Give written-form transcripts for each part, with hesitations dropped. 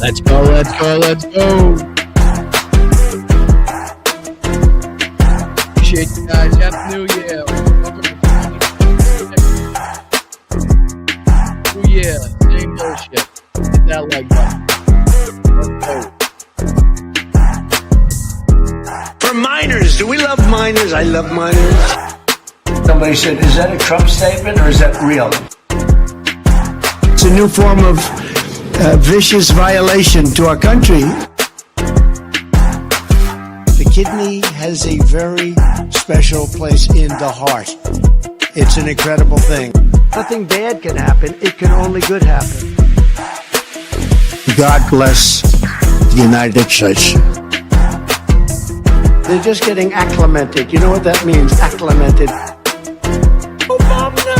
Let's go, let's go, let's go. Appreciate you guys. Happy New Year. Welcome to New Year. Same bullshit. Hit that like button. For minors, do we love minors? I love minors. Somebody said, is that a Trump statement or is that real? It's a new form of vicious violation to our country. The kidney has a very special place in the heart. It's an incredible thing. Nothing bad can happen. It can only good happen. God bless the United States. They're just getting acclimated. You know what that means? Acclimated. Obama.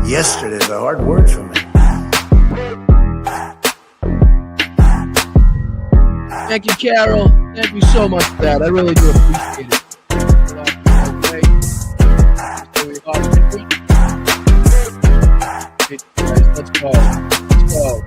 Yesterday's a hard word for me. Thank you, Carol. Thank you so much for that. I really do appreciate it. Let's go. Let's go.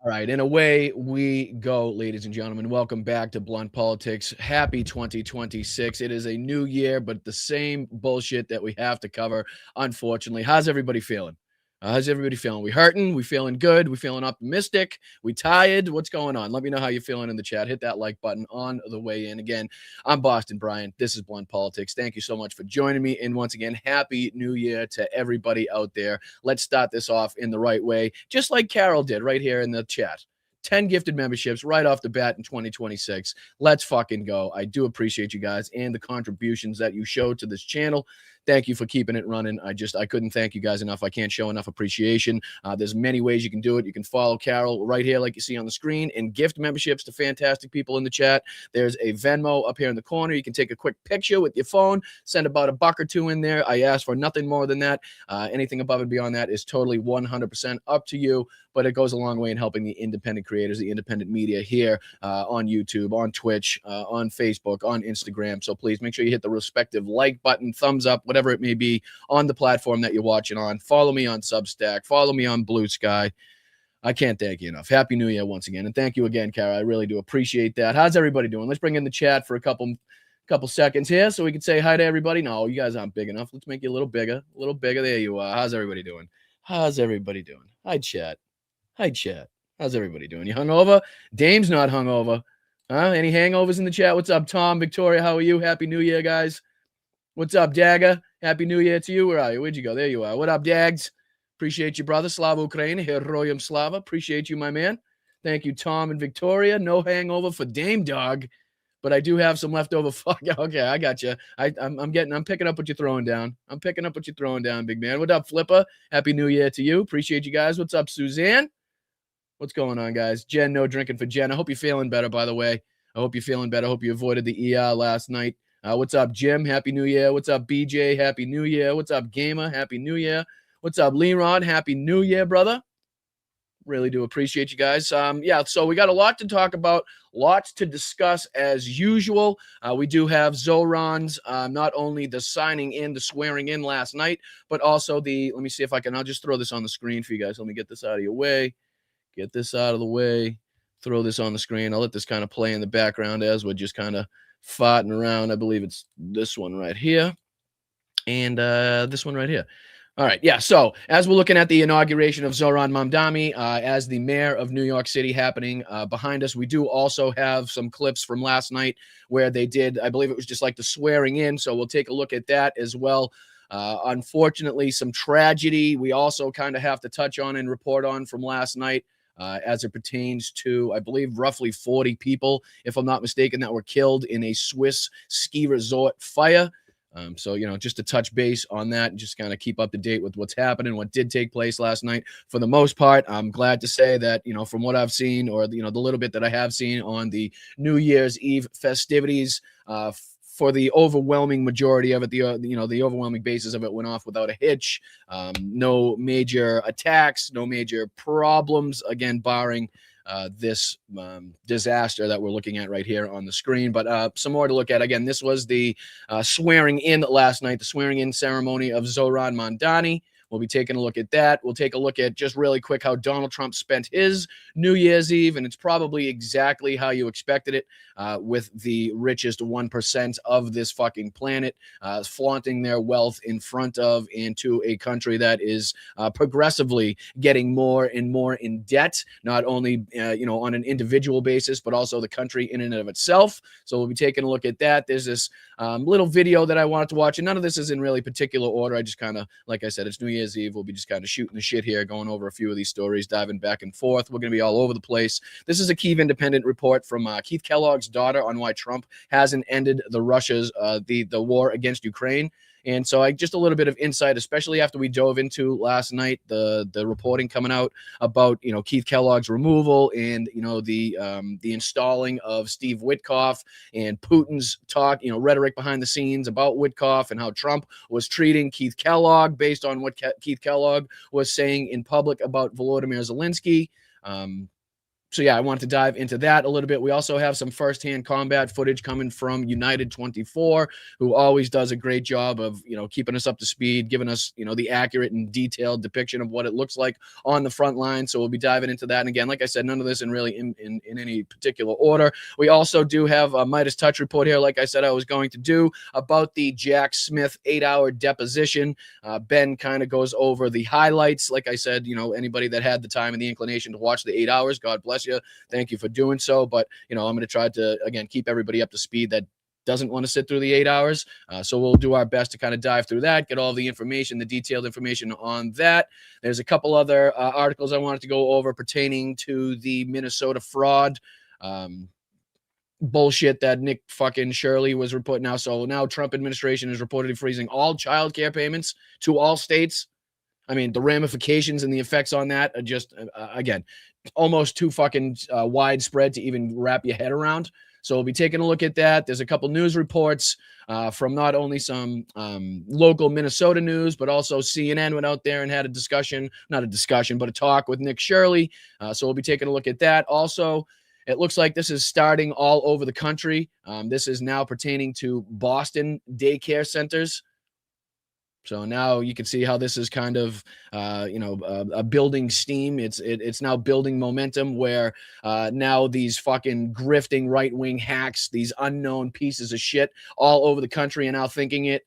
All right, in away we go, ladies and gentlemen. Welcome back to Blunt Politics. Happy 2026. It is a new year, but the same bullshit that we have to cover, unfortunately. How's everybody feeling? How's everybody feeling? We hurting? We feeling good? We feeling optimistic? We tired? What's going on? Let me know how you're feeling in the chat. Hit that like button on the way in. Again, I'm Boston Brian. This is Blunt Politics. Thank you so much for joining me. And once again, Happy New Year to everybody out there. Let's start this off in the right way, just like Carol did right here in the chat. 10 gifted memberships right off the bat in 2026. Let's fucking go. I do appreciate you guys and the contributions that you show to this channel. Thank you for keeping it running. I couldn't thank you guys enough. I can't show enough appreciation. There's many ways you can do it. You can follow Carol right here, like you see on the screen, and gift memberships to fantastic people in the chat. There's a Venmo up here in the corner. You can take a quick picture with your phone, send about $1 or $2 in there. I ask for nothing more than that. Anything above and beyond that is totally 100% up to you, but it goes a long way in helping the independent creators, the independent media here on YouTube, on Twitch, on Facebook, on Instagram. So please make sure you hit the respective like button, thumbs up, whatever it may be on the platform that you're watching on. Follow me on Substack. Follow me on Blue Sky. I can't thank you enough. Happy New Year once again. And thank you again, Kara. I really do appreciate that. How's everybody doing? Let's bring in the chat for a couple seconds here so we can say hi to everybody. No, you guys aren't big enough. Let's make you a little bigger. A little bigger. There you are. How's everybody doing? How's everybody doing? Hi, chat. Hi, chat. How's everybody doing? You hungover? Dame's not hungover. Any hangovers in the chat? What's up, Tom? Victoria, how are you? Happy New Year, guys. What's up, Dagger? Happy New Year to you. Where are you? Where'd you go? There you are. What up, Dags? Appreciate you, brother. Slava Ukraine. Heroyam Slava. Appreciate you, my man. Thank you, Tom and Victoria. No hangover for Dame Dog, but I do have some leftover. Fuck. Okay, I got you. I'm picking up what you're throwing down. I'm picking up what you're throwing down, big man. What up, Flipper? Happy New Year to you. Appreciate you guys. What's up, Suzanne? What's going on, guys? Jen, no drinking for Jen. I hope you're feeling better, by the way. I hope you're feeling better. I hope you avoided the ER last night. What's up, Jim? Happy New Year. What's up, BJ? Happy New Year. What's up, Gamer? Happy New Year. What's up, Leron? Happy New Year, brother. Really do appreciate you guys. So we got a lot to talk about, lots to discuss as usual. We do have Zoran's, not only the signing in, the swearing in last night, but also let me see if I can, I'll just throw this on the screen for you guys. Let me get this out of your way. Get this out of the way. Throw this on the screen. I'll let this kind of play in the background as we're just kind of farting around. I believe it's this one right here and this one right here. All right. Yeah. So as we're looking at the inauguration of Zoran Mamdani as the mayor of New York City happening behind us, we do also have some clips from last night where they did, I believe it was just like the swearing in. So we'll take a look at that as well. Unfortunately, some tragedy we also kind of have to touch on and report on from last night. As it pertains to, I believe, roughly 40 people, if I'm not mistaken, that were killed in a Swiss ski resort fire. So, just to touch base on that and just kind of keep up to date with what's happening, what did take place last night. For the most part, I'm glad to say that, from what I've seen or, the little bit that I have seen on the New Year's Eve festivities, for the overwhelming majority of it, the overwhelming basis of it went off without a hitch. No major attacks, no major problems, again, barring this disaster that we're looking at right here on the screen. But some more to look at. Again, this was the swearing in last night, the swearing in ceremony of Zohran Mamdani. We'll be taking a look at that. We'll take a look at just really quick how Donald Trump spent his New Year's Eve, and it's probably exactly how you expected it, with the richest 1% of this fucking planet flaunting their wealth in front of and to a country that is progressively getting more and more in debt, not only on an individual basis, but also the country in and of itself. So we'll be taking a look at that. There's this little video that I wanted to watch, and none of this is in really particular order. I just kind of, like I said, it's New Year's Eve. We'll be just kind of shooting the shit here, going over a few of these stories, diving back and forth. We're going to be all over the place. This is a Kyiv Independent report from Keith Kellogg's daughter on why Trump hasn't ended the war against Ukraine. And so just a little bit of insight, especially after we dove into last night, the reporting coming out about, Keith Kellogg's removal and, the installing of Steve Witkoff and Putin's rhetoric behind the scenes about Witkoff and how Trump was treating Keith Kellogg based on what Keith Kellogg was saying in public about Volodymyr Zelensky. So yeah, I wanted to dive into that a little bit. We also have some firsthand combat footage coming from United 24, who always does a great job of, keeping us up to speed, giving us, the accurate and detailed depiction of what it looks like on the front line. So we'll be diving into that. And again, like I said, none of this in any particular order. We also do have a Midas Touch report here, like I said I was going to do, about the Jack Smith 8-hour deposition. Ben kind of goes over the highlights. Like I said, anybody that had the time and the inclination to watch the 8 hours, God bless you. Thank you for doing so. But, I'm going to try to, again, keep everybody up to speed that doesn't want to sit through the 8 hours. So we'll do our best to kind of dive through that, get all the information, the detailed information on that. There's a couple other articles I wanted to go over pertaining to the Minnesota fraud bullshit that Nick fucking Shirley was reporting now. So now Trump administration is reportedly freezing all child care payments to all states. I mean, the ramifications and the effects on that are just, again, almost too fucking widespread to even wrap your head around. So we'll be taking a look at that. There's a couple news reports from not only some local Minnesota news, but also CNN went out there and had a talk with Nick Shirley. So we'll be taking a look at that. Also, it looks like this is starting all over the country. This is now pertaining to Boston daycare centers. So now you can see how this is kind of, building steam. It's now building momentum where now these fucking grifting right-wing hacks, these unknown pieces of shit all over the country are now thinking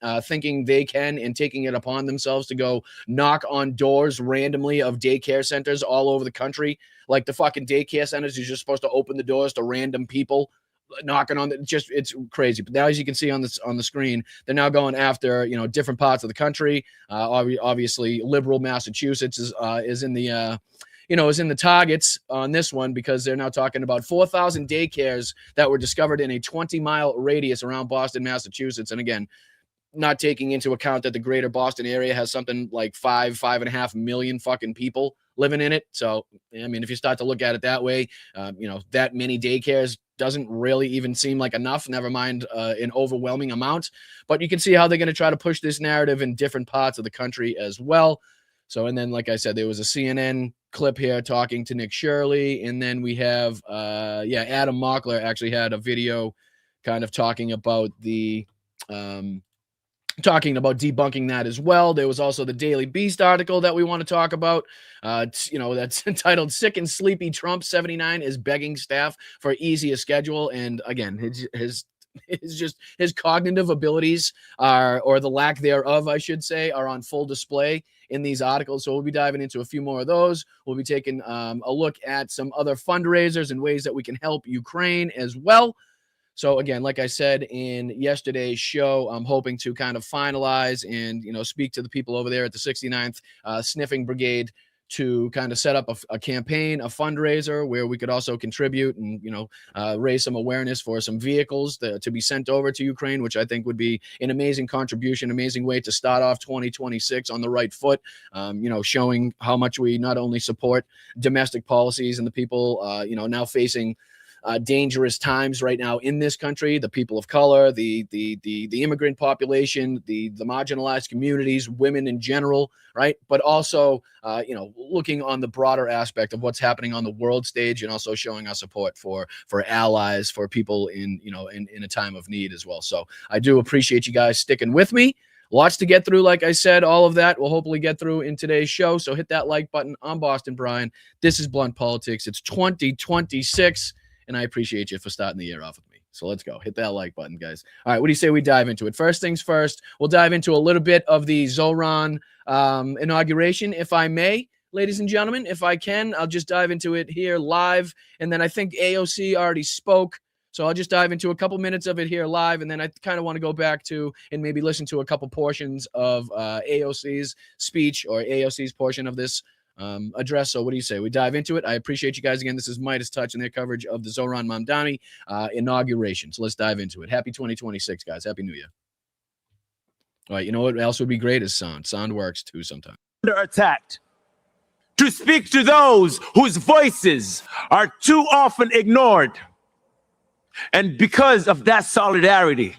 they can and taking it upon themselves to go knock on doors randomly of daycare centers all over the country. Like the fucking daycare centers, you're just supposed to open the doors to random people knocking on it's crazy. But now, as you can see on the screen, they're now going after different parts of the country. Obviously liberal Massachusetts is in the is in the targets on this one, because they're now talking about 4,000 daycares that were discovered in a 20-mile radius around Boston, Massachusetts. And again, not taking into account that the greater Boston area has something like 5.5 million fucking people living in it. So, I mean, if you start to look at it that way, that many daycares doesn't really even seem like enough, never mind an overwhelming amount. But you can see how they're going to try to push this narrative in different parts of the country as well. So, and then, like I said, there was a CNN clip here talking to Nick Shirley. And then we have, Adam Mockler actually had a video kind of talking about debunking that as well. There was also the Daily Beast article that we want to talk about. That's entitled "Sick and Sleepy Trump 79 is begging staff for easier schedule." And again, his cognitive abilities or the lack thereof, I should say, are on full display in these articles. So we'll be diving into a few more of those. We'll be taking a look at some other fundraisers and ways that we can help Ukraine as well. So again, like I said in yesterday's show, I'm hoping to kind of finalize and, speak to the people over there at the 69th Sniffing Brigade to kind of set up a campaign, a fundraiser where we could also contribute and, raise some awareness for some vehicles to be sent over to Ukraine, which I think would be an amazing contribution, amazing way to start off 2026 on the right foot, showing how much we not only support domestic policies and the people, now facing dangerous times right now in this country. The people of color, the immigrant population, the marginalized communities, women in general, right? But also, looking on the broader aspect of what's happening on the world stage, and also showing our support for allies, for people in a time of need as well. So I do appreciate you guys sticking with me. Lots to get through. Like I said, all of that we'll hopefully get through in today's show. So hit that like button. I'm Boston Brian. This is Blunt Politics. It's 2026, and I appreciate you for starting the year off with me. So let's go. Hit that like button, guys. All right, what do you say we dive into it? First things first, we'll dive into a little bit of the Zoran inauguration, if I may. Ladies and gentlemen, if I can, I'll just dive into it here live. And then I think AOC already spoke. So I'll just dive into a couple minutes of it here live, and then I kind of want to go back to and maybe listen to a couple portions of AOC's speech, or AOC's portion of this address. So what do you say? We dive into it. I appreciate you guys again. This is Midas Touch and their coverage of the Zoran Mamdani inauguration. So let's dive into it. Happy 2026, guys. Happy New Year. All right, you know what else would be great is sound. Sound works too sometimes. Under attack. To speak to those whose voices are too often ignored. And because of that solidarity,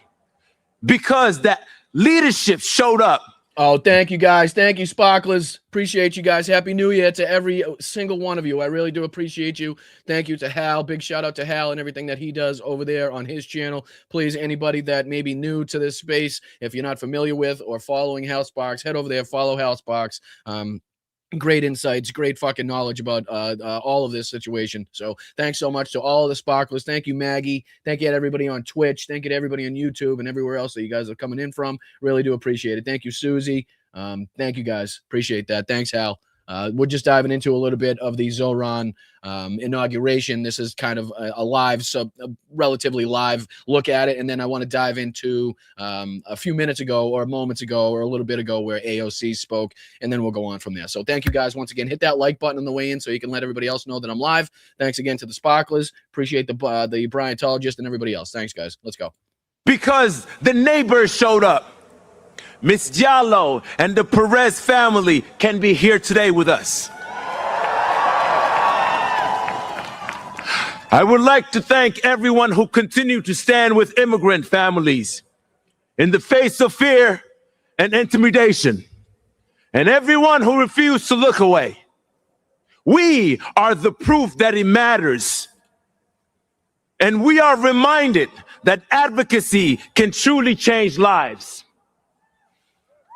because that leadership showed up. Oh, thank you, guys. Thank you, Sparklers. Appreciate you guys. Happy New Year to every single one of you. I really do appreciate you. Thank you to Hal. Big shout out to Hal and everything that he does over there on his channel. Please, anybody that may be new to this space, if you're not familiar with or following Hal Sparks, head over there, follow Hal Sparks. Great insights, great fucking knowledge about all of this situation. So thanks so much to all of the Sparklers. Thank you, Maggie. Thank you to everybody on Twitch. Thank you to everybody on YouTube and everywhere else that you guys are coming in from. Really do appreciate it. Thank you, Susie. Thank you, guys. Appreciate that. Thanks, Hal. We're just diving into a little bit of the Zoran inauguration. This is kind of a relatively live look at it. And then I want to dive into a few minutes ago or moments ago or a little bit ago where AOC spoke, and then we'll go on from there. So thank you guys once again. Hit that like button on the way in so you can let everybody else know that I'm live. Thanks again to the Sparklers. Appreciate the Bryantologist and everybody else. Thanks, guys. Let's go. Because the neighbors showed up. Miss Diallo and the Perez family can be here today with us. I would like to thank everyone who continued to stand with immigrant families in the face of fear and intimidation, and everyone who refused to look away. We are the proof that it matters, and we are reminded that advocacy can truly change lives.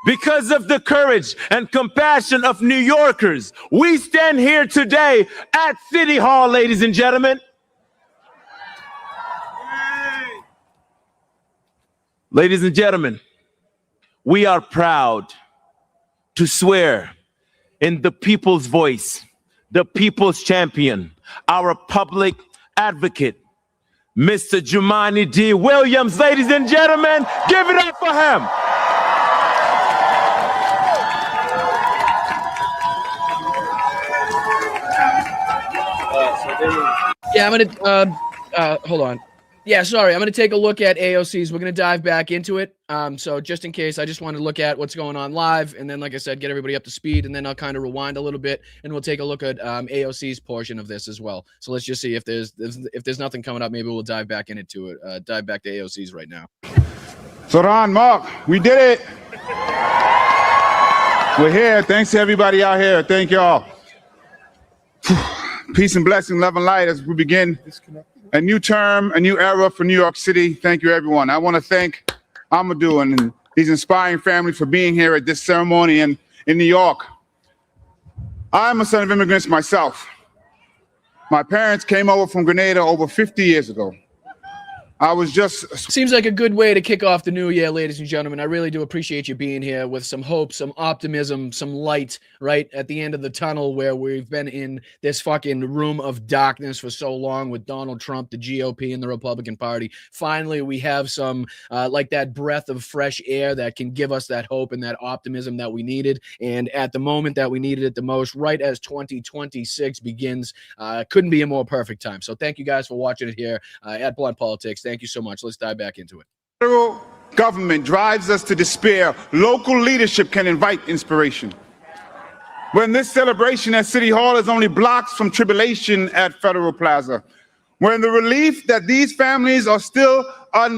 Because of the courage and compassion of New Yorkers, we stand here today at City Hall, ladies and gentlemen. Ladies and gentlemen, we are proud to swear in the people's voice, the people's champion, our public advocate, Mr. Jumaane D. Williams. Ladies and gentlemen, give it up for him. Yeah, I'm gonna hold on. Yeah, sorry, I'm gonna take a look at AOC's. We're gonna dive back into it. So just in case, I just want to look at what's going on live, and then, like I said, get everybody up to speed, and then I'll kind of rewind a little bit, and we'll take a look at AOC's portion of this as well. So let's just see if there's nothing coming up. Maybe we'll dive back into it. Dive back to AOC's right now. So Ron, Mark, we did it. We're here. Thanks to everybody out here. Thank y'all. Peace and blessing, love and light as we begin a new term, a new era for New York City. Thank you, everyone. I want to thank Amadou and his inspiring family for being here at this ceremony in New York. I'm a son of immigrants myself. My parents came over from Grenada over 50 years ago. I was just... Seems like a good way to kick off the new year, ladies and gentlemen. I really do appreciate you being here with some hope, some optimism, some light, right at the end of the tunnel where we've been in this fucking room of darkness for so long with Donald Trump, the GOP, and the Republican Party. Finally, we have some, like that breath of fresh air that can give us that hope and that optimism that we needed. And at the moment that we needed it the most, right as 2026 begins, couldn't be a more perfect time. So thank you guys for watching it here at Blunt Politics. Thank you so much. Let's dive back into it. Federal government drives us to despair. Local leadership can invite inspiration. When this celebration at City Hall is only blocks from tribulation at Federal Plaza. when the relief that these families are still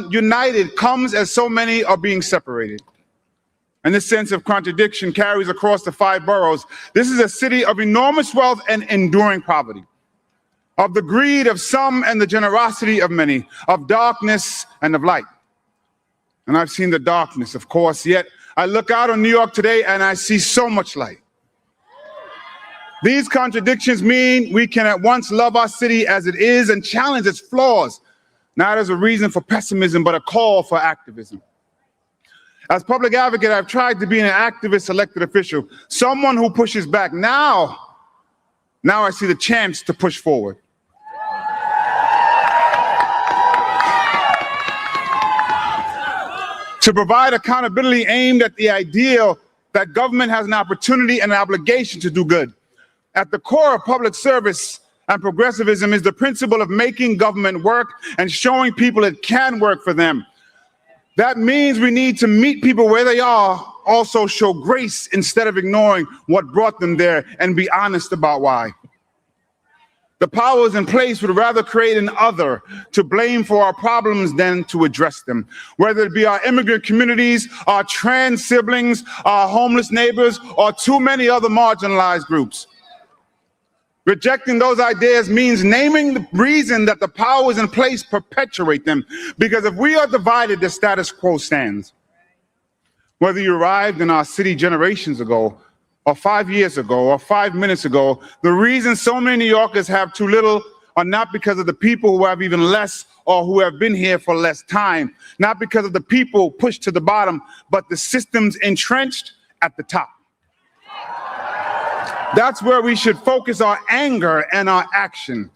united comes as so many are being separated. And this sense of contradiction carries across the 5 boroughs. This is a city of enormous wealth and enduring poverty, of the greed of some and the generosity of many, of darkness and of light. And I've seen the darkness, of course, yet I look out on New York today and I see so much light. These contradictions mean we can at once love our city as it is and challenge its flaws, not as a reason for pessimism, but a call for activism. As public advocate, I've tried to be an activist elected official, someone who pushes back. Now I see the chance to push forward. To provide accountability aimed at the ideal that government has an opportunity and an obligation to do good. At the core of public service and progressivism is the principle of making government work and showing people it can work for them. That means we need to meet people where they are, also show grace instead of ignoring what brought them there, and be honest about why. The powers in place would rather create an other to blame for our problems than to address them, whether it be our immigrant communities, our trans siblings, our homeless neighbors, or too many other marginalized groups. Rejecting those ideas means naming the reason that the powers in place perpetuate them. Because if we are divided, the status quo stands. Whether you arrived in our city generations ago, or 5 years ago, or 5 minutes ago, the reason so many New Yorkers have too little are not because of the people who have even less or who have been here for less time. Not because of the people pushed to the bottom, but the systems entrenched at the top. That's where we should focus our anger and our action.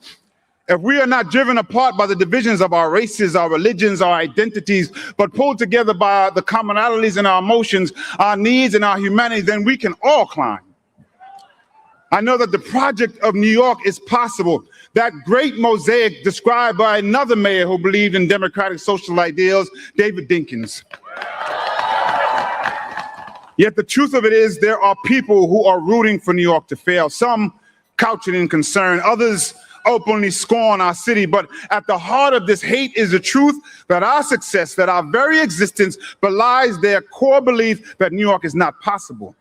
If we are not driven apart by the divisions of our races, our religions, our identities, but pulled together by the commonalities in our emotions, our needs, and our humanity, then we can all climb. I know that the project of New York is possible. That great mosaic described by another mayor who believed in democratic social ideals, David Dinkins. Yet the truth of it is there are people who are rooting for New York to fail. Some couch it in concern, others openly scorn our city. But at the heart of this hate is the truth that our success, that our very existence belies their core belief that New York is not possible.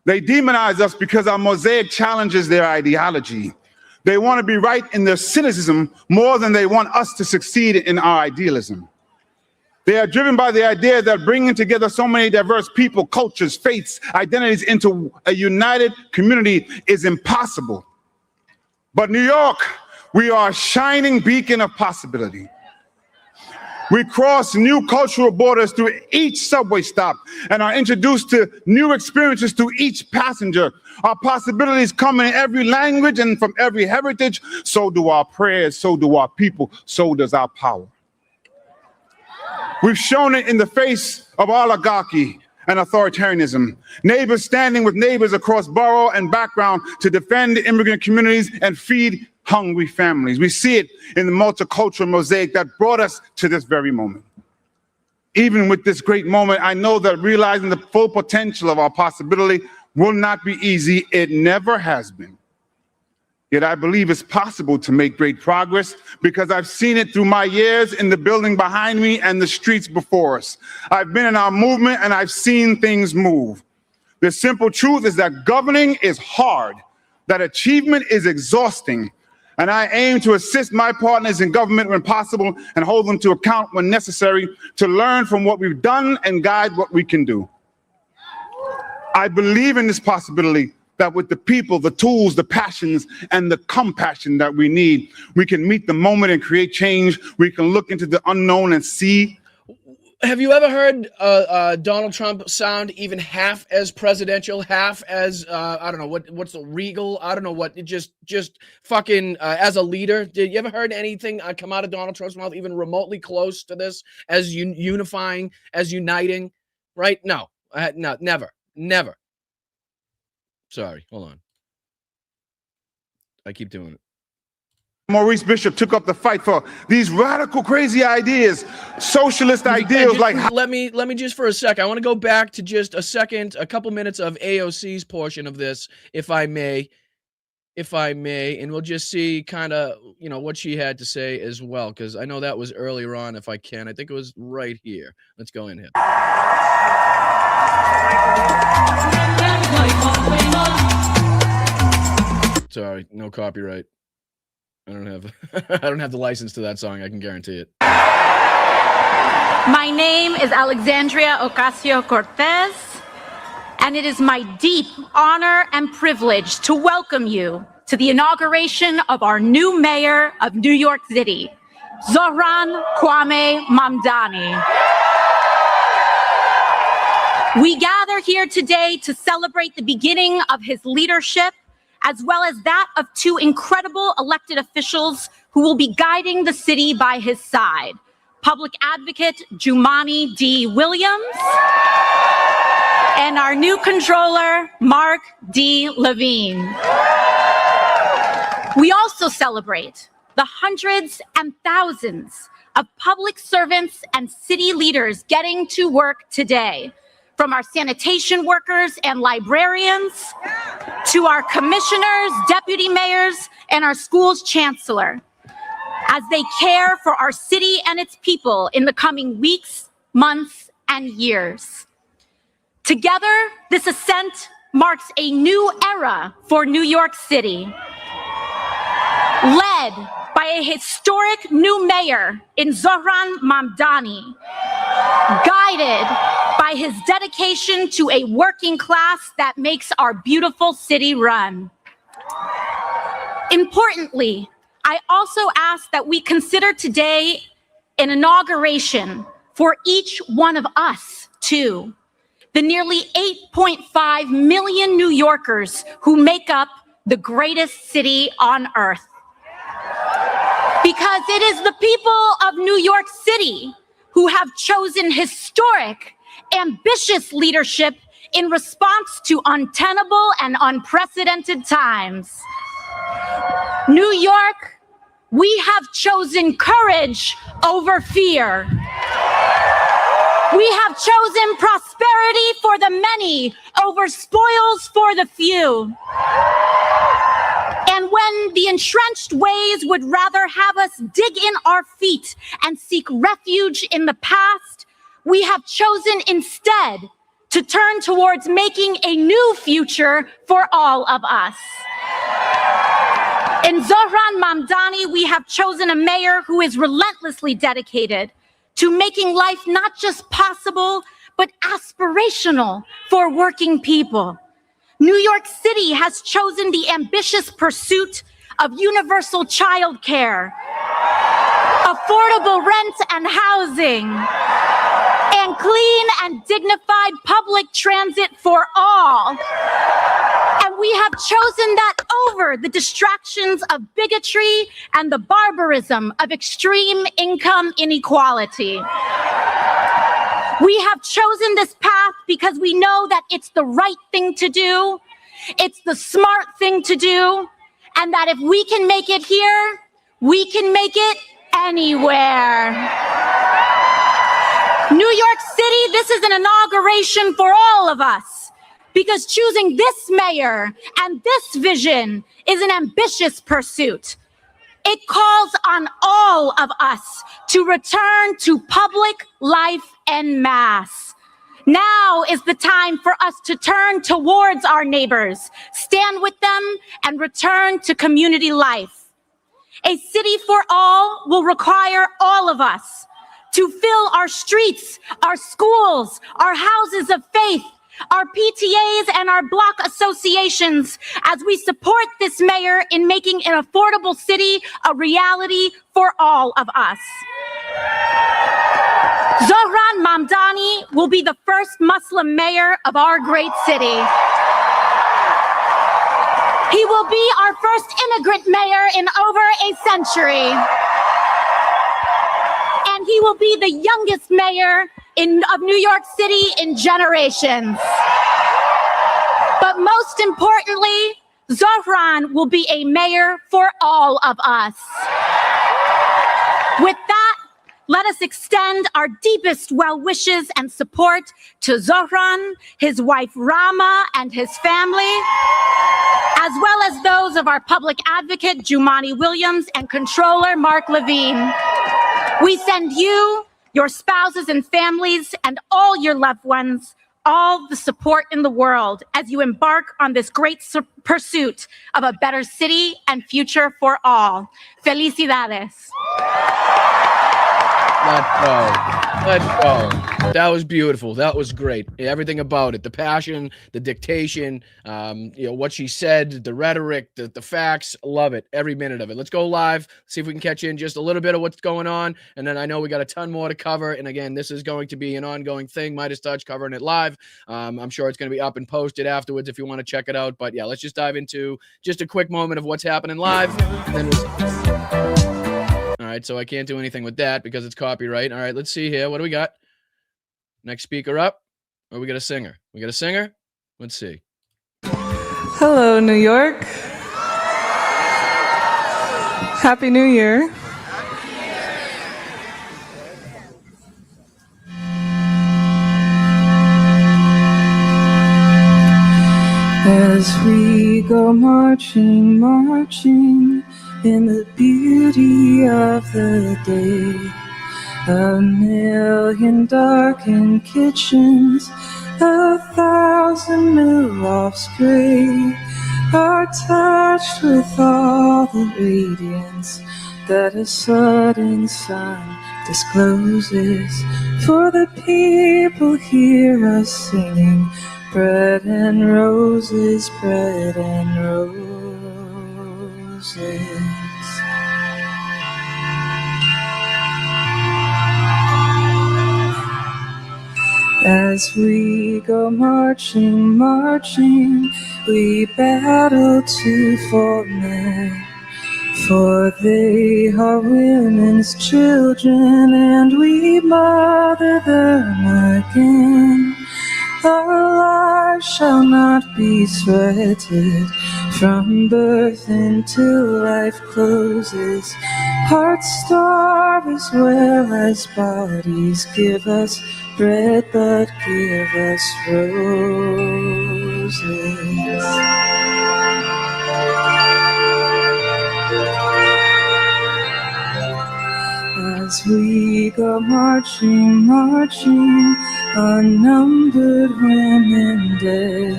They demonize us because our mosaic challenges their ideology. They want to be right in their cynicism more than they want us to succeed in our idealism. They are driven by the idea that bringing together so many diverse people, cultures, faiths, identities into a united community is impossible. But New York, we are a shining beacon of possibility. We cross new cultural borders through each subway stop and are introduced to new experiences through each passenger. Our possibilities come in every language and from every heritage. So do our prayers, so do our people, so does our power. We've shown it in the face of oligarchy and authoritarianism. Neighbors standing with neighbors across borough and background to defend immigrant communities and feed hungry families. We see it in the multicultural mosaic that brought us to this very moment. Even with this great moment, I know that realizing the full potential of our possibility will not be easy. It never has been. Yet I believe it's possible to make great progress because I've seen it through my years in the building behind me and the streets before us. I've been in our movement and I've seen things move. The simple truth is that governing is hard, that achievement is exhausting, and I aim to assist my partners in government when possible and hold them to account when necessary to learn from what we've done and guide what we can do. I believe in this possibility that with the people, the tools, the passions, and the compassion that we need, we can meet the moment and create change. We can look into the unknown and see. Have you ever heard Donald Trump sound even half as presidential, half as, I don't know, what's the regal? I don't know what, just fucking as a leader? Did you ever heard anything come out of Donald Trump's mouth even remotely close to this as unifying, as uniting, right? No, no, never. Sorry, hold on. I keep doing it. Maurice Bishop took up the fight for these radical, crazy ideas, socialist ideals like... Let me just for a sec. I want to go back to just a second, a couple minutes of AOC's portion of this, if I may. if I may, and we'll just see kind of, what she had to say as well, because I know that was earlier on, if I can. I think it was right here. Let's go in here. Sorry, no copyright. I don't have I don't have the license to that song, I can guarantee it. My name is Alexandria Ocasio-Cortez, and it is my deep honor and privilege to welcome you to the inauguration of our new mayor of New York City, Zohran Kwame Mamdani. We gather here today to celebrate the beginning of his leadership, as well as that of two incredible elected officials who will be guiding the city by his side. Public Advocate Jumani D. Williams, and our new controller, Mark D. Levine. We also celebrate the hundreds and thousands of public servants and city leaders getting to work today, from our sanitation workers and librarians to our commissioners, deputy mayors, and our school's chancellor, as they care for our city and its people in the coming weeks, months, and years. Together, this ascent marks a new era for New York City, led by a historic new mayor in Zohran Mamdani, guided by his dedication to a working class that makes our beautiful city run. Importantly, I also ask that we consider today an inauguration for each one of us, too, the nearly 8.5 million New Yorkers who make up the greatest city on earth. Because it is the people of New York City who have chosen historic, ambitious leadership in response to untenable and unprecedented times. New York, we have chosen courage over fear. We have chosen prosperity for the many over spoils for the few. And when the entrenched ways would rather have us dig in our feet and seek refuge in the past, we have chosen instead to turn towards making a new future for all of us. In Zohran Mamdani, we have chosen a mayor who is relentlessly dedicated to making life not just possible, but aspirational for working people. New York City has chosen the ambitious pursuit of universal child care, affordable rent and housing, and clean and dignified public transit for all. And we have chosen that over the distractions of bigotry and the barbarism of extreme income inequality. We have chosen this path because we know that it's the right thing to do, it's the smart thing to do, and that if we can make it here, we can make it anywhere. New York City, this is an inauguration for all of us, because choosing this mayor and this vision is an ambitious pursuit. It calls on all of us to return to public life en masse. Now is the time for us to turn towards our neighbors, stand with them, and return to community life. A city for all will require all of us to fill our streets, our schools, our houses of faith, our PTAs, and our block associations as we support this mayor in making an affordable city a reality for all of us. Zohran Mamdani will be the first Muslim mayor of our great city. He will be our first immigrant mayor in over a century. And he will be the youngest mayor of New York City in generations. But most importantly, Zohran will be a mayor for all of us. With that, let us extend our deepest well wishes and support to Zohran, his wife Rama, and his family, as well as those of our public advocate, Jumani Williams, and controller, Mark Levine. We send you, your spouses and families, and all your loved ones all the support in the world as you embark on this great pursuit of a better city and future for all. Felicidades. Let's go. Let's go. That was beautiful. That was great. Everything about it, the passion, the dictation, what she said, the rhetoric, the facts. Love it. Every minute of it. Let's go live. See if we can catch in just a little bit of what's going on. And then I know we got a ton more to cover. And again, this is going to be an ongoing thing. Midas Touch covering it live. I'm sure it's going to be up and posted afterwards if you want to check it out. But yeah, let's just dive into just a quick moment of what's happening live. And then all right, so I can't do anything with that because it's copyright. All right, let's see here. What do we got? Next speaker up. Or we got a singer? We got a singer? Let's see. Hello, New York. Happy New Year. As we go marching, marching in the beauty of the day, a million darkened kitchens, 1,000 new lofts gray, are touched with all the radiance that a sudden sun discloses. For the people hear us singing, bread and roses, bread and roses. As we go marching, marching, we battle to for men, for they are women's children, and we mother them again. Our lives shall not be sweated from birth until life closes. Hearts starve as well as bodies. Give us bread, but give us roses. As we go marching, marching, unnumbered women dead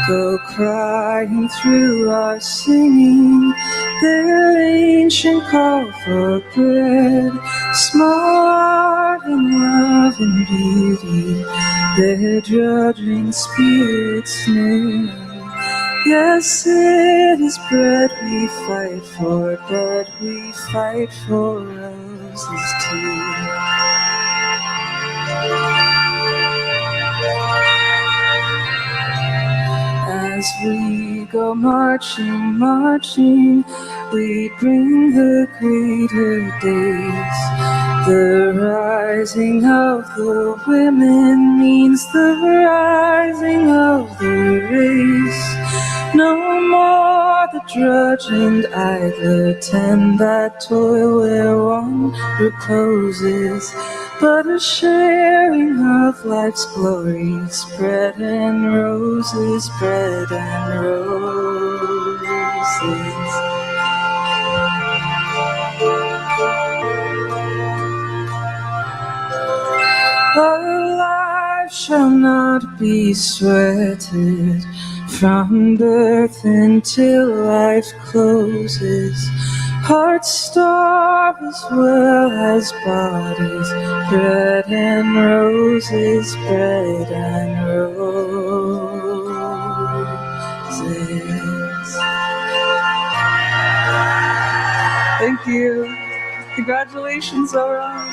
go crying through our singing, their ancient call for bread, small art and love and beauty, their drudging spirits new. Yes, it is bread we fight for, but we fight for roses too. As we go marching, marching, we bring the greater days. The rising of the women means the rising of the race. No more the drudge and idler tend that toil where one reposes, but a sharing of life's glories, bread and roses, bread and roses. Our lives shall not be sweated from birth until life closes. Hearts starve as well as bodies. Bread and roses, bread and roses. Thank you. Congratulations, Zoran.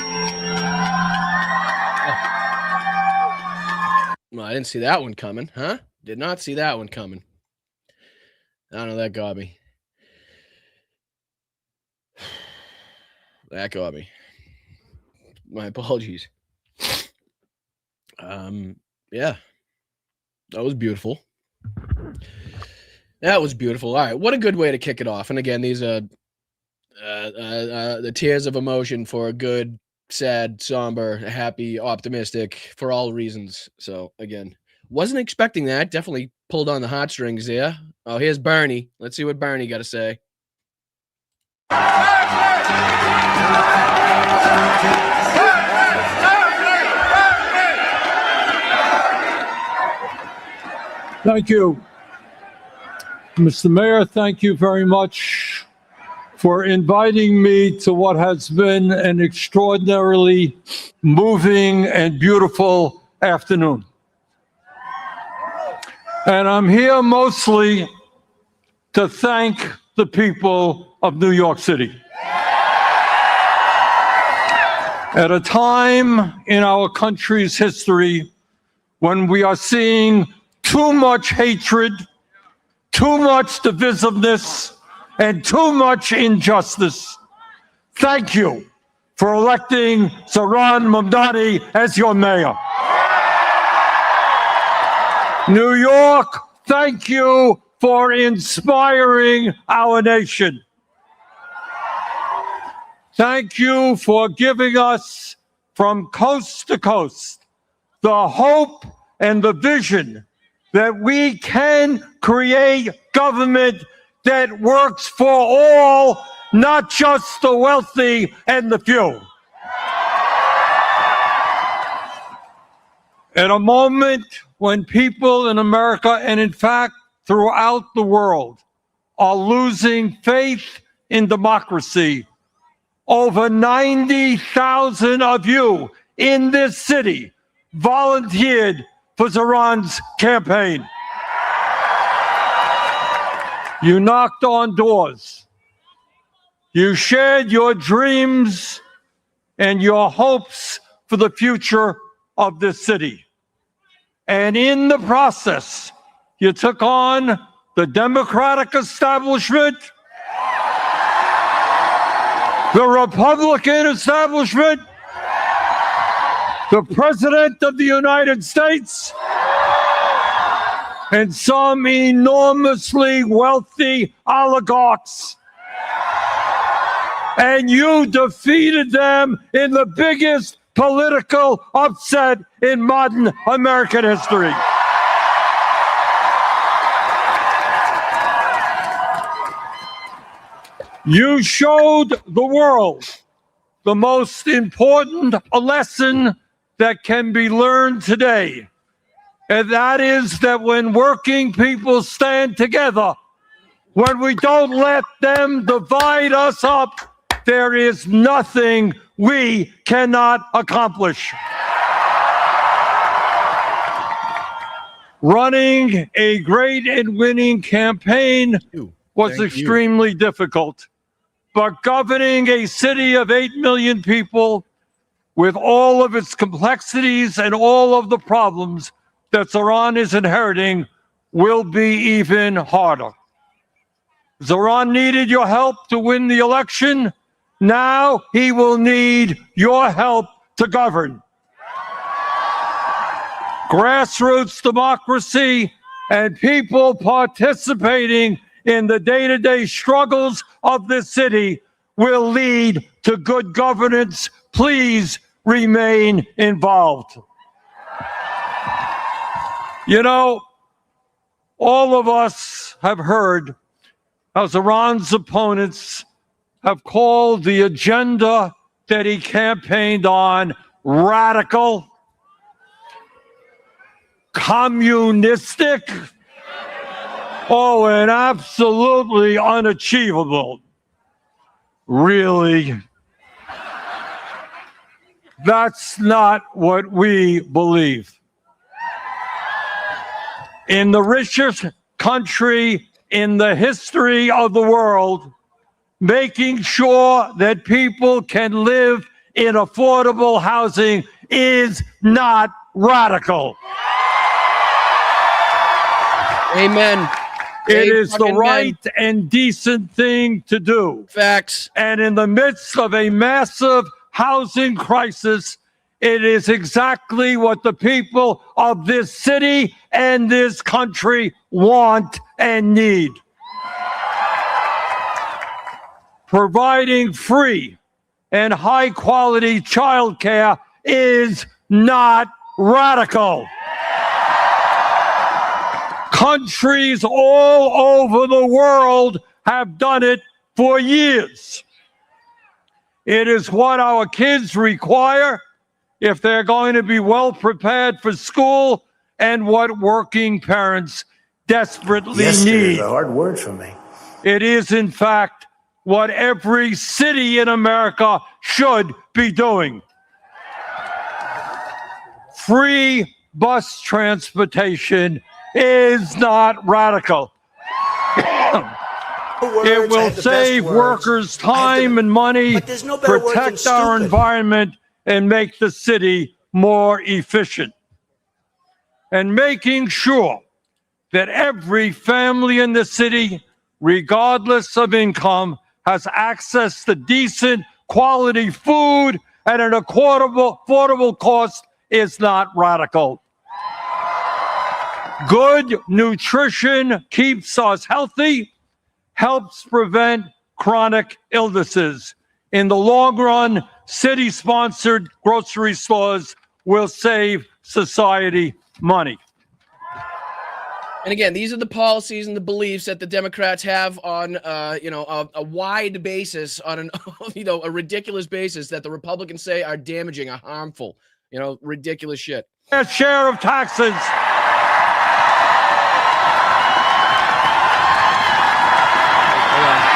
Well, I didn't see that one coming, huh? Did not see that one coming. I don't know, that got me. That got me. My apologies. Yeah. That was beautiful. That was beautiful. All right, what a good way to kick it off. And again, these are the tears of emotion for a good sad, somber, happy, optimistic for all reasons. So again, wasn't expecting that. Definitely pulled on the heartstrings there. Oh, here's Bernie. Let's see what Bernie got to say. Thank you. Mr. Mayor, thank you very much for inviting me to what has been an extraordinarily moving and beautiful afternoon. And I'm here mostly to thank the people of New York City. At a time in our country's history when we are seeing too much hatred, too much divisiveness, and too much injustice, thank you for electing Zohran Mamdani as your mayor. New York, thank you for inspiring our nation. Thank you for giving us, from coast to coast, the hope and the vision that we can create government that works for all, not just the wealthy and the few. At a moment when people in America, and in fact throughout the world, are losing faith in democracy, over 90,000 of you in this city volunteered for Zohran's campaign. You knocked on doors. You shared your dreams and your hopes for the future of this city. And in the process, you took on the Democratic establishment, the Republican establishment, the President of the United States, and some enormously wealthy oligarchs. And you defeated them in the biggest political upset in modern American history. You showed the world the most important lesson that can be learned today. And that is that when working people stand together, when we don't let them divide us up, there is nothing we cannot accomplish. Running a great and winning campaign was extremely difficult, but governing a city of 8 million people with all of its complexities and all of the problems that Zohran is inheriting will be even harder. Zohran needed your help to win the election. Now he will need your help to govern. Grassroots democracy and people participating in the day-to-day struggles of this city will lead to good governance. Please remain involved. You know, all of us have heard how Zohran's opponents have called the agenda that he campaigned on radical, communistic, and absolutely unachievable. Really? That's not what we believe. In the richest country in the history of the world, making sure that people can live in affordable housing is not radical. Amen. It is the right and decent thing to do. Facts. And in the midst of a massive housing crisis, it is exactly what the people of this city and this country want and need. Providing free, and high-quality childcare is not radical. Countries all over the world have done it for years. It is what our kids require if they're going to be well prepared for school and what working parents desperately Yesterday need. is a hard word for me. It is, in fact, what every city in America should be doing. Free bus transportation is not radical. It will save workers time and money, protect our environment, and make the city more efficient. And making sure that every family in the city, regardless of income, has access to decent quality food at an affordable cost is not radical. Good nutrition keeps us healthy, helps prevent chronic illnesses. In the long run, city-sponsored grocery stores will save society money. And again, these are the policies and the beliefs that the Democrats have on, a wide basis, on an, a ridiculous basis that the Republicans say are damaging, are harmful, ridiculous shit. Fair share of taxes.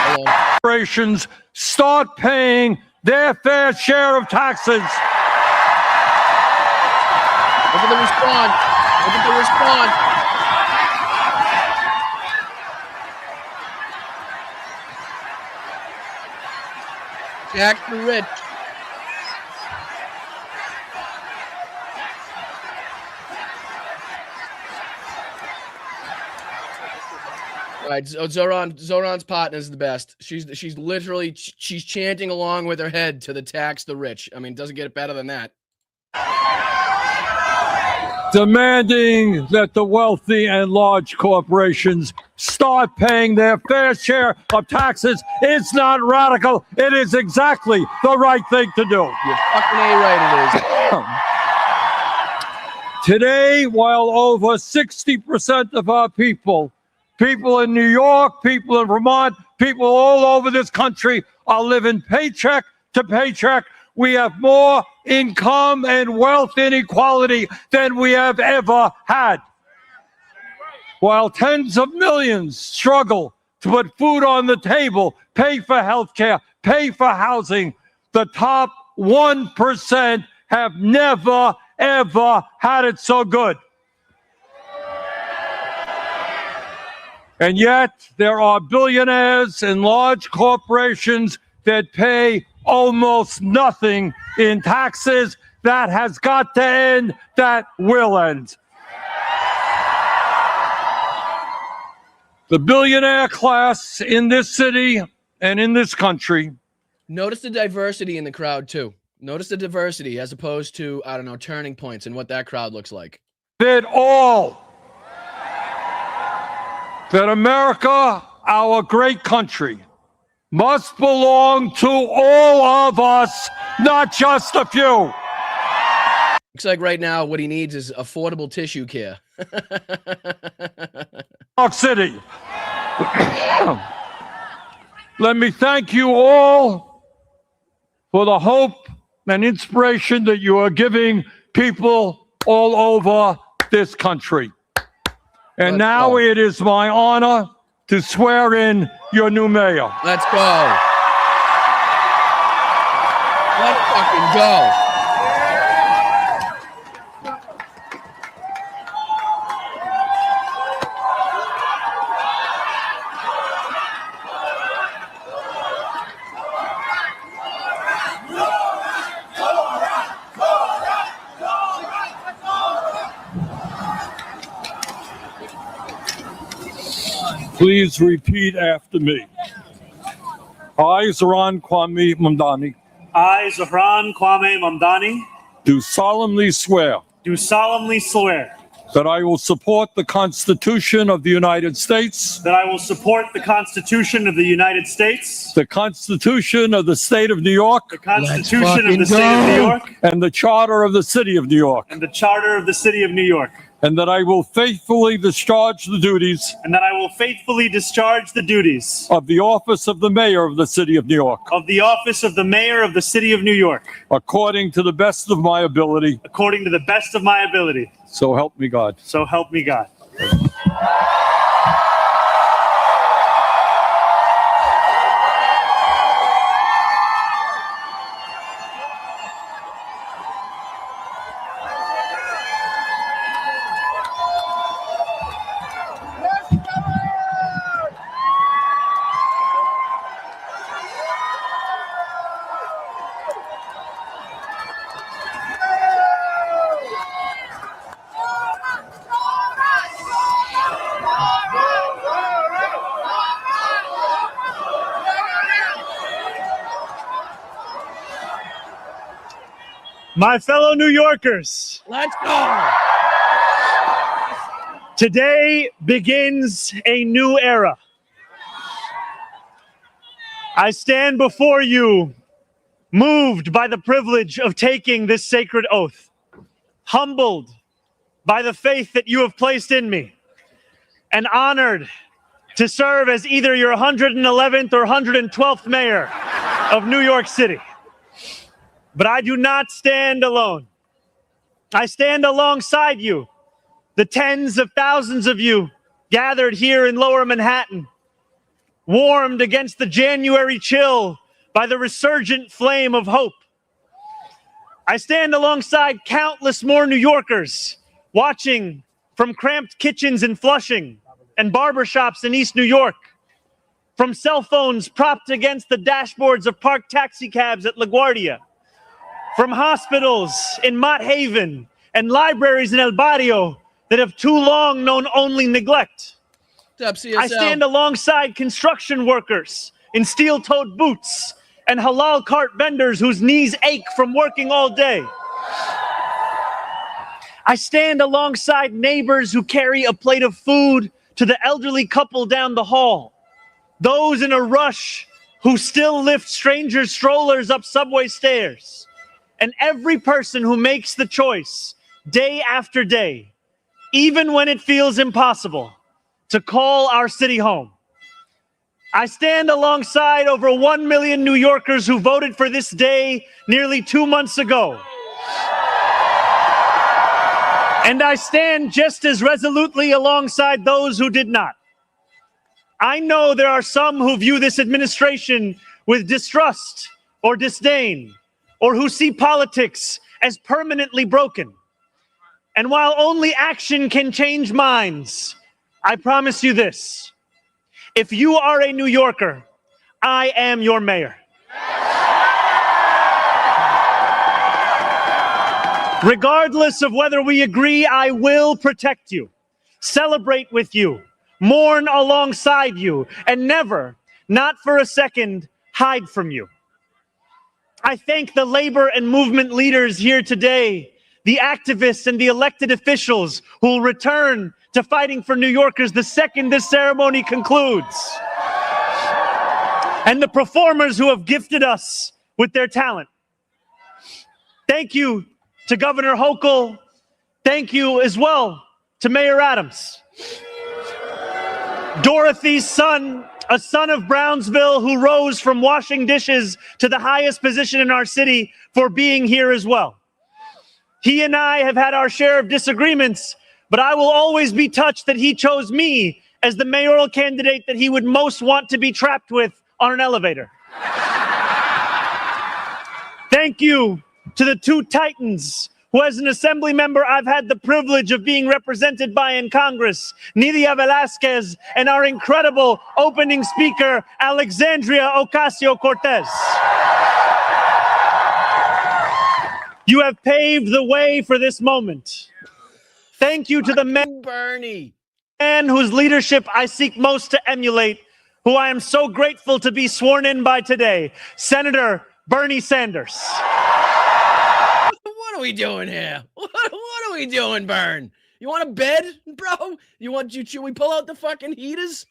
Hold on. Corporations start paying their fair share of taxes. Look at the response. Look at the response. Tax the rich. All right, Zoran's partner is the best. She's literally chanting along with her head to the tax the rich. I mean, doesn't get better than that. Demanding that the wealthy and large corporations start paying their fair share of taxes is not radical. It is exactly the right thing to do. You're fucking right, it is. Today, while over 60% of our people in New York, people in Vermont, people all over this country are living paycheck to paycheck, we have more income and wealth inequality than we have ever had. While tens of millions struggle to put food on the table, pay for health care, pay for housing, the top 1% have never, ever had it so good. And yet, there are billionaires and large corporations that pay almost nothing in taxes. That has got to end. That will end. The billionaire class in this city and in this country. Notice the diversity in the crowd, too. Notice the diversity as opposed to, I don't know, turning points and what that crowd looks like. That America, our great country, must belong to all of us, not just a few. Looks like right now what he needs is affordable tissue care. York City. Let me thank you all for the hope and inspiration that you are giving people all over this country. And now it is my honor to swear in your new mayor. Let's go. Let's fucking go. Please repeat after me. I, Zoran Kwame Mamdani. I, Zoran Kwame Mamdani. Do solemnly swear. Do solemnly swear. that I will support the Constitution of the United States, that I will support the Constitution of the United States, the Constitution of the State of New York, the Constitution of the State of New York, and the Charter of the City of New York, and the Charter of the City of New York, and that I will faithfully discharge the duties and that I will faithfully discharge the duties of the office of the Mayor of the City of New York, of the office of the Mayor of the City of New York, according to the best of my ability. according to the best of my ability. So help me God. So help me God. My fellow New Yorkers, Let's go. today begins a new era. I stand before you, moved by the privilege of taking this sacred oath, humbled by the faith that you have placed in me, and honored to serve as either your 111th or 112th mayor of New York City. But I do not stand alone. I stand alongside you, the tens of thousands of you gathered here in Lower Manhattan, warmed against the January chill by the resurgent flame of hope. I stand alongside countless more New Yorkers watching from cramped kitchens in Flushing and barbershops in East New York, from cell phones propped against the dashboards of parked taxicabs at LaGuardia, from hospitals in Mott Haven and libraries in El Barrio that have too long known only neglect. I stand alongside construction workers in steel-toed boots and halal cart vendors whose knees ache from working all day. I stand alongside neighbors who carry a plate of food to the elderly couple down the hall, those in a rush who still lift strangers' strollers up subway stairs, and every person who makes the choice day after day, even when it feels impossible, to call our city home. I stand alongside over 1 million New Yorkers who voted for this day nearly 2 months ago. And I stand just as resolutely alongside those who did not. I know there are some who view this administration with distrust or disdain, or who see politics as permanently broken. And while only action can change minds, I promise you this: if you are a New Yorker, I am your mayor. Regardless of whether we agree, I will protect you, celebrate with you, mourn alongside you, and never, not for a second, hide from you. I thank the labor and movement leaders here today, the activists and the elected officials who will return to fighting for New Yorkers the second this ceremony concludes, and the performers who have gifted us with their talent. Thank you to Governor Hochul. Thank you as well to Mayor Adams. Dorothy's son, a son of Brownsville who rose from washing dishes to the highest position in our city, for being here as well. He and I have had our share of disagreements, but I will always be touched that he chose me as the mayoral candidate that he would most want to be trapped with on an elevator. Thank you to the two titans who, as an assembly member, I've had the privilege of being represented by in Congress, Nidia Velázquez and our incredible opening speaker, Alexandria Ocasio-Cortez. You have paved the way for this moment. Thank you to the man whose leadership I seek most to emulate, who I am so grateful to be sworn in by today, Senator Bernie Sanders. What are we doing here? What are we doing, Bern? You want a bed, bro? Should we pull out the fucking heaters?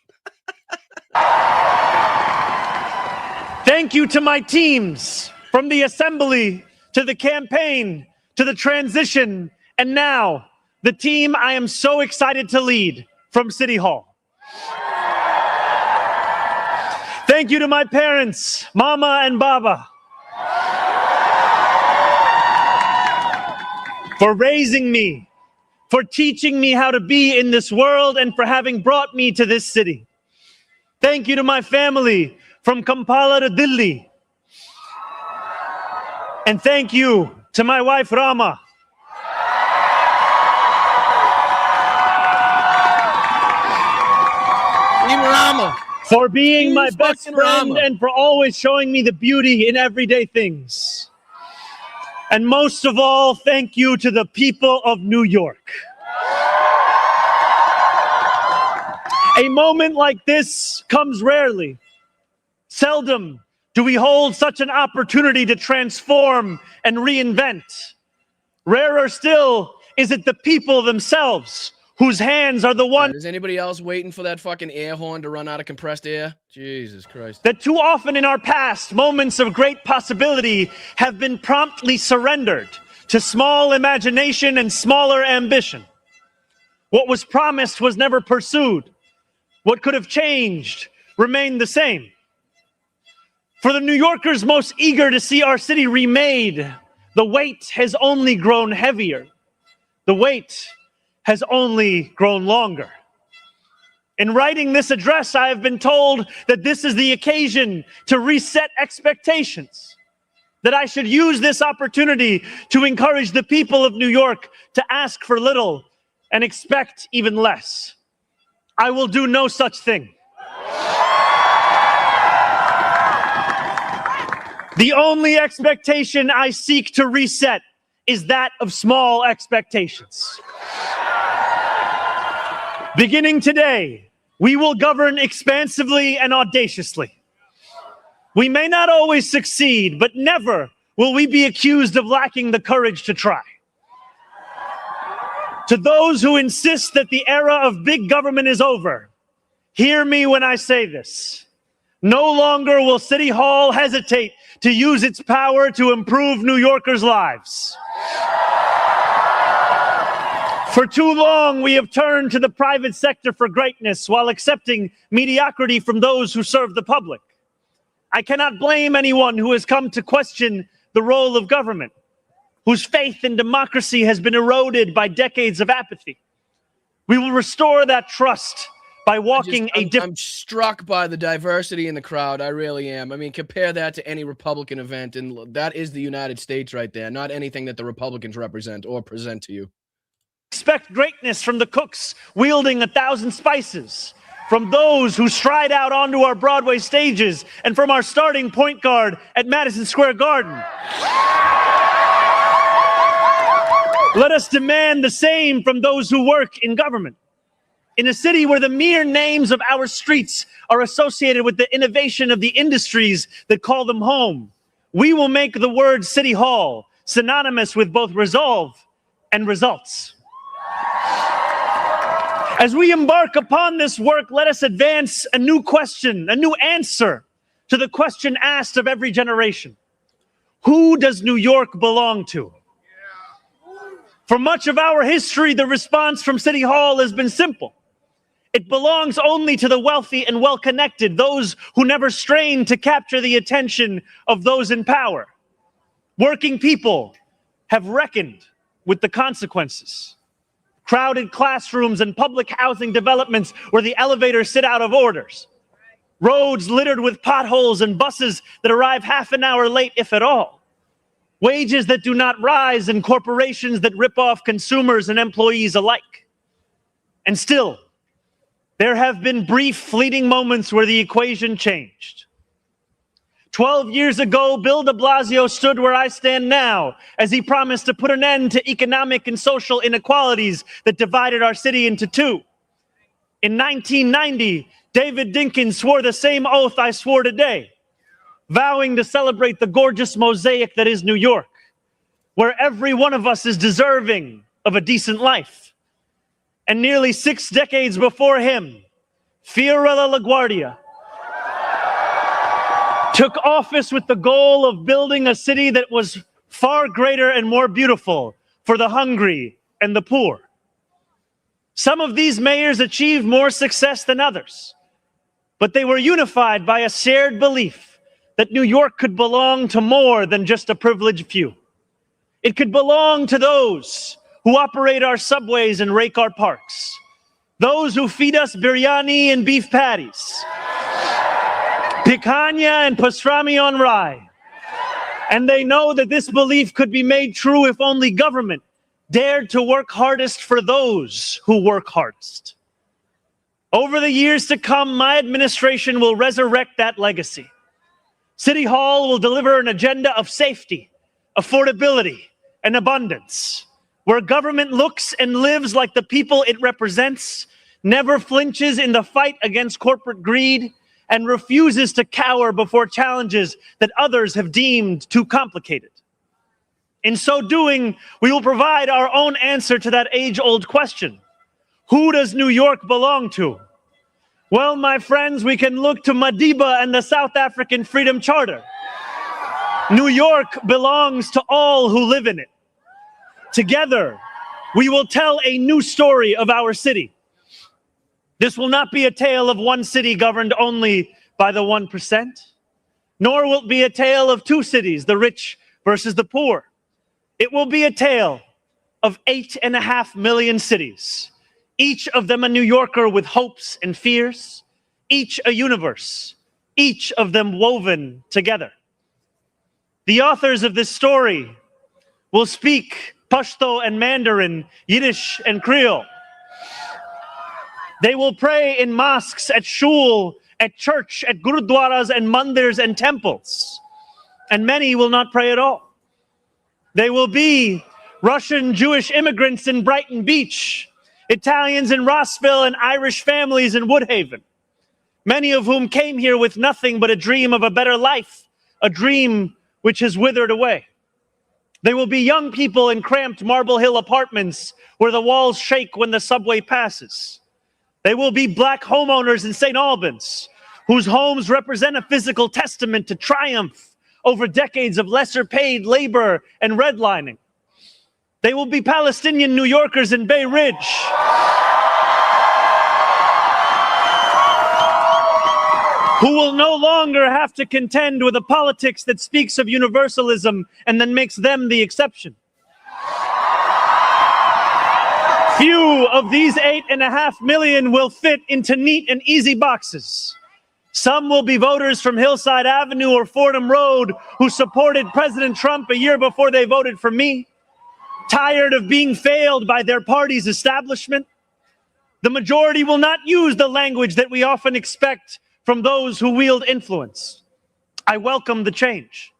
Thank you to my teams, from the assembly to the campaign to the transition, and now the team I am so excited to lead from City Hall. Thank you to my parents, Mama and Baba, for raising me, for teaching me how to be in this world, and for having brought me to this city. Thank you to my family from Kampala to Delhi. And thank you to my wife, Rama. Team Rama. For being my best friend and for always showing me the beauty in everyday things. And most of all, thank you to the people of New York. A moment like this comes rarely. Seldom do we hold such an opportunity to transform and reinvent. Rarer still is it the people themselves whose hands are the ones. Is anybody else waiting for that fucking air horn to run out of compressed air? Jesus Christ. That too often in our past, moments of great possibility have been promptly surrendered to small imagination and smaller ambition. What was promised was never pursued. What could have changed remained the same. For the New Yorkers most eager to see our city remade, the weight has only grown heavier. The weight has only grown longer. In writing this address, I have been told that this is the occasion to reset expectations, that I should use this opportunity to encourage the people of New York to ask for little and expect even less. I will do no such thing. The only expectation I seek to reset is that of small expectations. Beginning today, we will govern expansively and audaciously. We may not always succeed, but never will we be accused of lacking the courage to try. To those who insist that the era of big government is over, hear me when I say this. No longer will City Hall hesitate to use its power to improve New Yorkers' lives. For too long, we have turned to the private sector for greatness while accepting mediocrity from those who serve the public. I cannot blame anyone who has come to question the role of government, whose faith in democracy has been eroded by decades of apathy. We will restore that trust by walking I'm struck by the diversity in the crowd. I really am. I mean, compare that to any Republican event, and that is the United States right there, not anything that the Republicans represent or present to you. Expect greatness from the cooks wielding 1,000 spices, from those who stride out onto our Broadway stages, and from our starting point guard at Madison Square Garden. Let us demand the same from those who work in government. In a city where the mere names of our streets are associated with the innovation of the industries that call them home, we will make the word City Hall synonymous with both resolve and results. As we embark upon this work, let us advance a new question, a new answer to the question asked of every generation. Who does New York belong to? For much of our history, the response from City Hall has been simple. It belongs only to the wealthy and well-connected, those who never strain to capture the attention of those in power. Working people have reckoned with the consequences. Crowded classrooms and public housing developments where the elevators sit out of orders. Roads littered with potholes and buses that arrive half an hour late, if at all. Wages that do not rise and corporations that rip off consumers and employees alike. And still, there have been brief, fleeting moments where the equation changed. 12 years ago, Bill de Blasio stood where I stand now as he promised to put an end to economic and social inequalities that divided our city into two. In 1990, David Dinkins swore the same oath I swore today, vowing to celebrate the gorgeous mosaic that is New York, where every one of us is deserving of a decent life. And nearly 6 decades before him, Fiorella LaGuardia took office with the goal of building a city that was far greater and more beautiful for the hungry and the poor. Some of these mayors achieved more success than others, but they were unified by a shared belief that New York could belong to more than just a privileged few. It could belong to those who operate our subways and rake our parks, those who feed us biryani and beef patties, picanha and pastrami on rye. And they know that this belief could be made true if only government dared to work hardest for those who work hardest. Over the years to come, my administration will resurrect that legacy. City Hall will deliver an agenda of safety, affordability, and abundance, where government looks and lives like the people it represents, never flinches in the fight against corporate greed, and refuses to cower before challenges that others have deemed too complicated. In so doing, we will provide our own answer to that age-old question: who does New York belong to? Well, my friends, we can look to Madiba and the South African Freedom Charter. New York belongs to all who live in it. Together, we will tell a new story of our city. This will not be a tale of one city governed only by the 1%, nor will it be a tale of two cities, the rich versus the poor. It will be a tale of 8.5 million cities, each of them a New Yorker with hopes and fears, each a universe, each of them woven together. The authors of this story will speak Pashto and Mandarin, Yiddish and Creole. They will pray in mosques, at shul, at church, at gurudwaras and mandirs and temples. And many will not pray at all. They will be Russian Jewish immigrants in Brighton Beach, Italians in Rossville, and Irish families in Woodhaven, many of whom came here with nothing but a dream of a better life, a dream which has withered away. They will be young people in cramped Marble Hill apartments where the walls shake when the subway passes. They will be black homeowners in St. Albans, whose homes represent a physical testament to triumph over decades of lesser paid labor and redlining. They will be Palestinian New Yorkers in Bay Ridge, who will no longer have to contend with a politics that speaks of universalism and then makes them the exception. Few of these 8.5 million will fit into neat and easy boxes. Some will be voters from Hillside Avenue or Fordham Road who supported President Trump a year before they voted for me, tired of being failed by their party's establishment. The majority will not use the language that we often expect from those who wield influence. I welcome the change.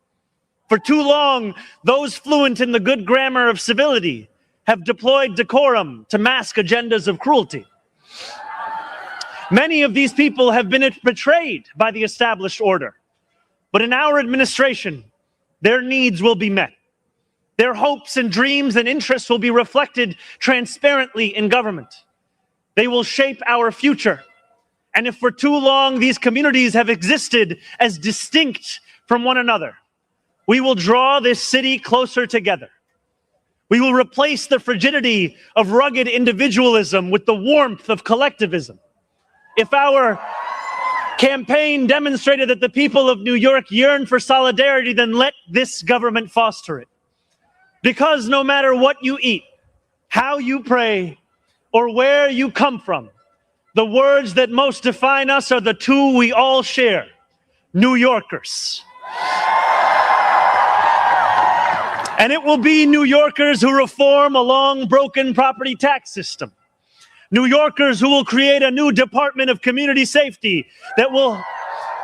For too long, those fluent in the good grammar of civility have deployed decorum to mask agendas of cruelty. Many of these people have been betrayed by the established order. But in our administration, their needs will be met. Their hopes and dreams and interests will be reflected transparently in government. They will shape our future. And if for too long these communities have existed as distinct from one another, we will draw this city closer together. We will replace the frigidity of rugged individualism with the warmth of collectivism. If our campaign demonstrated that the people of New York yearn for solidarity, then let this government foster it. Because no matter what you eat, how you pray, or where you come from, the words that most define us are the two we all share: New Yorkers. And it will be New Yorkers who reform a long broken property tax system. New Yorkers who will create a new Department of Community Safety that will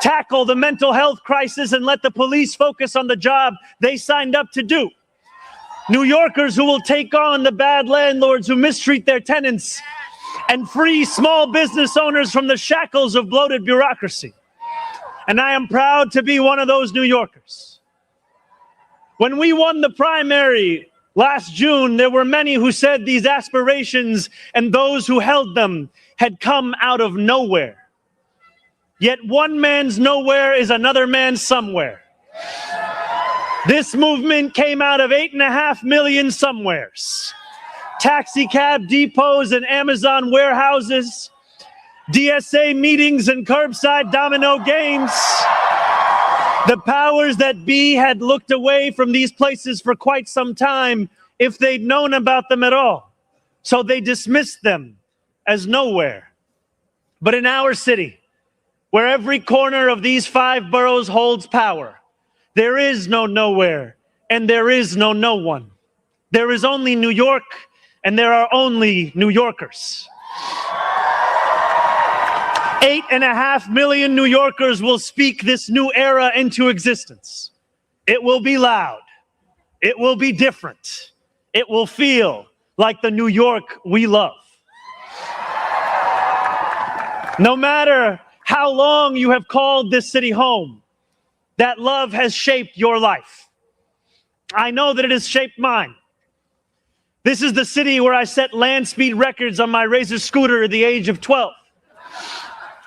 tackle the mental health crisis and let the police focus on the job they signed up to do. New Yorkers who will take on the bad landlords who mistreat their tenants and free small business owners from the shackles of bloated bureaucracy. And I am proud to be one of those New Yorkers. When we won the primary Last June, there were many who said these aspirations and those who held them had come out of nowhere. Yet one man's nowhere is another man's somewhere. This movement came out of 8.5 million somewheres. Taxi cab depots and Amazon warehouses, DSA meetings and curbside domino games. The powers that be had looked away from these places for quite some time if they'd known about them at all. So they dismissed them as nowhere. But in our city, where every corner of these 5 boroughs holds power, there is no nowhere and there is no no one. There is only New York and there are only New Yorkers. 8.5 million New Yorkers will speak this new era into existence. It will be loud. It will be different. It will feel like the New York we love. No matter how long you have called this city home, that love has shaped your life. I know that it has shaped mine. This is the city where I set land speed records on my Razor scooter at the age of 12.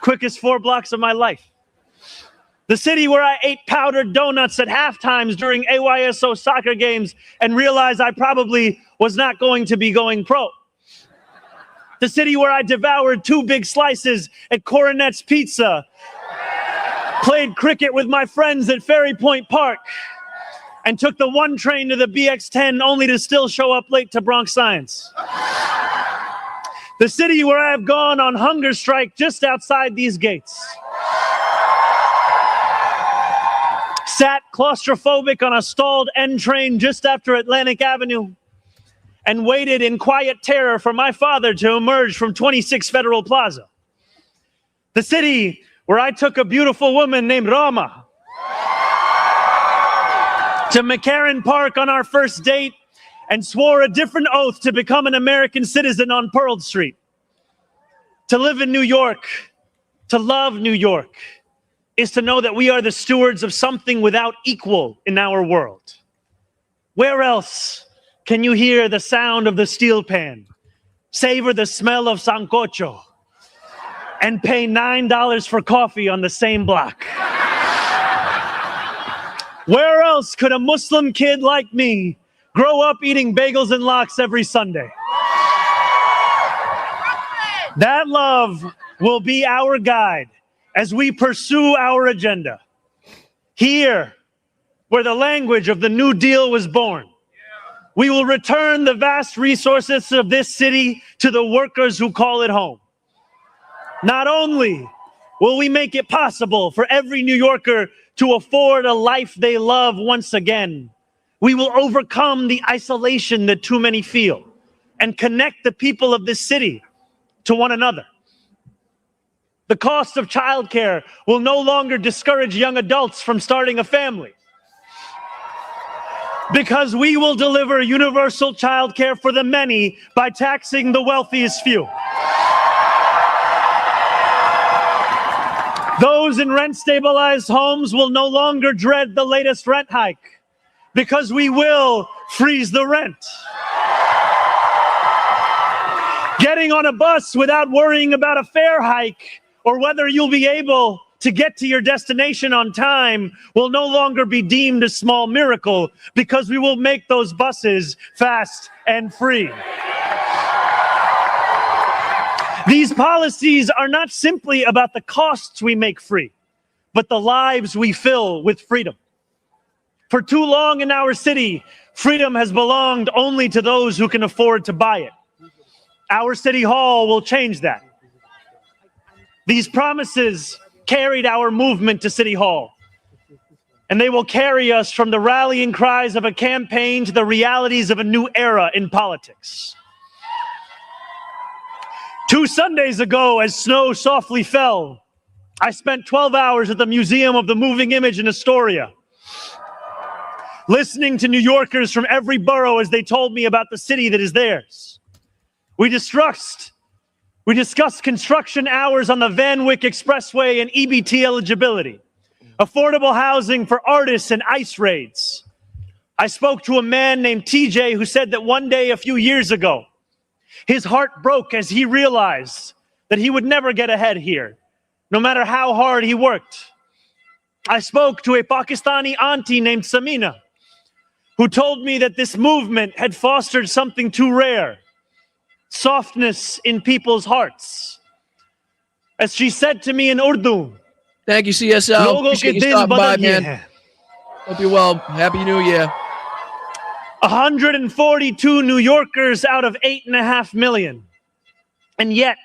Quickest 4 blocks of my life. The city where I ate powdered donuts at halftimes during AYSO soccer games and realized I probably was not going to be going pro. The city where I devoured 2 big slices at Coronet's Pizza, played cricket with my friends at Ferry Point Park, and took the 1 train to the BX10 only to still show up late to Bronx Science. The city where I have gone on hunger strike just outside these gates. Sat claustrophobic on a stalled N train just after Atlantic Avenue and waited in quiet terror for my father to emerge from 26 Federal Plaza. The city where I took a beautiful woman named Rama to McCarran Park on our first date and swore a different oath to become an American citizen on Pearl Street. To live in New York, to love New York, is to know that we are the stewards of something without equal in our world. Where else can you hear the sound of the steel pan, savor the smell of sancocho, and pay $9 for coffee on the same block? Where else could a Muslim kid like me grow up eating bagels and lox every Sunday? That love will be our guide as we pursue our agenda. Here, where the language of the New Deal was born, we will return the vast resources of this city to the workers who call it home. Not only will we make it possible for every New Yorker to afford a life they love once again, we will overcome the isolation that too many feel and connect the people of this city to one another. The cost of childcare will no longer discourage young adults from starting a family, because we will deliver universal childcare for the many by taxing the wealthiest few. Those in rent-stabilized homes will no longer dread the latest rent hike, because we will freeze the rent. Getting on a bus without worrying about a fare hike or whether you'll be able to get to your destination on time will no longer be deemed a small miracle, because we will make those buses fast and free. These policies are not simply about the costs we make free, but the lives we fill with freedom. For too long in our city, freedom has belonged only to those who can afford to buy it. Our city hall will change that. These promises carried our movement to City Hall, and they will carry us from the rallying cries of a campaign to the realities of a new era in politics. 2 Sundays ago, as snow softly fell, I spent 12 hours at the Museum of the Moving Image in Astoria, listening to New Yorkers from every borough as they told me about the city that is theirs. We discussed construction hours on the Van Wyck Expressway and EBT eligibility, affordable housing for artists and ICE raids. I spoke to a man named TJ who said that one day a few years ago, his heart broke as he realized that he would never get ahead here, no matter how hard he worked. I spoke to a Pakistani auntie named Samina, who told me that this movement had fostered something too rare, softness in people's hearts. As she said to me in Urdu, thank you, CSL. Logo Appreciate ke you din stopping by, badal ye man. hain. Hope you're well. Happy New Year. 142 New Yorkers out of 8.5 million. And yet,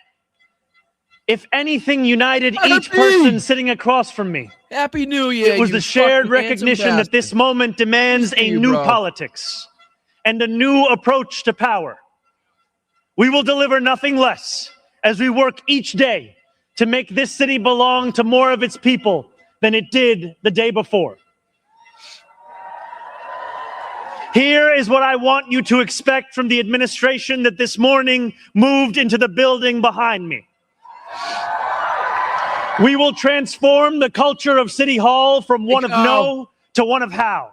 if anything united each person sitting across from me, Happy New Year. it was you the shared fucking recognition handsome that this bastard. moment demands Good to a see you, new bro. politics and a new approach to power. We will deliver nothing less as we work each day to make this city belong to more of its people than it did the day before. Here is what I want you to expect from the administration that this morning moved into the building behind me. We will transform the culture of City Hall from one of no to one of how.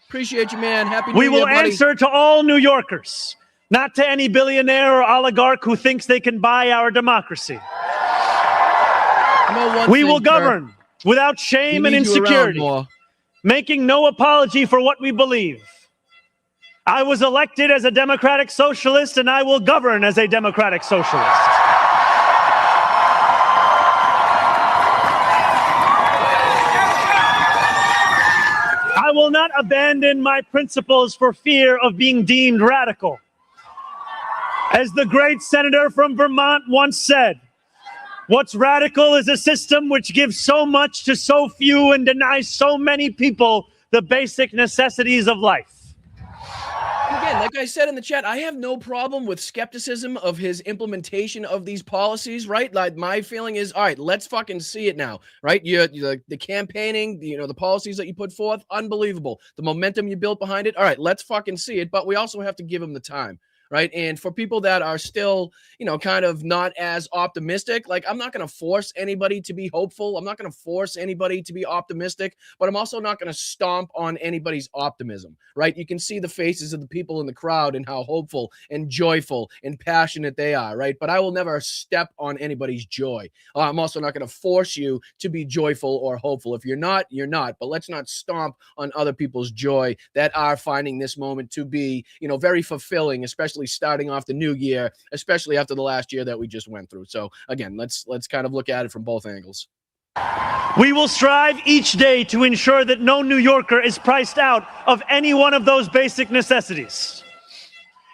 Appreciate you, man. Happy New We Year, will buddy. answer to all New Yorkers, not to any billionaire or oligarch who thinks they can buy our democracy. We will govern without shame and insecurity, making no apology for what we believe. I was elected as a democratic socialist, and I will govern as a democratic socialist. I will not abandon my principles for fear of being deemed radical. As the great senator from Vermont once said, what's radical is a system which gives so much to so few and denies so many people the basic necessities of life. Again, like I said in the chat, I have no problem with skepticism of his implementation of these policies, right? Like my feeling is, all right, let's fucking see it now, right? The campaigning, the policies that you put forth, unbelievable. The momentum you built behind it, all right, let's fucking see it. But we also have to give him the time. Right. And for people that are still, kind of not as optimistic, like I'm not going to force anybody to be hopeful. I'm not going to force anybody to be optimistic, but I'm also not going to stomp on anybody's optimism. Right. You can see the faces of the people in the crowd and how hopeful and joyful and passionate they are. Right. But I will never step on anybody's joy. I'm also not going to force you to be joyful or hopeful. If you're not, you're not. But let's not stomp on other people's joy that are finding this moment to be, very fulfilling, especially starting off the new year, especially after the last year that we just went through. So again, let's kind of look at it from both angles. We will strive each day to ensure that no New Yorker is priced out of any one of those basic necessities.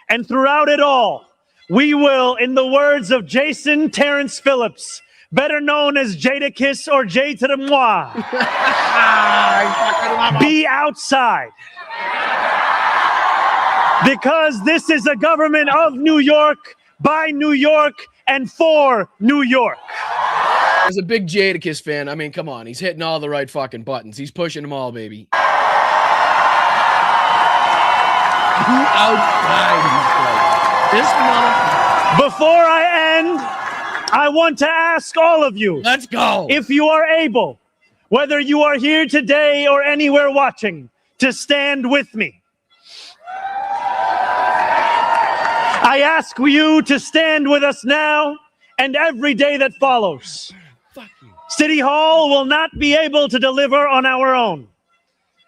And throughout it all, we will, in the words of Jason Terrence Phillips, better known as Jadakiss or Jay to the Moi, be outside. Because this is a government of New York, by New York, and for New York. As a big Jadakiss fan, I mean, come on. He's hitting all the right fucking buttons. He's pushing them all, baby. Before I end, I want to ask all of you. Let's go. If you are able, whether you are here today or anywhere watching, to stand with me. I ask you to stand with us now and every day that follows. City Hall will not be able to deliver on our own.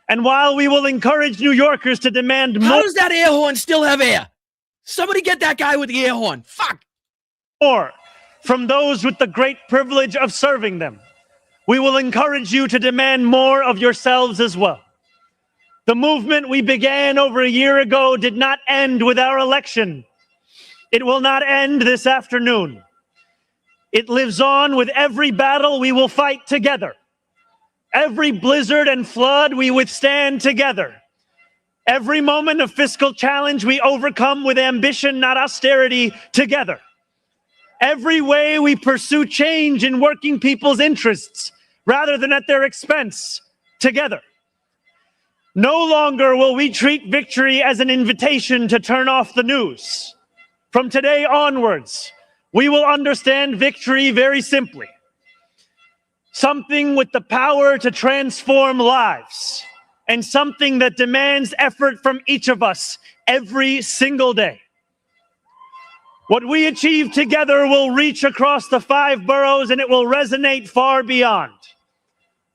And while we will encourage New Yorkers to demand more... How does that air horn still have air? Somebody get that guy with the air horn. Fuck. More from those with the great privilege of serving them. We will encourage you to demand more of yourselves as well. The movement we began over a year ago did not end with our election. It will not end this afternoon. It lives on with every battle we will fight together. Every blizzard and flood we withstand together. Every moment of fiscal challenge we overcome with ambition, not austerity, together. Every way we pursue change in working people's interests rather than at their expense, together. No longer will we treat victory as an invitation to turn off the news. From today onwards, we will understand victory very simply. Something with the power to transform lives, and something that demands effort from each of us every single day. What we achieve together will reach across the 5 boroughs, and it will resonate far beyond.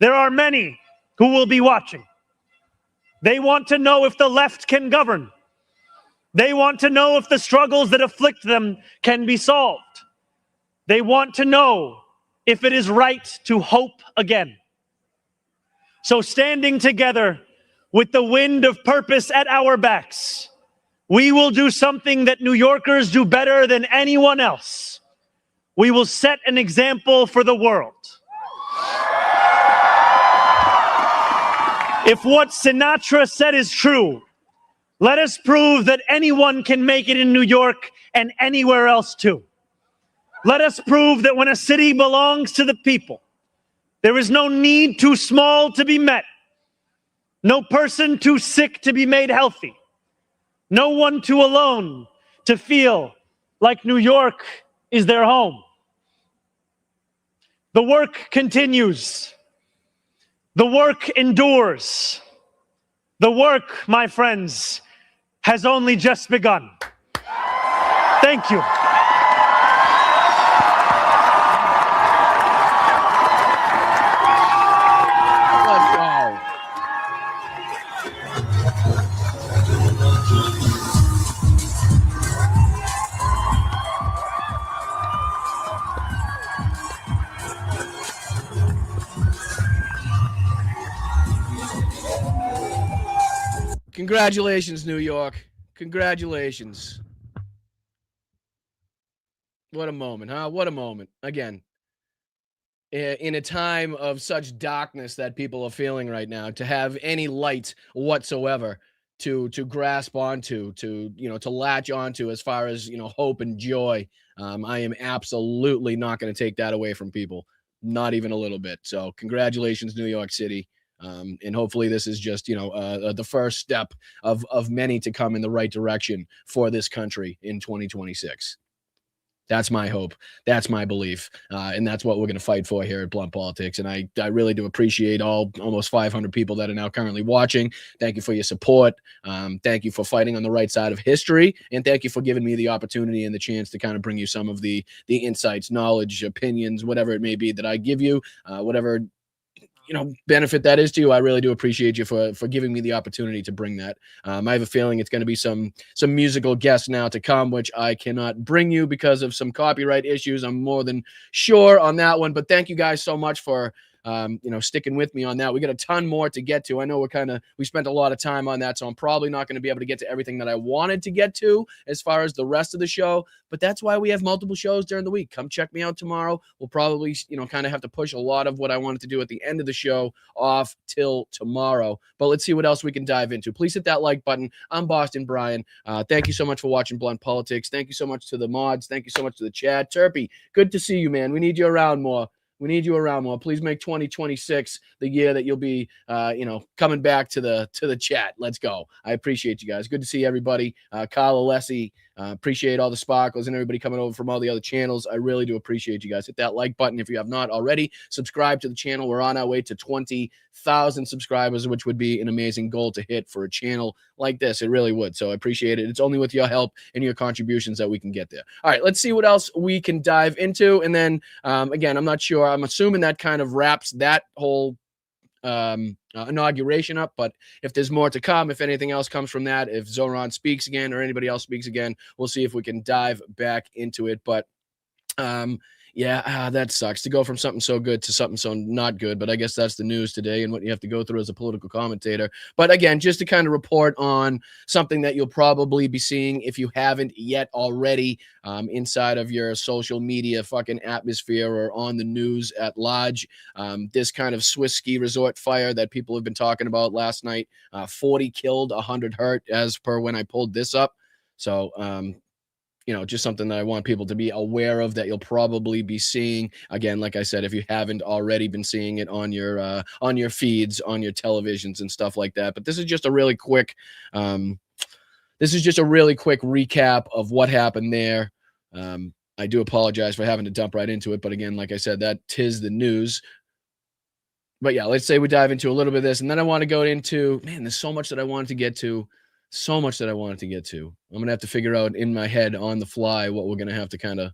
There are many who will be watching. They want to know if the left can govern. They want to know if the struggles that afflict them can be solved. They want to know if it is right to hope again. So standing together with the wind of purpose at our backs, we will do something that New Yorkers do better than anyone else. We will set an example for the world. If what Sinatra said is true, let us prove that anyone can make it in New York and anywhere else too. Let us prove that when a city belongs to the people, there is no need too small to be met, no person too sick to be made healthy, no one too alone to feel like New York is their home. The work continues. The work endures. The work, my friends, has only just begun. Thank you. Let's go. Congratulations, New York. Congratulations. What a moment, huh? What a moment. Again, in a time of such darkness that people are feeling right now, to have any light whatsoever to grasp onto, to latch onto as far as hope and joy, I am absolutely not going to take that away from people, not even a little bit. So congratulations, New York City. And hopefully this is just the first step of many to come in the right direction for this country in 2026. That's my hope. That's my belief. And that's what we're going to fight for here at Blunt Politics. And I really do appreciate almost 500 people that are now currently watching. Thank you for your support. Thank you for fighting on the right side of history. And thank you for giving me the opportunity and the chance to kind of bring you some of the insights, knowledge, opinions, whatever it may be that I give you, whatever benefit that is to you. I really do appreciate you for giving me the opportunity to bring that. I have a feeling it's going to be some musical guests now to come, which I cannot bring you because of some copyright issues. I'm more than sure on that one, but thank you guys so much for sticking with me on that. We got a ton more to get to. I know we spent a lot of time on that, so I'm probably not going to be able to get to everything that I wanted to get to as far as the rest of the show, but that's why we have multiple shows during the week. Come check me out tomorrow. We'll probably, kind of have to push a lot of what I wanted to do at the end of the show off till tomorrow, but let's see what else we can dive into. Please hit that like button. I'm Boston Brian. Thank you so much for watching Blunt Politics. Thank you so much to the mods. Thank you so much to the chat. Turpy, good to see you, man. We need you around more. We need you around more. Please make 2026 the year that you'll be, coming back to the chat. Let's go. I appreciate you guys. Good to see everybody. Kyle Alessi, appreciate all the sparkles and everybody coming over from all the other channels. I really do appreciate you guys. Hit that like button if you have not already. Subscribe to the channel. We're on our way to 20,000 subscribers, which would be an amazing goal to hit for a channel like this. It really would. So I appreciate it. It's only with your help and your contributions that we can get there. All right, let's see what else we can dive into. And then, again, I'm not sure. I'm assuming that kind of wraps that whole inauguration up, but if there's more to come, if anything else comes from that, if Zoran speaks again or anybody else speaks again, we'll see if we can dive back into it. But that sucks to go from something so good to something so not good, but I guess that's the news today and what you have to go through as a political commentator. But again, just to kind of report on something that you'll probably be seeing if you haven't yet already, inside of your social media fucking atmosphere or on the news at large. This kind of Swiss ski resort fire that people have been talking about last night, 40 killed, 100 hurt as per when I pulled this up. So, just something that I want people to be aware of that you'll probably be seeing. Again, like I said, if you haven't already been seeing it on your feeds, on your televisions and stuff like that. But this is just a really quick, recap of what happened there. I do apologize for having to dump right into it. But again, like I said, that 'tis the news. but yeah, let's say we dive into a little bit of this, and then I want to go into, man, there's so much that I wanted to get to. So much that I wanted to get to. I'm going to have to figure out in my head on the fly what we're going to have to kind of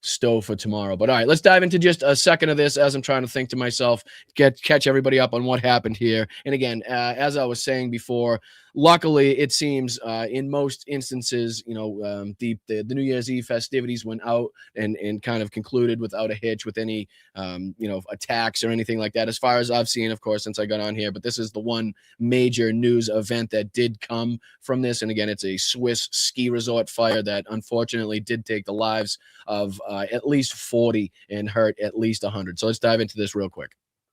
stow for tomorrow. But all right, let's dive into just a second of this as I'm trying to think to myself, catch everybody up on what happened here. And again, as I was saying before, luckily it seems in most instances, the New Year's Eve festivities went out and kind of concluded without a hitch with any attacks or anything like that, as far as I've seen, of course, since I got on here. But this is the one major news event that did come from this. And again, it's a Swiss ski resort fire that unfortunately did take the lives of at least 40 and hurt at least 100. So let's dive into this real quick.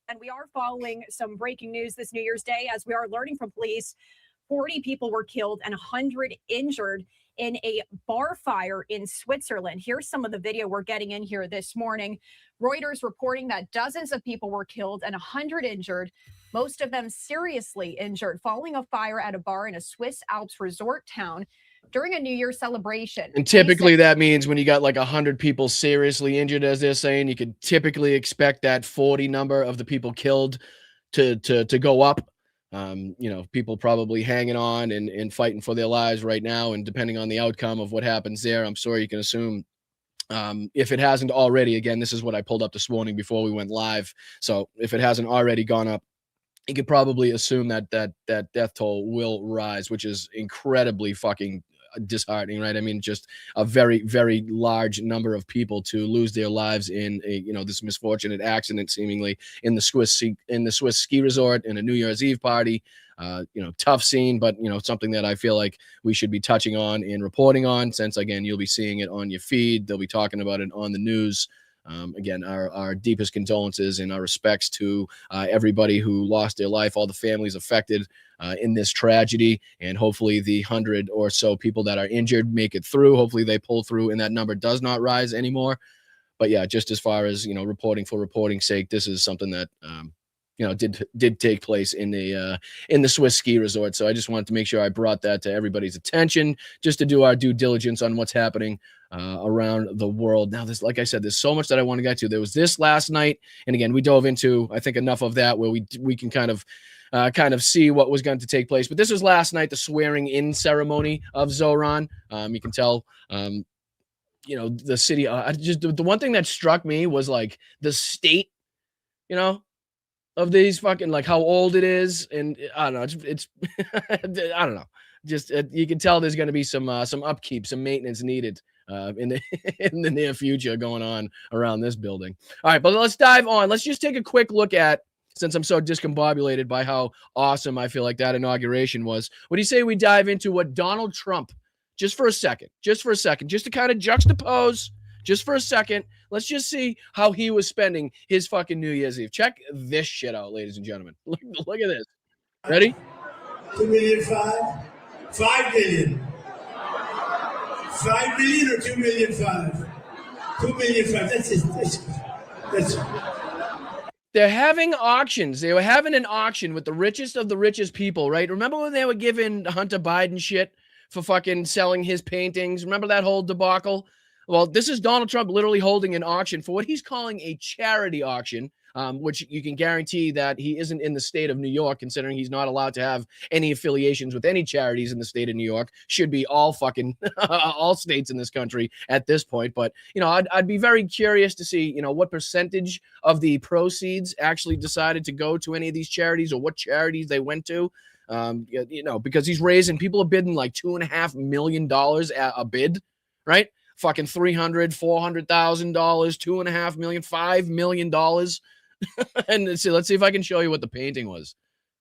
And we are following some breaking news this New Year's Day, as we are learning from police 40 people were killed and 100 injured in a bar fire in Switzerland. Here's some of the video we're getting in here this morning. Reuters reporting that dozens of people were killed and 100 injured, most of them seriously injured, following a fire at a bar in a Swiss Alps resort town during a New Year's celebration. And typically that means when you got like 100 people seriously injured, as they're saying, you could typically expect that 40 number of the people killed to go up. People probably hanging on and fighting for their lives right now. And depending on the outcome of what happens there, I'm sure you can assume, if it hasn't already, again, this is what I pulled up this morning before we went live. So if it hasn't already gone up, you could probably assume that death toll will rise, which is incredibly fucking disheartening, right? I mean, just a very, very large number of people to lose their lives in this misfortunate accident, seemingly in the Swiss ski resort in a New Year's Eve party. Tough scene, but something that I feel like we should be touching on and reporting on, since again, you'll be seeing it on your feed. They'll be talking about it on the news. Again, our deepest condolences and our respects to everybody who lost their life, all the families affected in this tragedy, and hopefully the 100 or so people that are injured make it through. Hopefully they pull through and that number does not rise anymore. But yeah, just as far as reporting for reporting's sake, this is something that did take place in the Swiss ski resort. So I just wanted to make sure I brought that to everybody's attention, just to do our due diligence on what's happening around the world. Now, like I said, there's so much that I want to get to. There was this last night, and again, we dove into, I think, enough of that where we can kind of see what was going to take place. But this was last night, the swearing in ceremony of Zoran. You can tell, the city. Just the one thing that struck me was like the state, of these fucking, like how old it is, and I don't know. It's I don't know. Just you can tell there's going to be some upkeep, some maintenance needed in the near future going on around this building. All right, but let's dive on. Let's just take a quick look at, since I'm so discombobulated by how awesome I feel like that inauguration was. What do you say we dive into what Donald Trump, just for a second, just to kind of juxtapose, just for a second, let's just see how he was spending his fucking New Year's Eve. Check this shit out, ladies and gentlemen. Look at this. Ready? 2 million 5? 5 million. 5 million or 2 million 5? 2 million 5. That's it. That's it. They're having auctions. They were having an auction with the richest of the richest people, right? Remember when they were giving Hunter Biden shit for fucking selling his paintings? Remember that whole debacle? Well, this is Donald Trump literally holding an auction for what he's calling a charity auction, which you can guarantee that he isn't in the state of New York, considering he's not allowed to have any affiliations with any charities in the state of New York. Should be all fucking all states in this country at this point. But, I'd be very curious to see, what percentage of the proceeds actually decided to go to any of these charities, or what charities they went to. Because he's raising, people are bidding like $2.5 million at a bid, right? Fucking $300,000, $400,000, $2.5 million, $5 million. And let's see if I can show you what the painting was,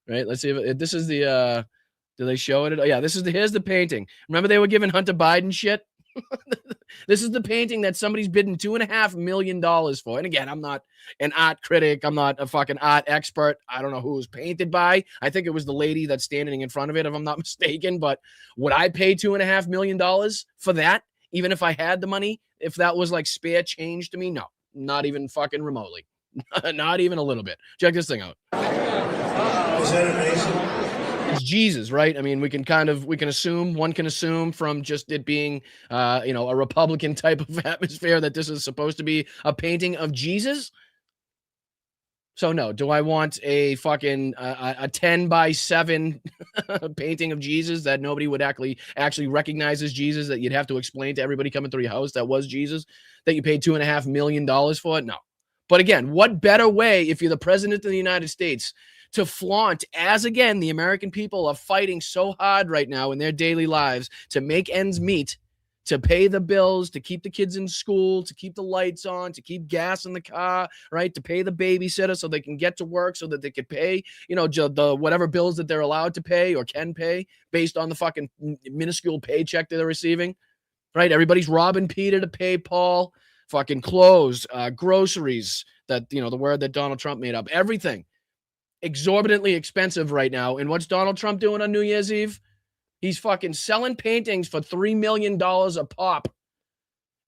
right? Let's see if this is the, do they show it? Oh yeah, here's the painting. Remember they were giving Hunter Biden shit? This is the painting that somebody's bidding $2.5 million for. And again, I'm not an art critic. I'm not a fucking art expert. I don't know who it was painted by. I think it was the lady that's standing in front of it, if I'm not mistaken. But would I pay $2.5 million for that? Even if I had the money, if that was like spare change to me? No, not even fucking remotely. Not even a little bit. Check this thing out. Is that amazing? It's Jesus, right? I mean, one can assume from just it being, a Republican type of atmosphere that this is supposed to be a painting of Jesus. So no, do I want a fucking a 10 by 7 painting of Jesus that nobody would actually recognize as Jesus, that you'd have to explain to everybody coming through your house that was Jesus, that you paid $2.5 million for it? No. But again, what better way, if you're the president of the United States, to flaunt, as again, the American people are fighting so hard right now in their daily lives to make ends meet, to pay the bills, to keep the kids in school, to keep the lights on, to keep gas in the car, right? To pay the babysitter so they can get to work, so that they could pay, the whatever bills that they're allowed to pay or can pay based on the fucking minuscule paycheck that they're receiving, right? Everybody's robbing Peter to pay Paul. Fucking clothes, groceries, that, the word that Donald Trump made up, everything exorbitantly expensive right now. And what's Donald Trump doing on New Year's Eve? He's fucking selling paintings for $3 million a pop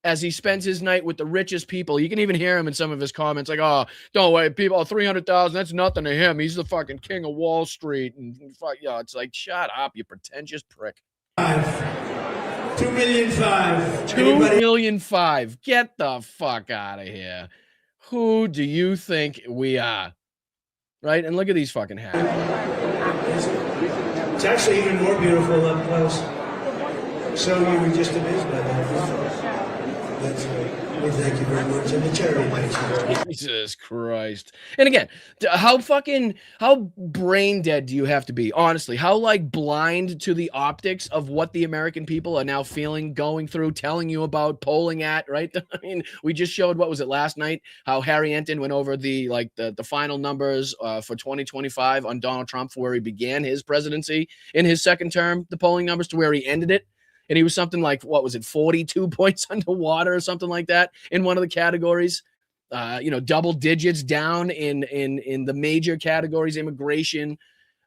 as he spends his night with the richest people. You can even hear him in some of his comments, like, oh, don't worry, people, 300,000, that's nothing to him. He's the fucking king of Wall Street. And fuck, it's like, shut up, you pretentious prick. 2,000,005. 2,000,005. Get the fuck out of here. Who do you think we are? Right? And look at these fucking hats. It's actually even more beautiful up close. So you were just amazed by that. That's right. Well, thank you very much. And the charity night. Jesus Christ. And again, how brain dead do you have to be? Honestly, how blind to the optics of what the American people are now feeling, going through, telling you about, polling at, right? I mean, we just showed, what was it, last night, how Harry Enton went over the final numbers for 2025 on Donald Trump, for where he began his presidency in his second term, the polling numbers, to where he ended it. And he was something like, what was it, 42 points underwater or something like that in one of the categories. Double digits down in the major categories: immigration,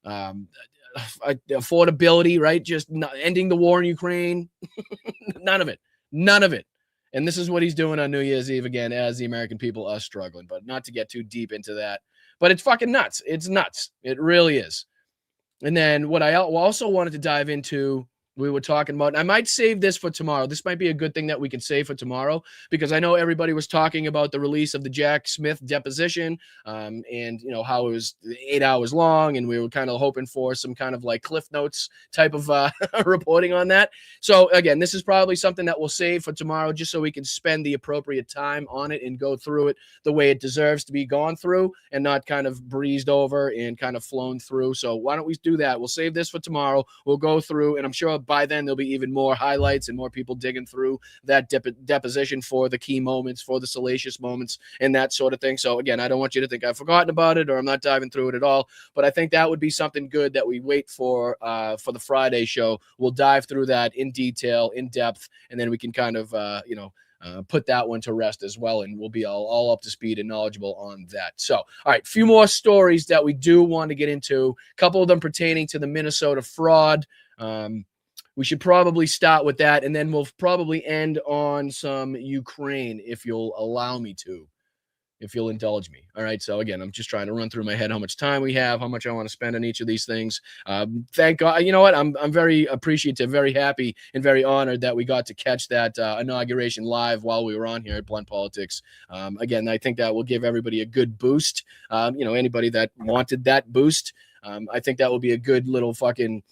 affordability, right? Just ending the war in Ukraine. None of it. And this is what he's doing on New Year's Eve again, as the American people are struggling. But not to get too deep into that. But it's fucking nuts. It's nuts. It really is. And then what I also wanted to dive into, we were talking about, and I might save this for tomorrow. This might be a good thing that we can save for tomorrow, because I know everybody was talking about the release of the Jack Smith deposition, and how it was 8 hours long, and we were kind of hoping for some kind of Cliff Notes type of reporting on that. So again, this is probably something that we'll save for tomorrow, just so we can spend the appropriate time on it and go through it the way it deserves to be gone through, and not kind of breezed over and kind of flown through. So why don't we do that? We'll save this for tomorrow. We'll go through, and I'm sure by then there'll be even more highlights and more people digging through that deposition for the key moments, for the salacious moments, and that sort of thing. So again, I don't want you to think I've forgotten about it or I'm not diving through it at all, but I think that would be something good that we wait for the Friday show. We'll dive through that in detail, in depth, and then we can kind of put that one to rest as well, and we'll be all up to speed and knowledgeable on that. So, all right, a few more stories that we do want to get into, a couple of them pertaining to the Minnesota fraud. We should probably start with that, and then we'll probably end on some Ukraine, if you'll allow me to, if you'll indulge me. All right, so again, I'm just trying to run through my head how much time we have, how much I want to spend on each of these things. Thank God. You know what? I'm very appreciative, very happy, and very honored that we got to catch that inauguration live while we were on here at Blunt Politics. Again, I think that will give everybody a good boost. Anybody that wanted that boost, I think that will be a good little fucking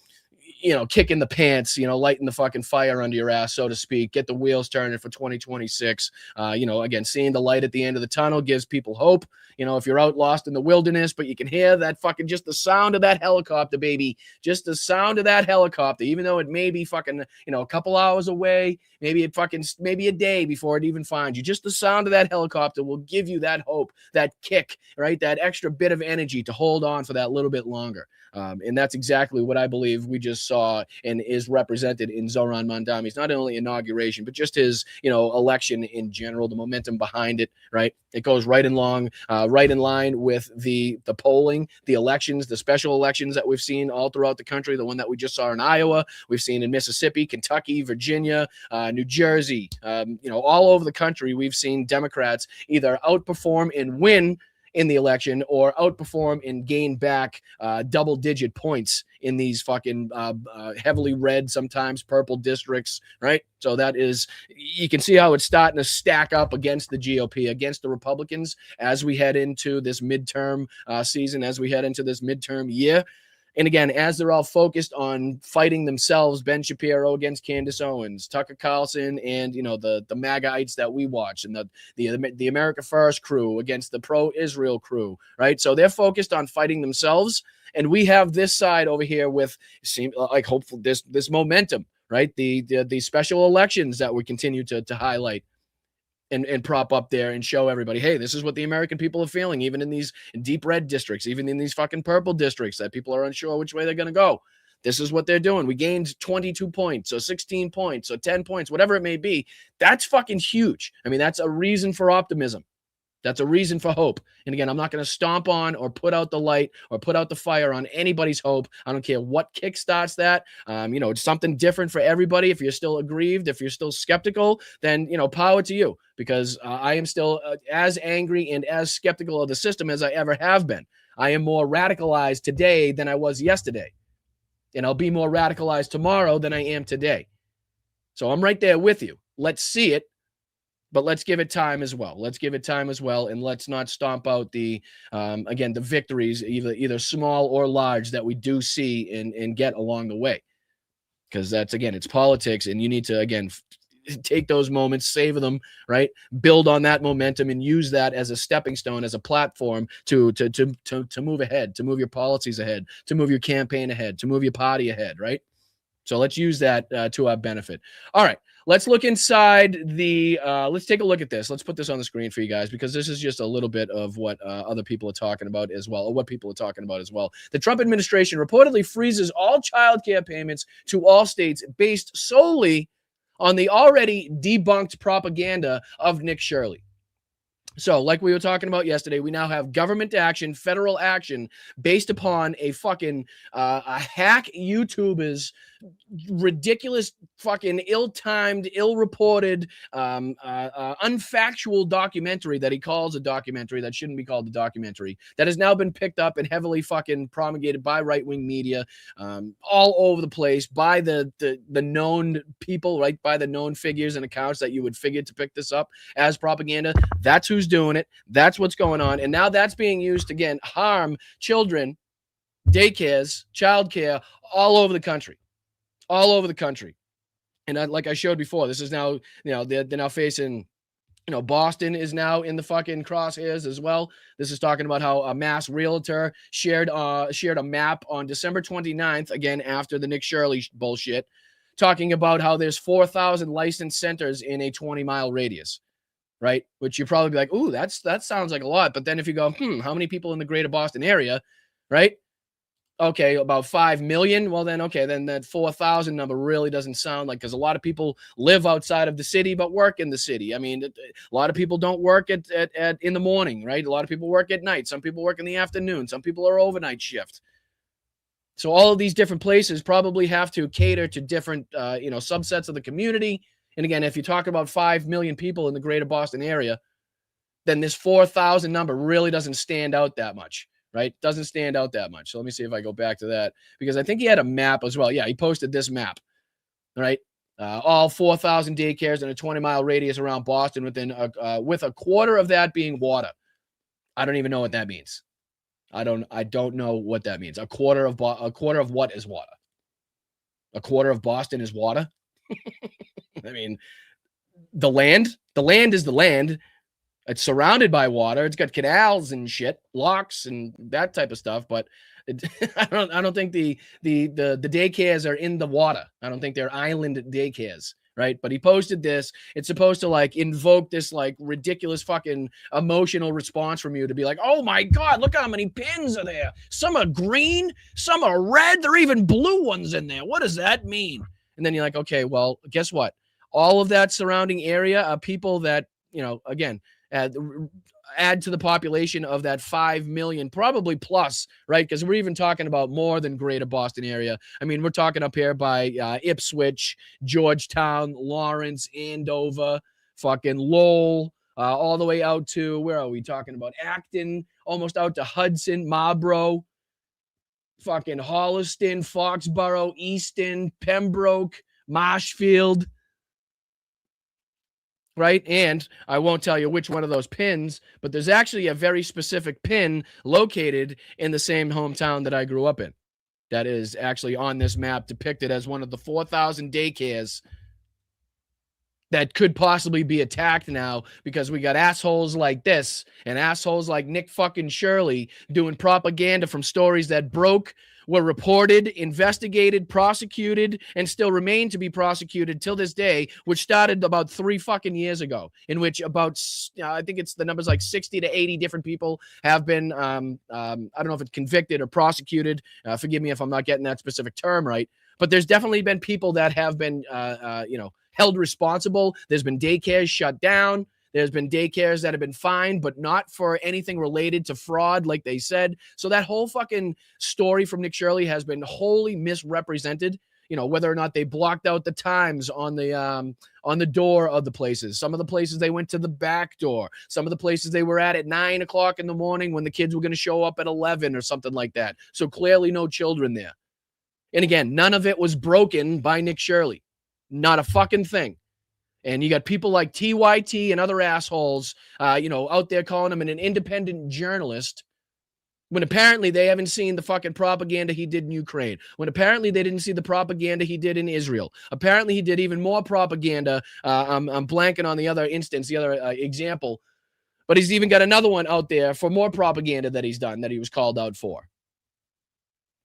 kick in the pants, lighting the fucking fire under your ass, so to speak, get the wheels turning for 2026. Again, seeing the light at the end of the tunnel gives people hope. If you're out lost in the wilderness, but you can hear that fucking, just the sound of that helicopter, baby, just the sound of that helicopter, even though it may be fucking, a couple hours away, maybe a day before it even finds you, just the sound of that helicopter will give you that hope, that kick, right? That extra bit of energy to hold on for that little bit longer. And that's exactly what I believe we just saw and is represented in Zoran Mandami's not only inauguration, but just his, election in general, the momentum behind it, right? It goes right in line with the polling, the elections, the special elections that we've seen all throughout the country, the one that we just saw in Iowa, we've seen in Mississippi, Kentucky, Virginia, New Jersey, all over the country, we've seen Democrats either outperform and win in the election or outperform and gain back double-digit points in these fucking heavily red, sometimes purple districts, right? So that is, you can see how it's starting to stack up against the GOP, against the Republicans as we head into this midterm season, as we head into this midterm year. And again, as they're all focused on fighting themselves, Ben Shapiro against Candace Owens, Tucker Carlson, and the MAGAites that we watch, and the America First crew against the pro-Israel crew, right? So they're focused on fighting themselves, and we have this side over here with hopeful this momentum, right? The special elections that we continue to highlight. And prop up there and show everybody, hey, this is what the American people are feeling, even in these deep red districts, even in these fucking purple districts that people are unsure which way they're going to go. This is what they're doing. We gained 22 points or 16 points or 10 points, whatever it may be. That's fucking huge. I mean, that's a reason for optimism. That's a reason for hope. And again, I'm not going to stomp on or put out the light or put out the fire on anybody's hope. I don't care what kickstarts that. It's something different for everybody. If you're still aggrieved, if you're still skeptical, then, power to you, because I am still as angry and as skeptical of the system as I ever have been. I am more radicalized today than I was yesterday. And I'll be more radicalized tomorrow than I am today. So I'm right there with you. Let's see it. But let's give it time as well. And let's not stomp out the victories, either small or large, that we do see and get along the way. Because that's, again, it's politics, and you need to, again, take those moments, savor them, right? Build on that momentum and use that as a stepping stone, as a platform to move ahead, to move your policies ahead, to move your campaign ahead, to move your party ahead, right? So let's use that to our benefit. All right. Let's look inside let's take a look at this. Let's put this on the screen for you guys, because this is just a little bit of what other people are talking about as well, or what people are talking about as well. The Trump administration reportedly freezes all child care payments to all states based solely on the already debunked propaganda of Nick Shirley. So, like we were talking about yesterday, we now have government action, federal action, based upon a fucking a hack YouTuber's ridiculous, fucking ill-timed, ill-reported, unfactual documentary that he calls a documentary that shouldn't be called a documentary, that has now been picked up and heavily fucking promulgated by right-wing media all over the place, by the known people, right, by the known figures and accounts that you would figure to pick this up as propaganda. That's who's doing it. That's what's going on. And now that's being used to, again, harm children, daycares, childcare all over the country. All over the country. And like I showed before, this is now, they're now facing, Boston is now in the fucking crosshairs as well. This is talking about how a mass realtor shared a map on December 29th, again, after the Nick Shirley bullshit, talking about how there's 4,000 licensed centers in a 20-mile radius, right? Which you'd probably be like, ooh, that sounds like a lot. But then if you go, how many people in the greater Boston area, right? Okay, about 5 million. Well, then, okay, then that 4,000 number really doesn't sound like, because a lot of people live outside of the city but work in the city. I mean, a lot of people don't work at in the morning, right? A lot of people work at night. Some people work in the afternoon. Some people are overnight shift. So all of these different places probably have to cater to different, subsets of the community. And again, if you talk about 5 million people in the greater Boston area, then this 4,000 number really doesn't stand out that much. Right? Doesn't stand out that much. So let me see if I go back to that, because I think he had a map as well. Yeah, he posted this map, right? All 4,000 daycares in a 20-mile radius around Boston, with a quarter of that being water. I don't even know what that means. I don't know what that means. A quarter of what is water? A quarter of Boston is water? I mean, the land is the land. It's surrounded by water. It's got canals and shit, locks and that type of stuff. But I don't think the daycares are in the water. I don't think they're island daycares, right? But he posted this. It's supposed to like invoke this like ridiculous fucking emotional response from you to be like, oh my God, look how many pins are there. Some are green, some are red. There are even blue ones in there. What does that mean? And then you're like, okay, well, guess what? All of that surrounding area are people that, again, add to the population of that 5 million, probably plus, right? Because we're even talking about more than greater Boston area. I mean, we're talking up here by Ipswich, Georgetown, Lawrence, Andover, fucking Lowell, all the way out to, where are we talking about? Acton, almost out to Hudson, Marlboro, fucking Holliston, Foxborough, Easton, Pembroke, Marshfield. Right? And I won't tell you which one of those pins, but there's actually a very specific pin located in the same hometown that I grew up in. That is actually on this map depicted as one of the 4,000 daycares that could possibly be attacked now because we got assholes like this and assholes like Nick fucking Shirley doing propaganda from stories that broke, were reported, investigated, prosecuted, and still remain to be prosecuted till this day, which started about 3 fucking years ago, in which about, I think it's the numbers like 60 to 80 different people have been, I don't know if it's convicted or prosecuted. Forgive me if I'm not getting that specific term right, but there's definitely been people that have been, held responsible. There's been daycares shut down. There's been daycares that have been fined, but not for anything related to fraud, like they said. So that whole fucking story from Nick Shirley has been wholly misrepresented. Whether or not they blocked out the times on the door of the places. Some of the places they went to the back door. Some of the places they were at 9 o'clock in the morning when the kids were going to show up at 11 or something like that. So clearly no children there. And again, none of it was broken by Nick Shirley. Not a fucking thing. And you got people like TYT and other assholes, out there calling him an independent journalist when apparently they haven't seen the fucking propaganda he did in Ukraine, when apparently they didn't see the propaganda he did in Israel. Apparently he did even more propaganda. I'm blanking on the other instance, the other example, but he's even got another one out there for more propaganda that he's done that he was called out for.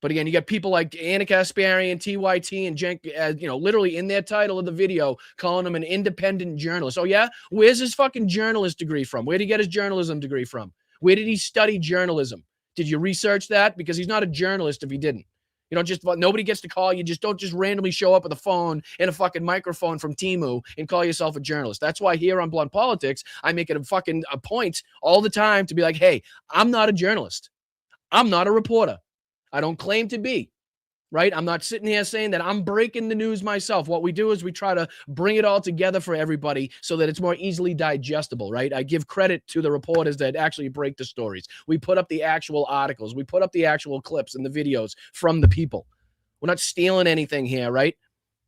But again, you got people like Anna Kasparian, TYT, and Jen, literally in their title of the video, calling him an independent journalist. Oh, yeah? Where's his fucking journalist degree from? Where did he get his journalism degree from? Where did he study journalism? Did you research that? Because he's not a journalist if he didn't. Nobody gets to call you. Don't just randomly show up with a phone and a fucking microphone from Temu and call yourself a journalist. That's why here on Blunt Politics, I make it a point all the time to be like, hey, I'm not a journalist. I'm not a reporter. I don't claim to be, right? I'm not sitting here saying that I'm breaking the news myself. What we do is we try to bring it all together for everybody so that it's more easily digestible, right? I give credit to the reporters that actually break the stories. We put up the actual articles. We put up the actual clips and the videos from the people. We're not stealing anything here, right?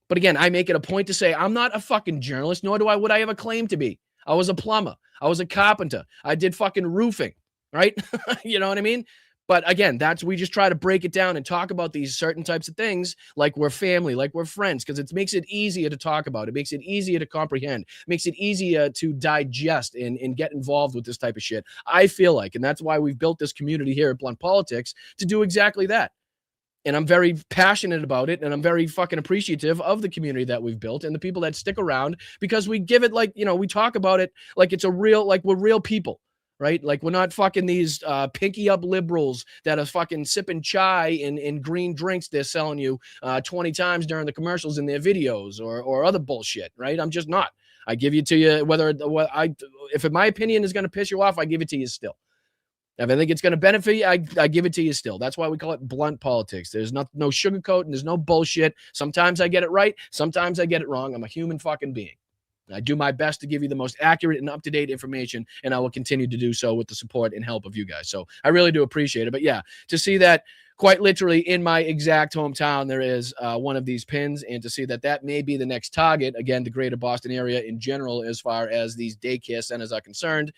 But again, I make it a point to say I'm not a fucking journalist, nor would I ever claim to be. I was a plumber. I was a carpenter. I did fucking roofing, right? You know what I mean? But again, we just try to break it down and talk about these certain types of things like we're family, like we're friends, because it makes it easier to talk about. It makes it easier to comprehend. It makes it easier to digest and get involved with this type of shit. I feel like, and that's why we've built this community here at Blunt Politics to do exactly that. And I'm very passionate about it, and I'm very fucking appreciative of the community that we've built and the people that stick around because we give it we talk about it like it's we're real people. Right? Like we're not fucking these pinky up liberals that are fucking sipping chai in green drinks they're selling you 20 times during the commercials in their videos or other bullshit, right? I'm just not. I give it to you if my opinion is going to piss you off, I give it to you still. If I think it's going to benefit you, I give it to you still. That's why we call it blunt politics. There's no sugarcoat and there's no bullshit. Sometimes I get it right. Sometimes I get it wrong. I'm a human fucking being. I do my best to give you the most accurate and up-to-date information, and I will continue to do so with the support and help of you guys. So I really do appreciate it. But yeah, to see that quite literally in my exact hometown, there is one of these pins, and to see that may be the next target, again, the greater Boston area in general, as far as these daycare centers are concerned,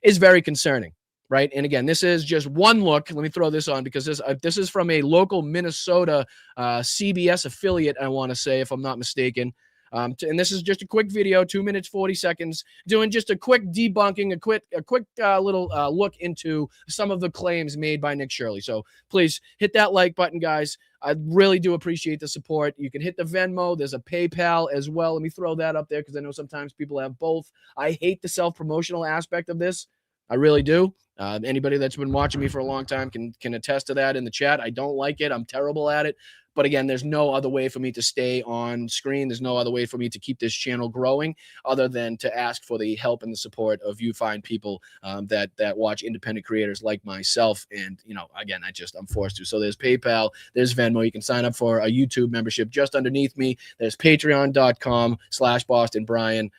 is very concerning, right? And again, this is just one look. Let me throw this on because this is from a local Minnesota CBS affiliate, I want to say, if I'm not mistaken. And this is just a quick video, 2 minutes, 40 seconds, doing just a quick debunking, a quick little look into some of the claims made by Nick Shirley. So please hit that like button, guys. I really do appreciate the support. You can hit the Venmo. There's a PayPal as well. Let me throw that up there because I know sometimes people have both. I hate the self-promotional aspect of this. I really do. Anybody that's been watching me for a long time can attest to that in the chat. I don't like it. I'm terrible at it. But again, there's no other way for me to stay on screen. There's no other way for me to keep this channel growing other than to ask for the help and the support of you fine people that watch independent creators like myself. And, you know, again, I'm forced to. So there's PayPal, there's Venmo. You can sign up for a YouTube membership just underneath me. There's patreon.com/BostonBrian.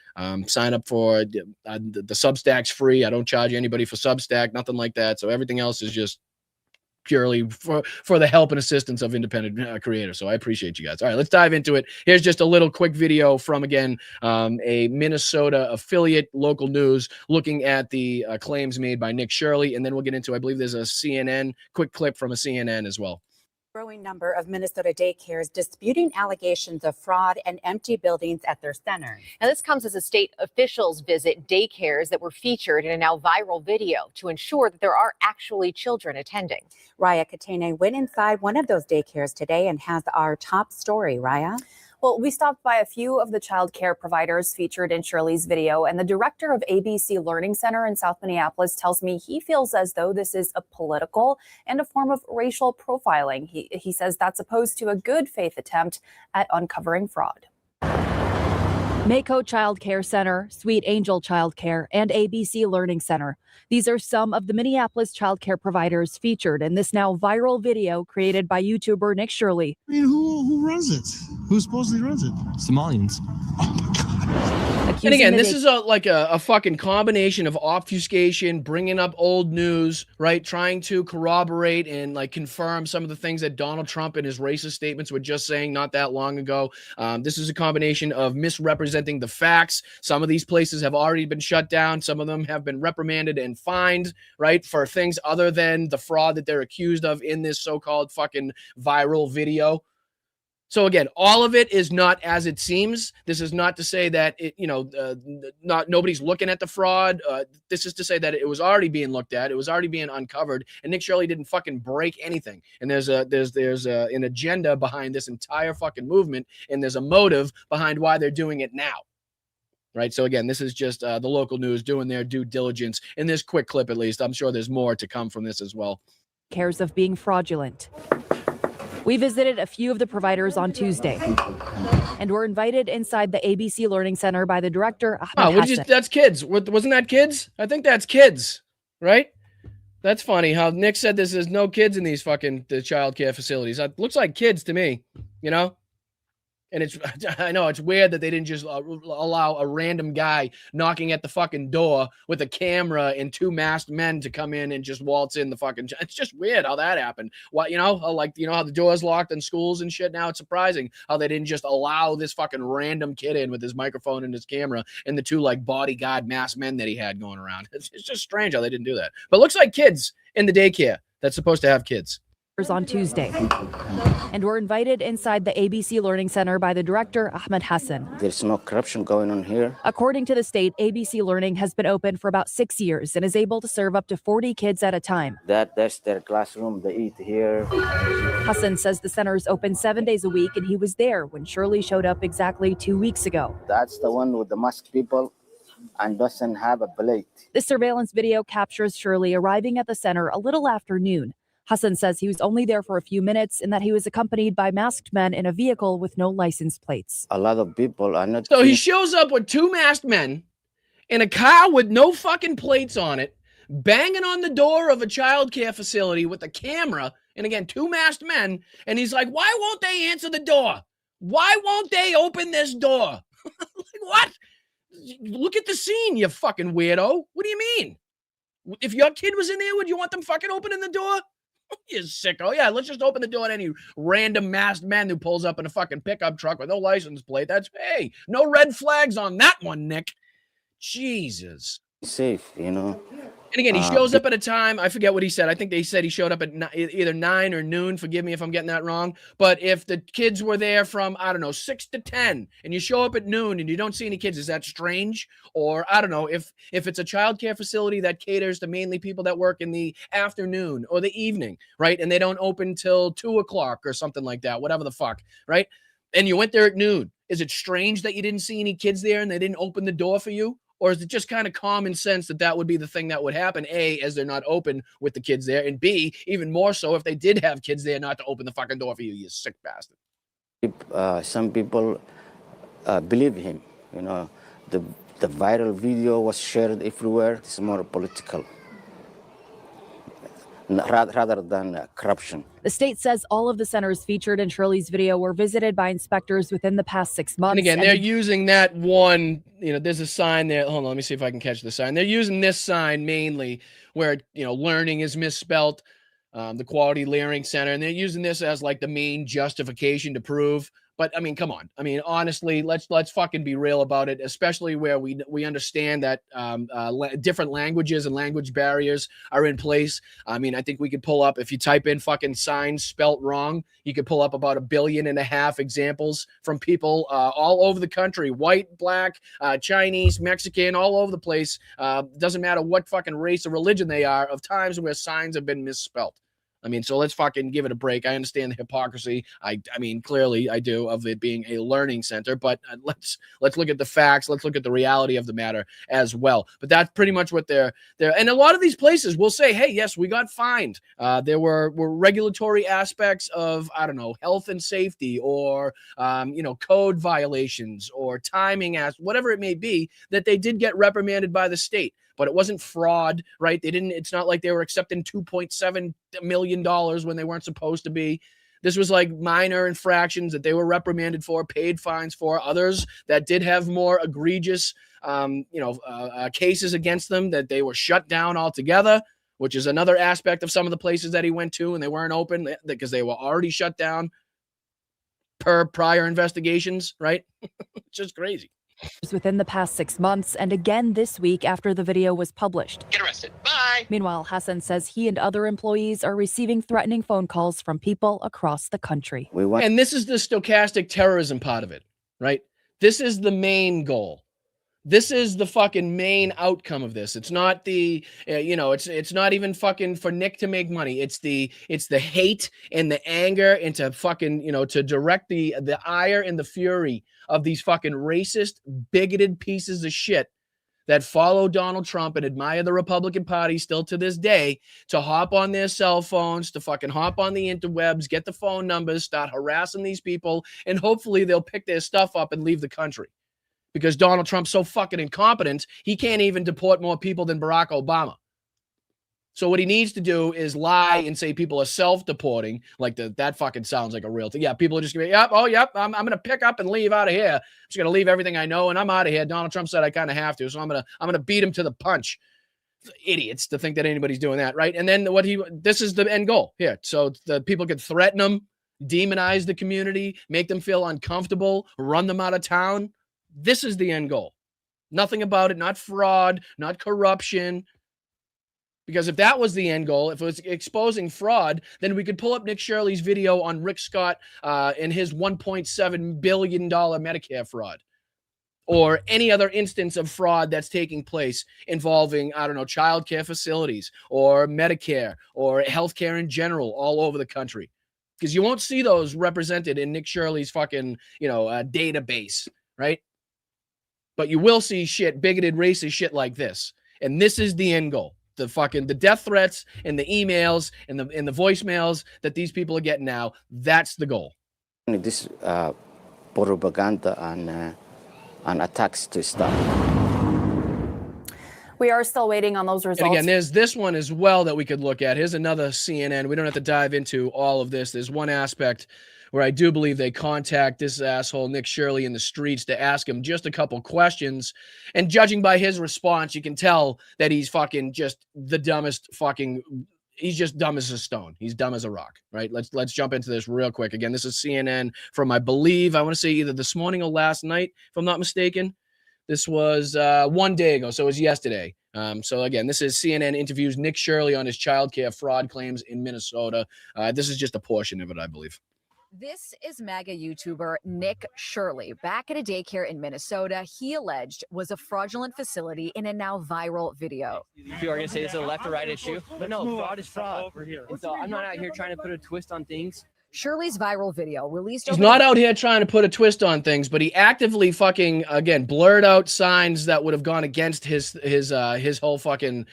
Sign up for the Substack's free. I don't charge anybody for Substack, nothing like that. So everything else is just purely for the help and assistance of independent creators. So I appreciate you guys. All right, let's dive into it. Here's just a little quick video from, again, a Minnesota affiliate, local news, looking at the claims made by Nick Shirley. And then we'll get into, I believe there's a CNN, quick clip from a CNN as well. Growing number of Minnesota daycares disputing allegations of fraud and empty buildings at their center. Now, this comes as state officials visit daycares that were featured in a now viral video to ensure that there are actually children attending. Raya Katene went inside one of those daycares today and has our top story. Raya? Well, we stopped by a few of the child care providers featured in Shirley's video, and the director of ABC Learning Center in South Minneapolis tells me he feels as though this is a political and a form of racial profiling. He says that's opposed to a good faith attempt at uncovering fraud. Mako Child Care Center, Sweet Angel Child Care, and ABC Learning Center. These are some of the Minneapolis child care providers featured in this now viral video created by YouTuber Nick Shirley. I mean, who runs it? Who supposedly runs it? Somalians. And again, this is a fucking combination of obfuscation, bringing up old news, right? Trying to corroborate and like confirm some of the things that Donald Trump and his racist statements were just saying not that long ago. This is a combination of misrepresenting the facts. Some of these places have already been shut down. Some of them have been reprimanded and fined, right? For things other than the fraud that they're accused of in this so-called fucking viral video. So again, all of it is not as it seems. This is not to say that it, nobody's looking at the fraud. This is to say that it was already being looked at. It was already being uncovered, and Nick Shirley didn't fucking break anything. And there's an agenda behind this entire fucking movement, and there's a motive behind why they're doing it now. Right. So again, this is just the local news doing their due diligence in this quick clip. At least I'm sure there's more to come from this as well. Cares of being fraudulent. We visited a few of the providers on Tuesday and were invited inside the ABC Learning Center by the director, Ahmed Hassan. That's kids. Wasn't that kids? I think that's kids, right? That's funny how Nick said there's no kids in these fucking child care facilities. It looks like kids to me, you know? And I know it's weird that they didn't just allow a random guy knocking at the fucking door with a camera and two masked men to come in and just waltz in the fucking. It's just weird how that happened. What, how the doors locked in schools and shit. Now it's surprising how they didn't just allow this fucking random kid in with his microphone and his camera and the two like bodyguard masked men that he had going around. It's just strange how they didn't do that. But it looks like kids in the daycare that's supposed to have kids. On Tuesday and were invited inside the ABC Learning Center by the director, Ahmed Hassan. There's no corruption going on here. According to the state, ABC Learning has been open for about 6 years and is able to serve up to 40 kids at a time. That's their classroom. They eat here. Hassan says the center is open 7 days a week, and he was there when Shirley showed up exactly 2 weeks ago. That's the one with the masked people and doesn't have a plate. This surveillance video captures Shirley arriving at the center a little after noon. Hassan says he was only there for a few minutes and that he was accompanied by masked men in a vehicle with no license plates. A lot of people are not. So he shows up with two masked men in a car with no fucking plates on it, banging on the door of a child care facility with a camera. And again, two masked men. And he's like, why won't they answer the door? Why won't they open this door? Like, what? Look at the scene, you fucking weirdo. What do you mean? If your kid was in there, would you want them fucking opening the door? You sicko. Yeah, let's just open the door to any random masked man who pulls up in a fucking pickup truck with no license plate. Hey, no red flags on that one, Nick. Jesus. Safe, And again, he shows up at a time, I forget what he said. I think they said he showed up at either 9 or noon. Forgive me if I'm getting that wrong. But if the kids were there from, 6 to 10, and you show up at noon and you don't see any kids, is that strange? Or, I don't know, if it's a child care facility that caters to mainly people that work in the afternoon or the evening, right? And they don't open till 2 o'clock or something like that, whatever the fuck, right? And you went there at noon. Is it strange that you didn't see any kids there and they didn't open the door for you? Or is it just kind of common sense that that would be the thing that would happen? A, as they're not open with the kids there, and B, even more so if they did have kids there, not to open the fucking door for you, you sick bastard. Some people believe him. You know, the viral video was shared everywhere. It's more political rather than corruption. The state says all of the centers featured in Shirley's video were visited by inspectors within the past 6 months. And again, they're using that one, there's a sign there. Hold on, let me see if I can catch the sign. They're using this sign mainly where, learning is misspelt, the Quality Learning Center, and they're using this as like the main justification to prove. But I mean, come on. I mean, honestly, let's fucking be real about it, especially where we understand that different languages and language barriers are in place. I mean, I think we could pull up, if you type in fucking signs spelt wrong, you could pull up about 1.5 billion examples from people all over the country, white, black, Chinese, Mexican, all over the place. Doesn't matter what fucking race or religion they are, of times where signs have been misspelt. I mean, so let's fucking give it a break. I understand the hypocrisy. I mean, clearly I do, of it being a learning center, but let's look at the facts. Let's look at the reality of the matter as well. But that's pretty much what they're, and a lot of these places will say, hey, yes, we got fined. There were regulatory aspects of, I don't know, health and safety or, code violations or timing, whatever it may be, that they did get reprimanded by the state. But it wasn't fraud, right? It's not like they were accepting $2.7 million when they weren't supposed to be. This was like minor infractions that they were reprimanded for, paid fines for. Others that did have more egregious, cases against them, that they were shut down altogether, which is another aspect of some of the places that he went to and they weren't open because they were already shut down per prior investigations, right? It's just crazy. Within the past 6 months, and again this week after the video was published. Get arrested. Bye. Meanwhile, Hassan says he and other employees are receiving threatening phone calls from people across the country. And this is the stochastic terrorism part of it, right? This is the main goal. This is the fucking main outcome of this. It's not the, it's not even fucking for Nick to make money. It's the hate and the anger and to fucking, to direct the ire and the fury of these fucking racist, bigoted pieces of shit that follow Donald Trump and admire the Republican Party still to this day, to hop on their cell phones, to fucking hop on the interwebs, get the phone numbers, start harassing these people, and hopefully they'll pick their stuff up and leave the country. Because Donald Trump's so fucking incompetent, he can't even deport more people than Barack Obama. So what he needs to do is lie and say people are self-deporting. Like that fucking sounds like a real thing. Yeah, people are just going to be, I'm going to pick up and leave out of here. I'm just going to leave everything I know and I'm out of here. Donald Trump said I kind of have to, so I'm going to beat him to the punch. Idiots to think that anybody's doing that, right? And then this is the end goal here. So the people could threaten them, demonize the community, make them feel uncomfortable, run them out of town. This is the end goal. Nothing about it, not fraud, not corruption. Because if that was the end goal, if it was exposing fraud, then we could pull up Nick Shirley's video on Rick Scott and his $1.7 billion Medicare fraud. Or any other instance of fraud that's taking place involving, I don't know, child care facilities or Medicare or healthcare in general all over the country. Because you won't see those represented in Nick Shirley's fucking, database, right? But you will see shit, bigoted, racist shit like this. And this is the end goal. The death threats and the emails and the voicemails that these people are getting now, that's the goal. This propaganda and attacks to stop. We are still waiting on those results. And again, there's this one as well that we could look at. Here's another CNN. We don't have to dive into all of this. There's one aspect where I do believe they contact this asshole Nick Shirley in the streets to ask him just a couple questions. And judging by his response, you can tell that he's fucking just the dumbest fucking, he's just dumb as a stone. He's dumb as a rock, right? Let's jump into this real quick. Again, this is CNN from, I believe, I want to say either this morning or last night, if I'm not mistaken. This was 1 day ago, so it was yesterday. So again, this is CNN interviews Nick Shirley on his childcare fraud claims in Minnesota. This is just a portion of it, I believe. This is MAGA YouTuber Nick Shirley. Back at a daycare in Minnesota, he alleged was a fraudulent facility in a now viral video. If you are going to say this is a left or right issue, but no, fraud is fraud. And so I'm not out here trying to put a twist on things. Shirley's viral video released. He's not out here trying to put a twist on things, but he actively fucking, again, blurred out signs that would have gone against his whole fucking,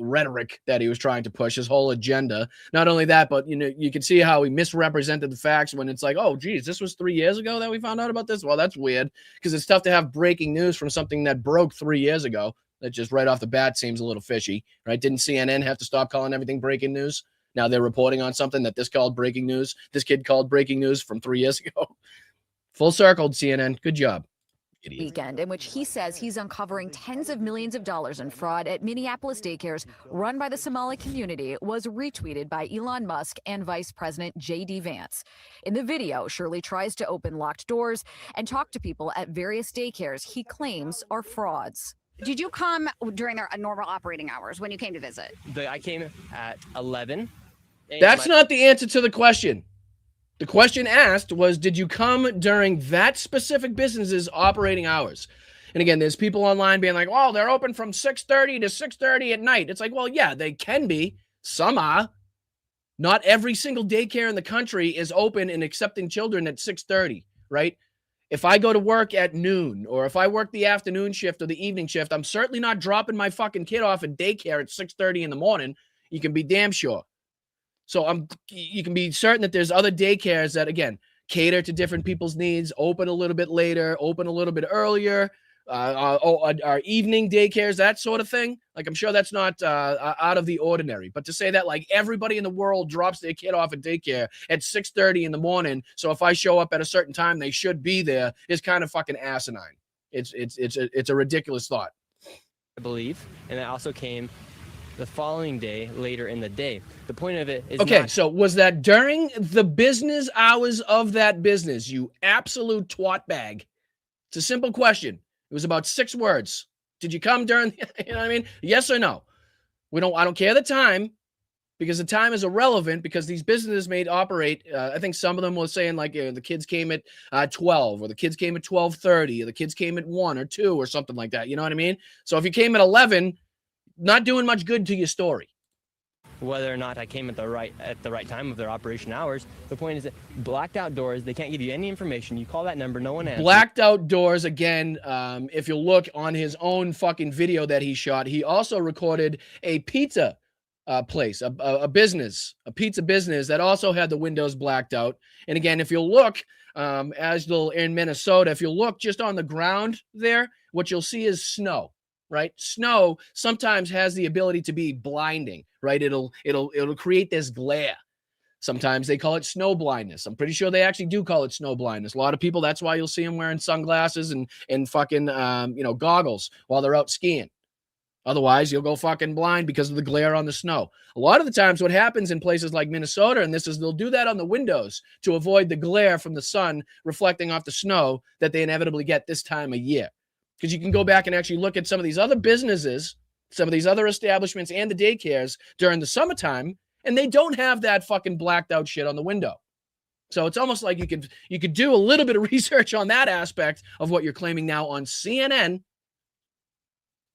rhetoric that he was trying to push, his whole agenda. Not only that, but, you can see how he misrepresented the facts when it's like, oh, geez, this was 3 years ago that we found out about this? Well, that's weird, because it's tough to have breaking news from something that broke 3 years ago. That just right off the bat seems a little fishy, right? Didn't CNN have to stop calling everything breaking news? Now they're reporting on something that this called breaking news. This kid called breaking news from 3 years ago. Full circled, CNN. Good job. Idiot. Weekend in which he says he's uncovering tens of millions of dollars in fraud at Minneapolis daycares run by the Somali community was retweeted by Elon Musk and Vice President J.D. Vance. In the video, Shirley tries to open locked doors and talk to people at various daycares he claims are frauds. Did you come during their normal operating hours when you came to visit? I came at 11. That's not the answer to the question. The question asked was, did you come during that specific business's operating hours? And again, there's people online being like, oh, they're open from 6:30 to 6:30 at night. It's like, well, yeah, they can be. Some are. Not every single daycare in the country is open and accepting children at 6:30, right? If I go to work at noon, or if I work the afternoon shift or the evening shift, I'm certainly not dropping my fucking kid off at daycare at 6:30 in the morning. You can be damn sure. So you can be certain that there's other daycares that, again, cater to different people's needs, open a little bit later, open a little bit earlier, our evening daycares, that sort of thing. Like, I'm sure that's not out of the ordinary. But to say that, like, everybody in the world drops their kid off at daycare at 6:30 in the morning, so if I show up at a certain time, they should be there, is kind of fucking asinine. It's a ridiculous thought. I believe, and I also came the following day, later in the day. The point of it is okay, so was that during the business hours of that business, you absolute twat bag? It's a simple question. It was about 6 words. Did you come during, you know what I mean? Yes or no? I don't care the time, because the time is irrelevant, because these businesses may operate. I think some of them were saying like the kids came at 12, or the kids came at 12:30, or the kids came at 1 or 2 or something like that. You know what I mean? So if you came at 11, not doing much good to your story. Whether or not I came at the right time of their operation hours, the point is that blacked out doors, they can't give you any information. You call that number, no one answers. Blacked out doors, again, if you look on his own fucking video that he shot, he also recorded a pizza place, a business, a pizza business that also had the windows blacked out. And again, if you look, in Minnesota, if you look just on the ground there, what you'll see is snow. Right? Snow sometimes has the ability to be blinding, right? It'll create this glare. Sometimes they call it snow blindness. I'm pretty sure they actually do call it snow blindness. A lot of people, that's why you'll see them wearing sunglasses and fucking, goggles while they're out skiing. Otherwise, you'll go fucking blind because of the glare on the snow. A lot of the times what happens in places like Minnesota, and they'll do that on the windows to avoid the glare from the sun reflecting off the snow that they inevitably get this time of year. Because you can go back and actually look at some of these other businesses, some of these other establishments and the daycares during the summertime, and they don't have that fucking blacked out shit on the window. So it's almost like you could do a little bit of research on that aspect of what you're claiming now on CNN,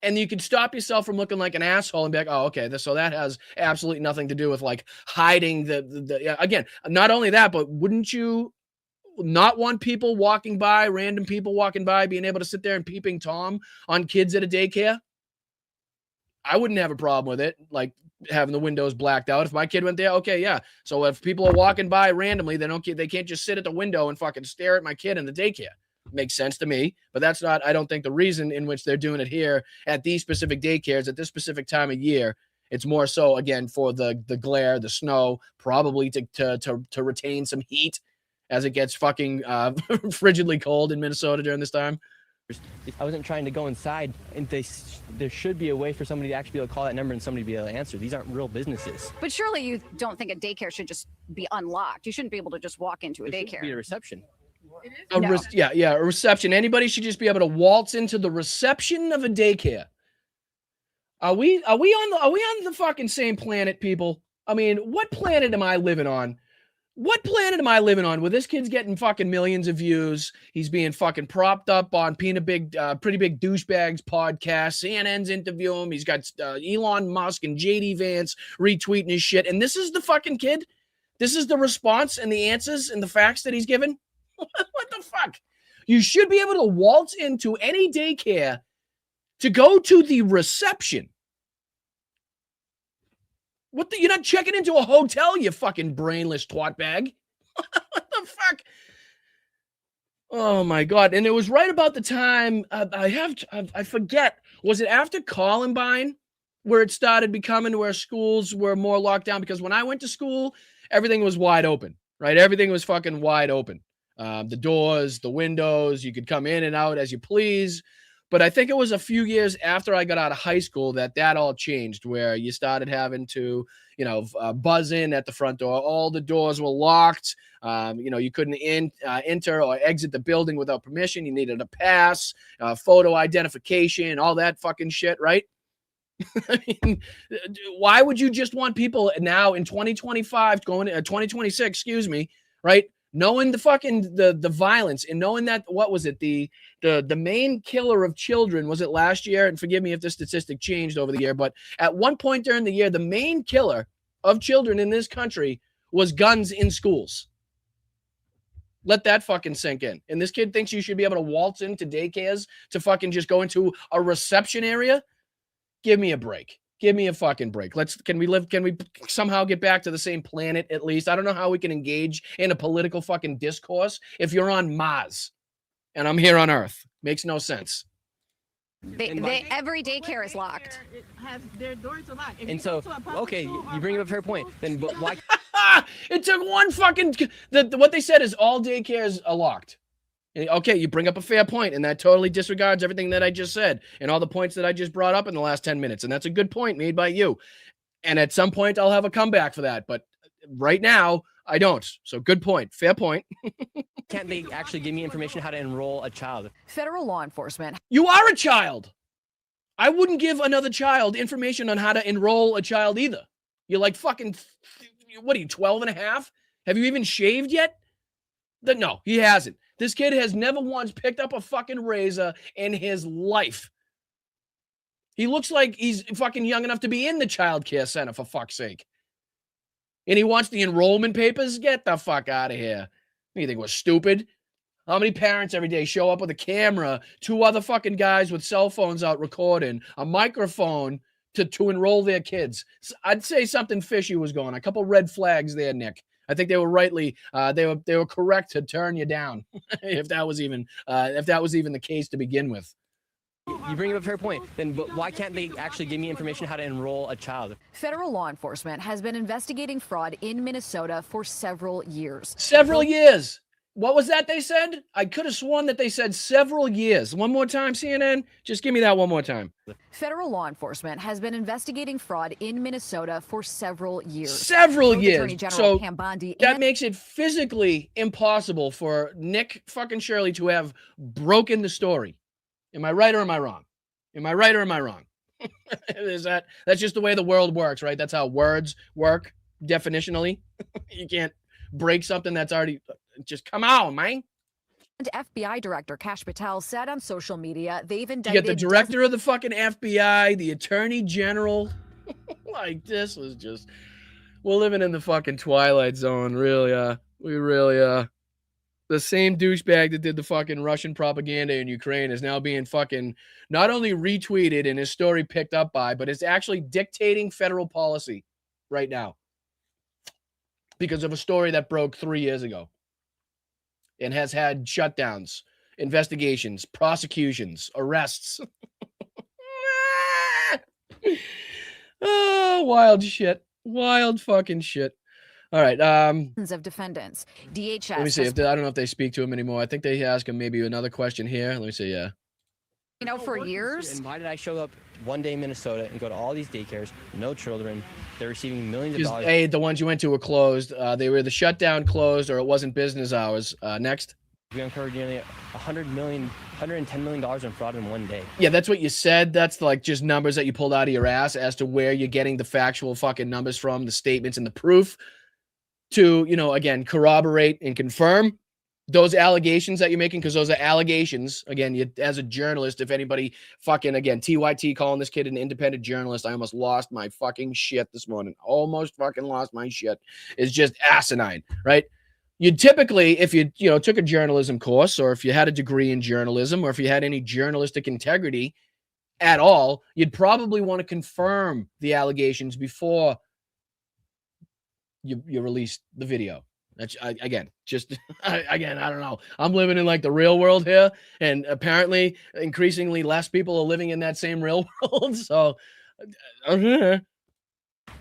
and you can stop yourself from looking like an asshole and be like, oh, okay, so that has absolutely nothing to do with like hiding the again, not only that, but wouldn't you not want people walking by, random people walking by, being able to sit there and peeping Tom on kids at a daycare? I wouldn't have a problem with it, like having the windows blacked out. If my kid went there, okay, yeah. So if people are walking by randomly, they can't just sit at the window and fucking stare at my kid in the daycare. Makes sense to me, but that's not, I don't think, the reason in which they're doing it here at these specific daycares at this specific time of year. It's more so, again, for the glare, the snow, probably to retain some heat as it gets fucking frigidly cold in Minnesota during this time. I wasn't trying to go inside, and there should be a way for somebody to actually be able to call that number and somebody to be able to answer. These aren't real businesses. But surely you don't think a daycare should just be unlocked. You shouldn't be able to just walk into a daycare. Should be a reception. A reception. Anybody should just be able to waltz into the reception of a daycare. Are we on the fucking same planet, people? I mean, what planet am I living on? What planet am I living on where this kid's getting fucking millions of views? He's being fucking propped up on Pretty Big Douchebags podcast. CNN's interviewing him. He's got Elon Musk and JD Vance retweeting his shit. And this is the fucking kid This is the response and the answers and the facts that he's given? What the fuck? You should be able to waltz into any daycare to go to the reception. You're not checking into a hotel, you fucking brainless twat bag. What the fuck? Oh my God. And it was right about the time, I forget, was it after Columbine where it started becoming where schools were more locked down? Because when I went to school, everything was wide open, right? Everything was fucking wide open. The doors, the windows, you could come in and out as you please. But I think it was a few years after I got out of high school that all changed, where you started having to, buzz in at the front door. All the doors were locked. You couldn't enter or exit the building without permission. You needed a pass, photo identification, all that fucking shit, right? I mean, why would you just want people now in 2025 going 2026, excuse me, right? Knowing the fucking the violence and knowing that, what was it? The main killer of children, was it last year? And forgive me if the statistic changed over the year, but at one point during the year, the main killer of children in this country was guns in schools. Let that fucking sink in. And this kid thinks you should be able to waltz into daycares to fucking just go into a reception area. Give me a break. Give me a fucking break. Can we somehow get back to the same planet at least? I don't know how we can engage in a political fucking discourse if you're on Mars and I'm here on Earth. Makes no sense. Every daycare is locked. Their doors are locked. And so, okay, you bring up a fair point. Then why? It took one fucking. What they said is all daycares are locked. Okay, you bring up a fair point, and that totally disregards everything that I just said and all the points that I just brought up in the last 10 minutes. And that's a good point made by you. And at some point, I'll have a comeback for that. But right now, I don't. So good point. Fair point. Can't they actually give me information how to enroll a child? Federal law enforcement. You are a child. I wouldn't give another child information on how to enroll a child either. You're like fucking, what are you, 12 and a half? Have you even shaved yet? No, he hasn't. This kid has never once picked up a fucking razor in his life. He looks like he's fucking young enough to be in the child care center, for fuck's sake. And he wants the enrollment papers? Get the fuck out of here. You think we're stupid? How many parents every day show up with a camera, two other fucking guys with cell phones out recording, a microphone to enroll their kids? I'd say something fishy was going on. A couple red flags there, Nick. I think they were rightly, they were correct to turn you down if that was even the case to begin with. You bring up a fair point. Then why can't they actually give me information how to enroll a child? Federal law enforcement has been investigating fraud in Minnesota for several years. Several years. What was that they said? I could have sworn that they said several years. One more time, CNN. Just give me that one more time. Federal law enforcement has been investigating fraud in Minnesota for several years. Several years. Attorney General So Pam Bondi that makes it physically impossible for Nick fucking Shirley to have broken the story. Am I right or am I wrong? Am I right or am I wrong? That's just the way the world works, right? That's how words work definitionally. You can't break something that's already, just come on, man. And FBI Director Kash Patel said on social media they've You indicted get the director of the fucking FBI, the attorney general. Like, this was just, we're living in the fucking Twilight Zone, really. We really are. The same douchebag that did the fucking Russian propaganda in Ukraine is now being fucking not only retweeted and his story picked up by, but it's actually dictating federal policy right now because of a story that broke 3 years ago and has had shutdowns, investigations, prosecutions, arrests. Oh, wild shit. Wild fucking shit. All right. of defendants. DHS. Let me see. I don't know if they speak to him anymore. I think they ask him maybe another question here. Let me see. Yeah. For years. And why did I show up one day in Minnesota and go to all these daycares, no children, they're receiving millions of dollars? Hey, the ones you went to were closed. They were the shutdown closed or it wasn't business hours. Next. We uncovered nearly $110 million in fraud in one day. Yeah, that's what you said. That's like just numbers that you pulled out of your ass as to where you're getting the factual fucking numbers from, the statements and the proof to, again, corroborate and confirm. those allegations that you're making, because those are allegations. Again, you, as a journalist, if anybody fucking, again, TYT calling this kid an independent journalist, I almost lost my fucking shit this morning. Almost fucking lost my shit. It's just asinine, right? You typically, if you took a journalism course, or if you had a degree in journalism, or if you had any journalistic integrity at all, you'd probably want to confirm the allegations before you release the video. That's again, I don't know. I'm living in like the real world here, and apparently increasingly less people are living in that same real world. So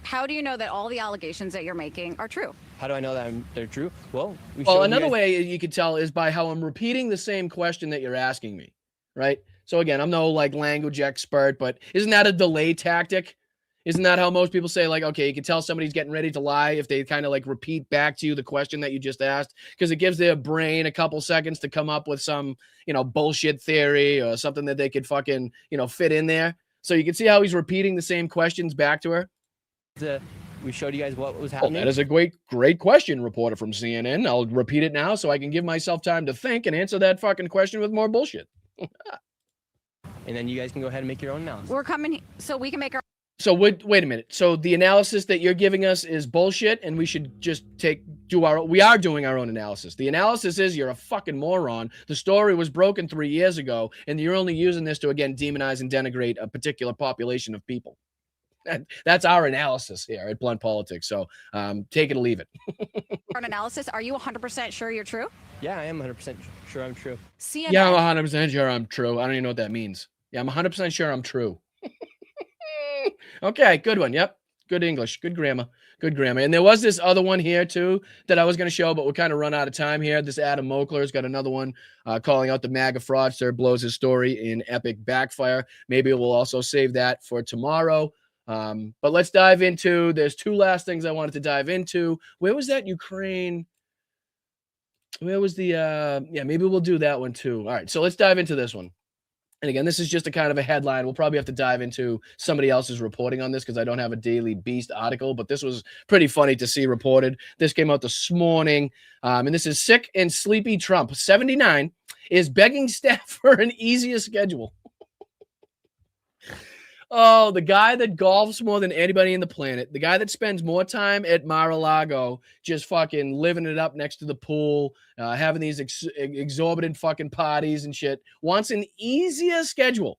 How do you know that all the allegations that you're making are true? How do I know that they're true? Well, another way you could tell is by how I'm repeating the same question that you're asking me, right? So again, I'm no like language expert, but isn't that a delay tactic? Isn't that how most people say, like, okay, you can tell somebody's getting ready to lie if they kind of like repeat back to you the question that you just asked, because it gives their brain a couple seconds to come up with some, bullshit theory or something that they could fucking, fit in there. So you can see how he's repeating the same questions back to her. We showed you guys what was happening. That is a great question, reporter from CNN. I'll repeat it now so I can give myself time to think and answer that fucking question with more bullshit. And then you guys can go ahead and make your own analysis. We're coming so we can make our. So wait a minute. So the analysis that you're giving us is bullshit, and we should just we are doing our own analysis. The analysis is you're a fucking moron. The story was broken 3 years ago, and you're only using this to, again, demonize and denigrate a particular population of people. That's our analysis here at Blunt Politics. So take it or leave it. An analysis. Are you 100% sure you're true? Yeah, I am 100% sure I'm true. CNN. Yeah, I'm 100% sure I'm true. I don't even know what that means. Yeah, I'm 100% sure I'm true. Okay, good one. Yep. Good English. Good grammar. Good grammar. And there was this other one here, too, that I was going to show, but we're kind of run out of time here. This Adam Mokler's got another one calling out the MAGA fraudster, blows his story in epic backfire. Maybe we'll also save that for tomorrow. But let's dive into, there's two last things I wanted to dive into. Where was that Ukraine? Where was the, maybe we'll do that one, too. All right, so let's dive into this one. And again, this is just a kind of a headline. We'll probably have to dive into somebody else's reporting on this because I don't have a Daily Beast article, but this was pretty funny to see reported. This came out this morning, and this is sick and sleepy Trump, 79, is begging staff for an easier schedule. Oh, the guy that golfs more than anybody in the planet, the guy that spends more time at Mar-a-Lago just fucking living it up next to the pool, having these exorbitant fucking parties and shit, wants an easier schedule.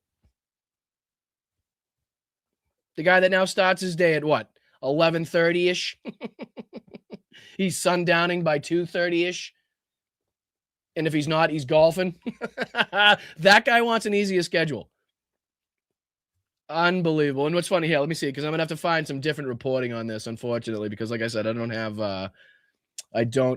The guy that now starts his day at what? 11:30-ish? He's sundowning by 2:30-ish. And if he's not, he's golfing. That guy wants an easier schedule. Unbelievable. And what's funny here, let me see, because I'm gonna have to find some different reporting on this, unfortunately, because like I said, I don't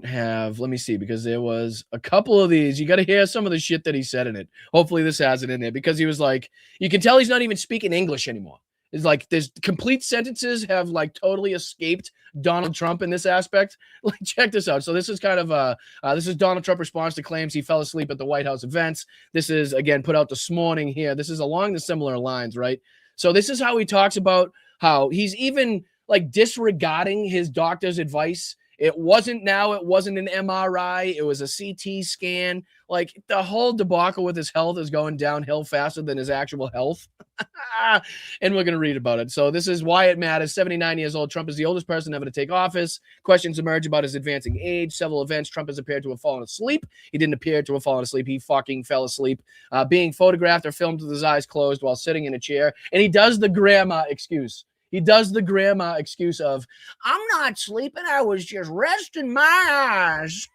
have, let me see, because there was a couple of these. You got to hear some of the shit that he said in it. Hopefully this has it in there, because he was like, you can tell he's not even speaking English anymore. It's like there's complete sentences have like totally escaped Donald Trump in this aspect. Like, check this out. So this is kind of this is Donald Trump response to claims he fell asleep at the White House events. This is, again, put out this morning here. This is along the similar lines, right? So this is how he talks about how he's even like disregarding his doctor's advice. It wasn't an MRI. It was a CT scan. Like, the whole debacle with his health is going downhill faster than his actual health. And we're going to read about it. So this is why it matters. 79 years old. Trump is the oldest person ever to take office. Questions emerge about his advancing age. Several events. Trump has appeared to have fallen asleep. He didn't appear to have fallen asleep. He fucking fell asleep. Being photographed or filmed with his eyes closed while sitting in a chair. And he does the grandma excuse. He does the grandma excuse of, I'm not sleeping. I was just resting my eyes.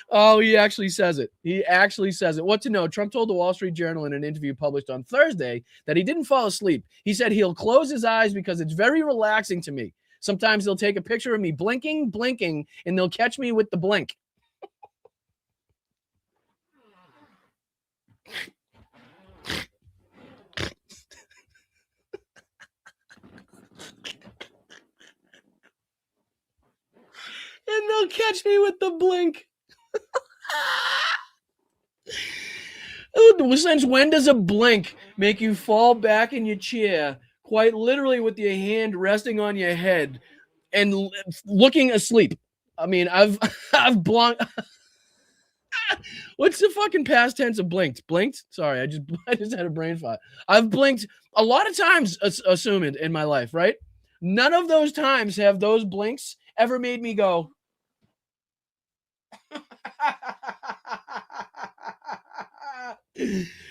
Oh, he actually says it. He actually says it. What to know? Trump told the Wall Street Journal in an interview published on Thursday that he didn't fall asleep. He said he'll close his eyes because it's very relaxing to me. Sometimes they'll take a picture of me blinking, and they'll catch me with the blink. And they'll catch me with the blink. Since when does a blink make you fall back in your chair, quite literally with your hand resting on your head and looking asleep? I mean, I've blown. What's the fucking past tense of blinked? Blinked? Sorry, I just had a brain fart. I've blinked a lot of times, assuming in my life, right? None of those times have those blinks ever made me go.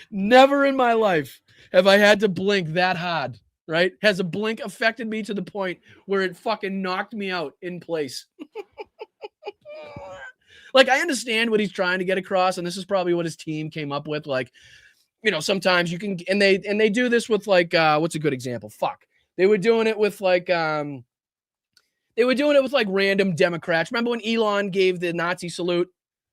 Never in my life have I had to blink that hard, right? Has a blink affected me to the point where it fucking knocked me out in place? Like, I understand what he's trying to get across, and this is probably what his team came up with. Like, you know, sometimes you can, and they do this with like, what's a good example? Fuck. They were doing it with like, random Democrats. Remember when Elon gave the Nazi salute,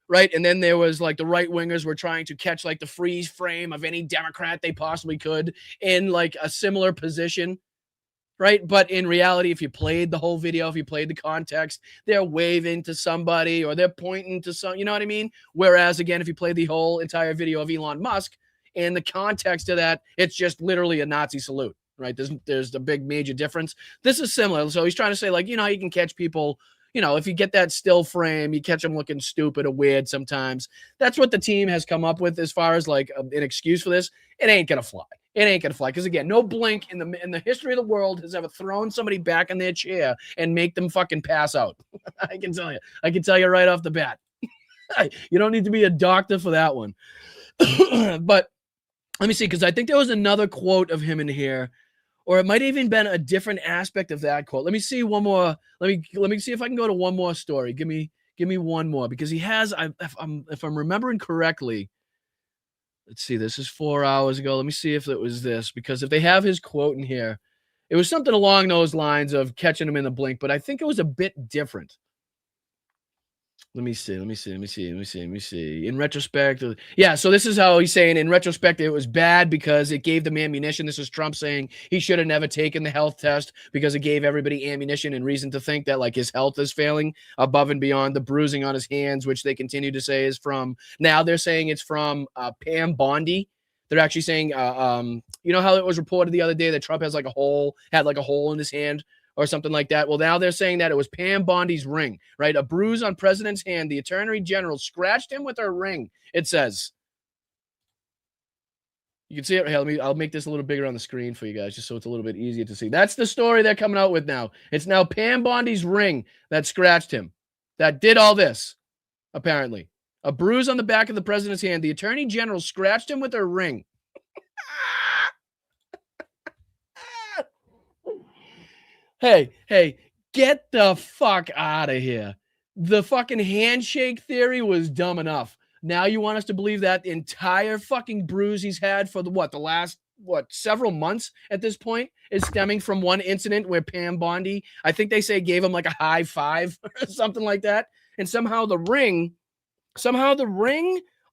right? And then there was like the right wingers were trying to catch like the freeze frame of any Democrat they possibly could in like a similar position, right? But in reality, if you played the whole video, if you played the context, they're waving to somebody or they're pointing to some, you know what I mean? Whereas again, if you play the whole entire video of Elon Musk and the context of that, it's just literally a Nazi salute, right? There's a big major difference. This is similar. So he's trying to say, like, you know, how you can catch people, you know, if you get that still frame, you catch them looking stupid or weird sometimes. That's what the team has come up with as far as like an excuse for this. It ain't going to fly. It ain't going to fly. Because again, no blink in the history of the world has ever thrown somebody back in their chair and make them fucking pass out. I can tell you. I can tell you right off the bat. You don't need to be a doctor for that one. But let me see, because I think there was another quote of him in here. Or it might have even been a different aspect of that quote. Let me see one more. Let me see if I can go to one more story. Give me one more, because he has. If I'm remembering correctly. Let's see. This is 4 hours ago. Let me see if it was this, because if they have his quote in here, it was something along those lines of catching him in the blink. But I think it was a bit different. Let me see. In retrospect, yeah, so this is how he's saying in retrospect, it was bad because it gave them ammunition. This is Trump saying he should have never taken the health test because it gave everybody ammunition and reason to think that like his health is failing above and beyond the bruising on his hands, which they continue to say is from, now they're saying it's from Pam Bondi. They're actually saying, you know how it was reported the other day that Trump had like a hole in his hand or something like that. Well, now they're saying that it was Pam Bondi's ring, right? A bruise on president's hand. The attorney general scratched him with her ring, it says. You can see it. Hey, I'll make this a little bigger on the screen for you guys, just so it's a little bit easier to see. That's the story they're coming out with now. It's now Pam Bondi's ring that scratched him, that did all this, apparently. A bruise on the back of the president's hand. The attorney general scratched him with her ring. Hey, get the fuck out of here. The fucking handshake theory was dumb enough. Now you want us to believe that the entire fucking bruise he's had for the last several months at this point is stemming from one incident where Pam Bondi, I think they say, gave him like a high five or something like that. And somehow the ring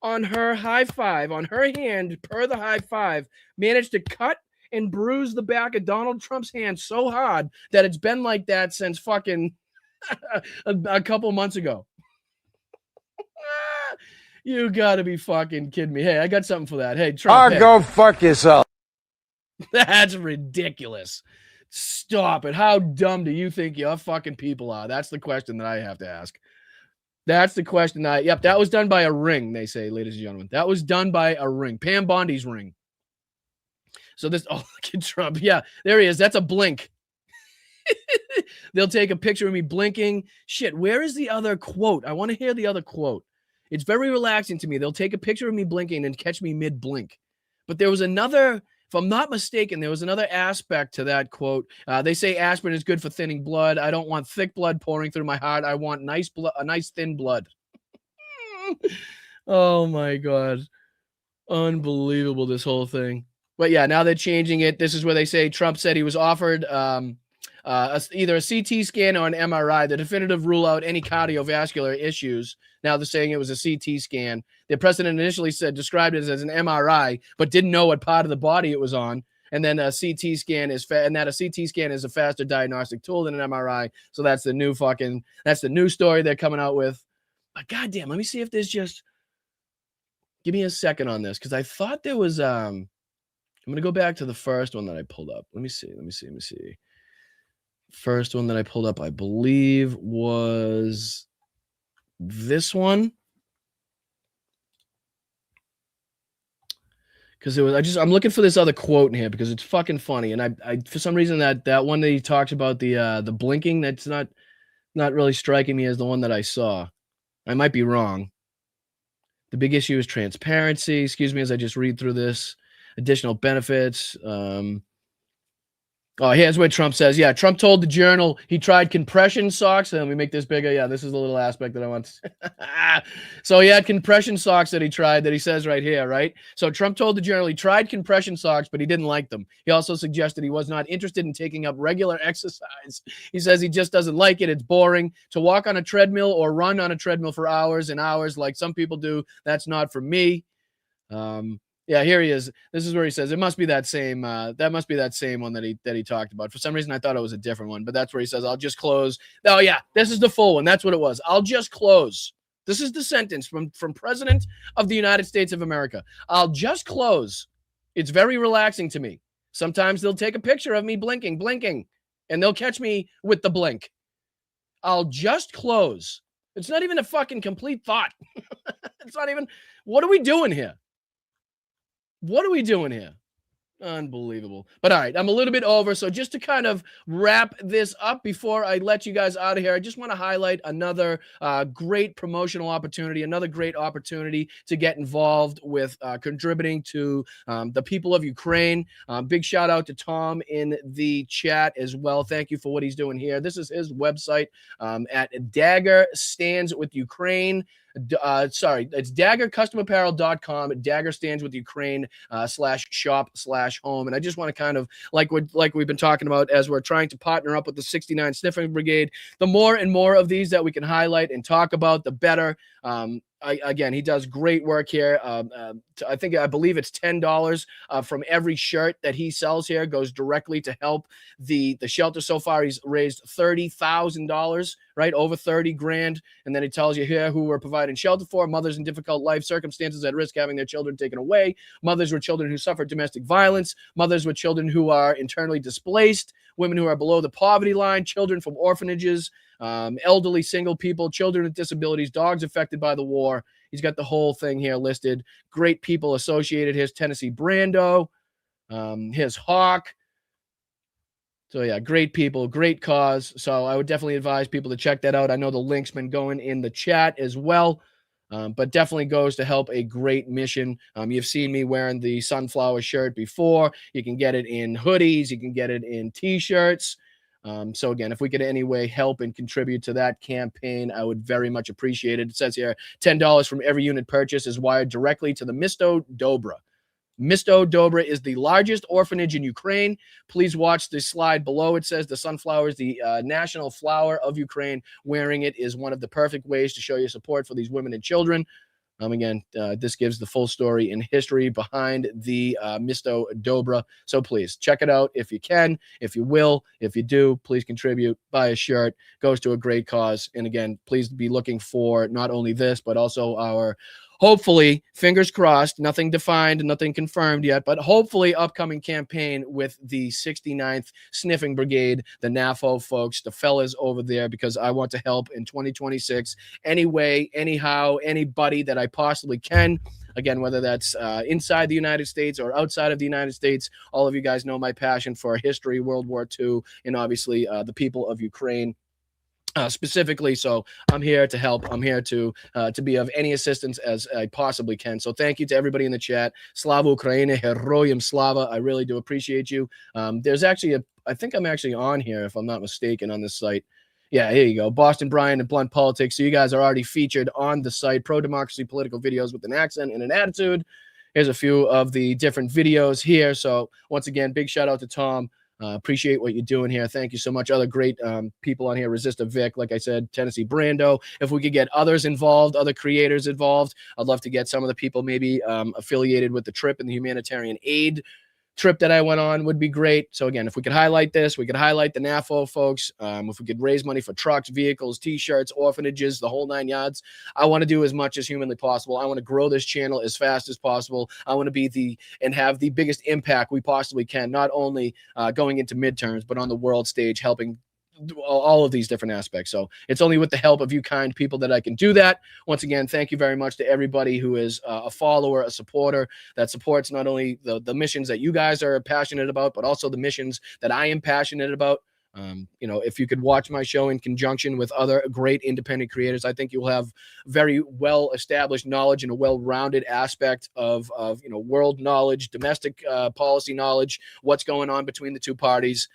on her high five, on her hand, per the high five, managed to cut and bruise the back of Donald Trump's hand so hard that it's been like that since fucking a couple months ago. You gotta be fucking kidding me. Hey, I got something for that. Hey, Trump. Hey. Go fuck yourself. That's ridiculous. Stop it. How dumb do you think your fucking people are? That's the question that I have to ask. That's the question. Yep, that was done by a ring, they say, ladies and gentlemen. That was done by a ring. Pam Bondi's ring. So this, oh, look at Trump. Yeah, there he is. That's a blink. They'll take a picture of me blinking. Shit, where is the other quote? I want to hear the other quote. It's very relaxing to me. They'll take a picture of me blinking and catch me mid-blink. But there was another, if I'm not mistaken, there was another aspect to that quote. They say aspirin is good for thinning blood. I don't want thick blood pouring through my heart. I want a nice thin blood. Oh, my God. Unbelievable, this whole thing. But yeah, now they're changing it. This is where they say Trump said he was offered either a CT scan or an MRI, the definitive rule out any cardiovascular issues. Now they're saying it was a CT scan. The president initially described it as an MRI, but didn't know what part of the body it was on. And then a CT scan is a CT scan is a faster diagnostic tool than an MRI. So that's the new story they're coming out with. But goddamn, let me see if there's just. Give me a second on this, because I thought there was. I'm gonna go back to the first one that I pulled up. Let me see. First one that I pulled up, I believe, was this one. because I'm looking for this other quote in here because it's fucking funny. And I for some reason that one that he talks about the blinking, that's not really striking me as the one that I saw. I might be wrong. The big issue is transparency. Excuse me as I just read through this. Additional benefits. Oh, here's what Trump says. Yeah, Trump told the Journal he tried compression socks. Let me make this bigger. Yeah, this is a little aspect that I want. So he had compression socks that he tried that he says right here, right? So Trump told the Journal he tried compression socks, but he didn't like them. He also suggested he was not interested in taking up regular exercise. He says he just doesn't like it. It's boring to walk on a treadmill or run on a treadmill for hours and hours like some people do. That's not for me. Yeah, here he is. This is where he says it must be that same. That must be that same one that he talked about. For some reason, I thought it was a different one, but that's where he says, "I'll just close." Oh yeah, this is the full one. That's what it was. I'll just close. This is the sentence from President of the United States of America. I'll just close. It's very relaxing to me. Sometimes they'll take a picture of me blinking, and they'll catch me with the blink. I'll just close. It's not even a fucking complete thought. It's not even. What are we doing here? What are we doing here? Unbelievable. But all right, I'm a little bit over. So just to kind of wrap this up before I let you guys out of here, I just want to highlight another great promotional opportunity, another great opportunity to get involved with contributing to the people of Ukraine. Big shout out to Tom in the chat as well. Thank you for what he's doing here. This is his website at Dagger Stands with Ukraine. Sorry, it's daggercustomapparel.com. Dagger Stands with Ukraine /shop/home. And I just want to kind of like we've been talking about as we're trying to partner up with the 69 Sniffing Brigade. The more and more of these that we can highlight and talk about, the better. Again, he does great work here. I believe it's $10 from every shirt that he sells here goes directly to help the shelter. So far, he's raised $30,000, right? Over 30 grand. And then he tells you here who we're providing shelter for: mothers in difficult life circumstances at risk having their children taken away, mothers with children who suffer domestic violence, mothers with children who are internally displaced, women who are below the poverty line, children from orphanages, elderly single people, children with disabilities, dogs affected by the war. He's got the whole thing here listed. Great people associated. Here's Tennessee Brando. Here's Hawk. So yeah, great people, great cause. So I would definitely advise people to check that out. I know the link's been going in the chat as well. But definitely goes to help a great mission. You've seen me wearing the sunflower shirt before. You can get it in hoodies. You can get it in T-shirts. So again, if we could in any way help and contribute to that campaign, I would very much appreciate it. It says here, $10 from every unit purchase is wired directly to the Misto Dobra. Misto Dobra is the largest orphanage in Ukraine. Please watch the slide below. It says the sunflower is the national flower of Ukraine. Wearing it is one of the perfect ways to show your support for these women and children. Again, this gives the full story and history behind the Misto Dobra. So please check it out if you can, if you will. If you do, please contribute, buy a shirt. Goes to a great cause. And again, please be looking for not only this, but also our, hopefully, fingers crossed, nothing defined, nothing confirmed yet, but hopefully upcoming campaign with the 69th Sniffing Brigade, the NAFO folks, the fellas over there, because I want to help in 2026 any way, anyhow, anybody that I possibly can. Again, whether that's inside the United States or outside of the United States, all of you guys know my passion for history, World War II, and obviously the people of Ukraine. Specifically, so I'm here to help. I'm here to be of any assistance as I possibly can. So thank you to everybody in the chat. Slava Ukraini, Heroyam Slava. I really do appreciate you. There's actually I think I'm actually on here, if I'm not mistaken, on this site. Yeah, here you go. Boston Brian and Blunt Politics. So you guys are already featured on the site. Pro-democracy political videos with an accent and an attitude. Here's a few of the different videos here. So once again, big shout out to Tom. Appreciate what you're doing here. Thank you so much. Other great people on here. Resist a Vic, like I said, Tennessee Brando. If we could get others involved, other creators involved, I'd love to get some of the people maybe affiliated with the trip and the humanitarian aid trip that I went on would be great. So again, if we could highlight this, we could highlight the NAFO folks. If we could raise money for trucks, vehicles, T-shirts, orphanages, the whole 9 yards. I want to do as much as humanly possible. I want to grow this channel as fast as possible. I want to be and have the biggest impact we possibly can, not only going into midterms, but on the world stage, helping all of these different aspects. So it's only with the help of you kind people that I can do that. Once again, thank you very much to everybody who is a follower, a supporter that supports not only the missions that you guys are passionate about, but also the missions that I am passionate about. If you could watch my show in conjunction with other great independent creators, I think you'll have very well established knowledge and a well-rounded aspect of world knowledge, domestic policy knowledge, what's going on between the two parties.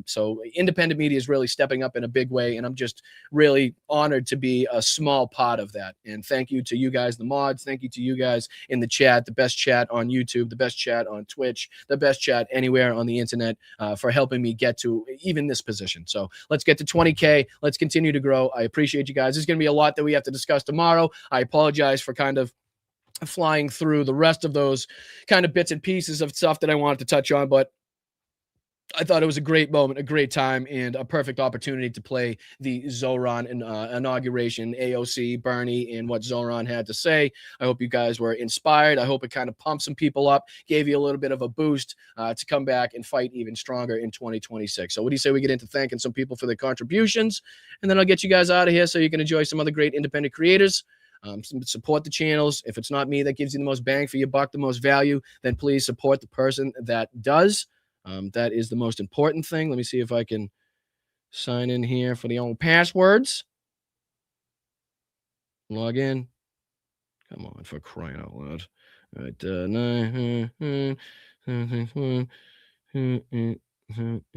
So independent media is really stepping up in a big way, and I'm just really honored to be a small part of that. And thank you to you guys, the mods. Thank you to you guys in the chat, the best chat on YouTube, the best chat on Twitch, the best chat anywhere on the internet, for helping me get to even this position. So let's get to 20K. Let's continue to grow. I appreciate you guys. There's going to be a lot that we have to discuss tomorrow. I apologize for kind of flying through the rest of those kind of bits and pieces of stuff that I wanted to touch on, but I thought it was a great moment, a great time, and a perfect opportunity to play the Zoran inauguration, AOC, Bernie, and what Zoran had to say. I hope you guys were inspired. I hope it kind of pumped some people up, gave you a little bit of a boost to come back and fight even stronger in 2026. So what do you say we get into thanking some people for their contributions, and then I'll get you guys out of here so you can enjoy some other great independent creators. Support the channels. If it's not me that gives you the most bang for your buck, the most value, then please support the person that does. That is the most important thing. Let me see if I can sign in here for the old passwords. Log in. Come on, for crying out loud. All right. I don't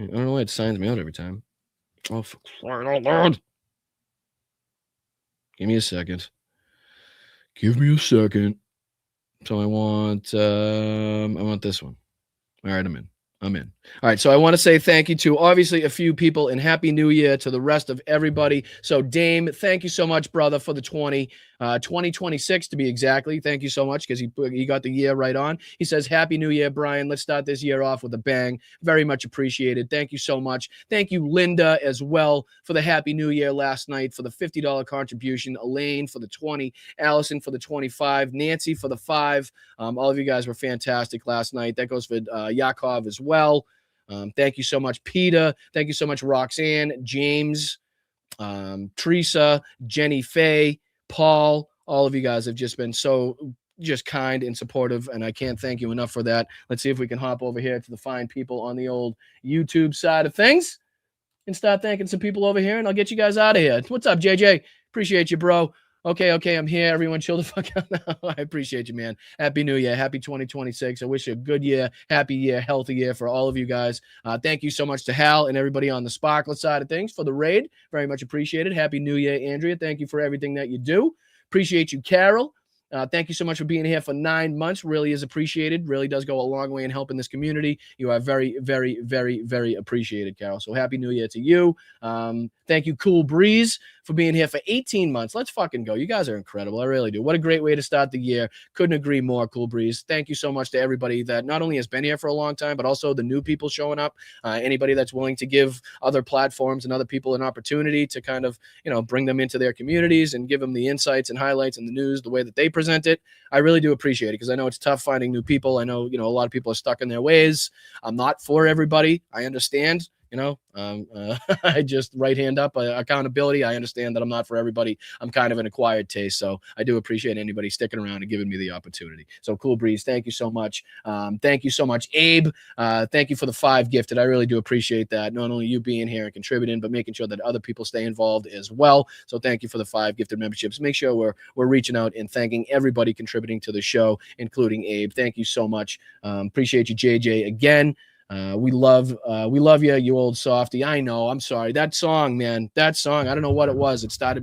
know why it signs me out every time. Oh, for crying out loud. Give me a second. Give me a second. So I want this one. All right, I'm in. All right, so I want to say thank you to obviously a few people and Happy New Year to the rest of everybody. So Dame, thank you so much, brother, for the 2026 to be exactly. Thank you so much because he got the year right on. He says, Happy New Year, Brian. Let's start this year off with a bang. Very much appreciated. Thank you so much. Thank you, Linda, as well, for the Happy New Year last night, for the $50 contribution. Elaine for the 20. Allison for the 25. Nancy for the 5. All of you guys were fantastic last night. That goes for Yakov as well. Thank you so much, Peter. Thank you so much, Roxanne, James, Teresa, Jenny Faye, Paul. All of you guys have just been so kind and supportive, and I can't thank you enough for that. Let's see if we can hop over here to the fine people on the old YouTube side of things and start thanking some people over here, and I'll get you guys out of here. What's up, JJ? Appreciate you, bro. Okay, I'm here. Everyone chill the fuck out now. I appreciate you, man. Happy New Year. Happy 2026. I wish you a good year, happy year, healthy year for all of you guys. Thank you so much to Hal and everybody on the Sparklet side of things for the raid. Very much appreciated. Happy New Year, Andrea. Thank you for everything that you do. Appreciate you, Carol. Thank you so much for being here for 9 months. Really is appreciated. Really does go a long way in helping this community. You are very, very, very, very appreciated, Carol. So happy New Year to you. Thank you, Cool Breeze, for being here for 18 months. Let's fucking go. You guys are incredible. I really do. What a great way to start the year. Couldn't agree more, Cool Breeze. Thank you so much to everybody that not only has been here for a long time, but also the new people showing up. Anybody that's willing to give other platforms and other people an opportunity to kind of, bring them into their communities and give them the insights and highlights and the news the way that they present it. I really do appreciate it because I know it's tough finding new people. I know, a lot of people are stuck in their ways. I'm not for everybody. I understand. I just right hand up accountability. I understand that I'm not for everybody. I'm kind of an acquired taste. So I do appreciate anybody sticking around and giving me the opportunity. So Cool Breeze, thank you so much. Thank you so much, Abe. Thank you for the 5 gifted. I really do appreciate that. Not only you being here and contributing, but making sure that other people stay involved as well. So thank you for the 5 gifted memberships. Make sure we're reaching out and thanking everybody contributing to the show, including Abe. Thank you so much. Appreciate you, JJ, again. We love you, you old softy. I know. I'm sorry. That song, man. That song. I don't know what it was. It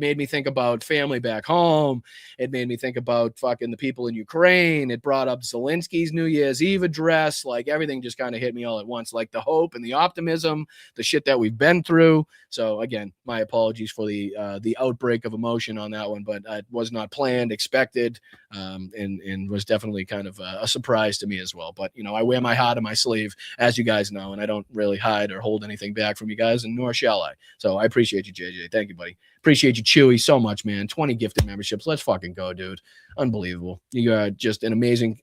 made me think about family back home. It made me think about fucking the people in Ukraine. It brought up Zelensky's New Year's Eve address. Like everything just kind of hit me all at once. Like the hope and the optimism, the shit that we've been through. So again, my apologies for the outbreak of emotion on that one, but it was not planned, expected, and was definitely kind of a surprise to me as well. But I wear my heart on my my sleeve, as you guys know, and I don't really hide or hold anything back from you guys, and nor shall I. So I appreciate you, JJ. Thank you, buddy. Appreciate you, Chewy, so much, man. 20 gifted memberships. Let's fucking go, dude. Unbelievable. You are just an amazing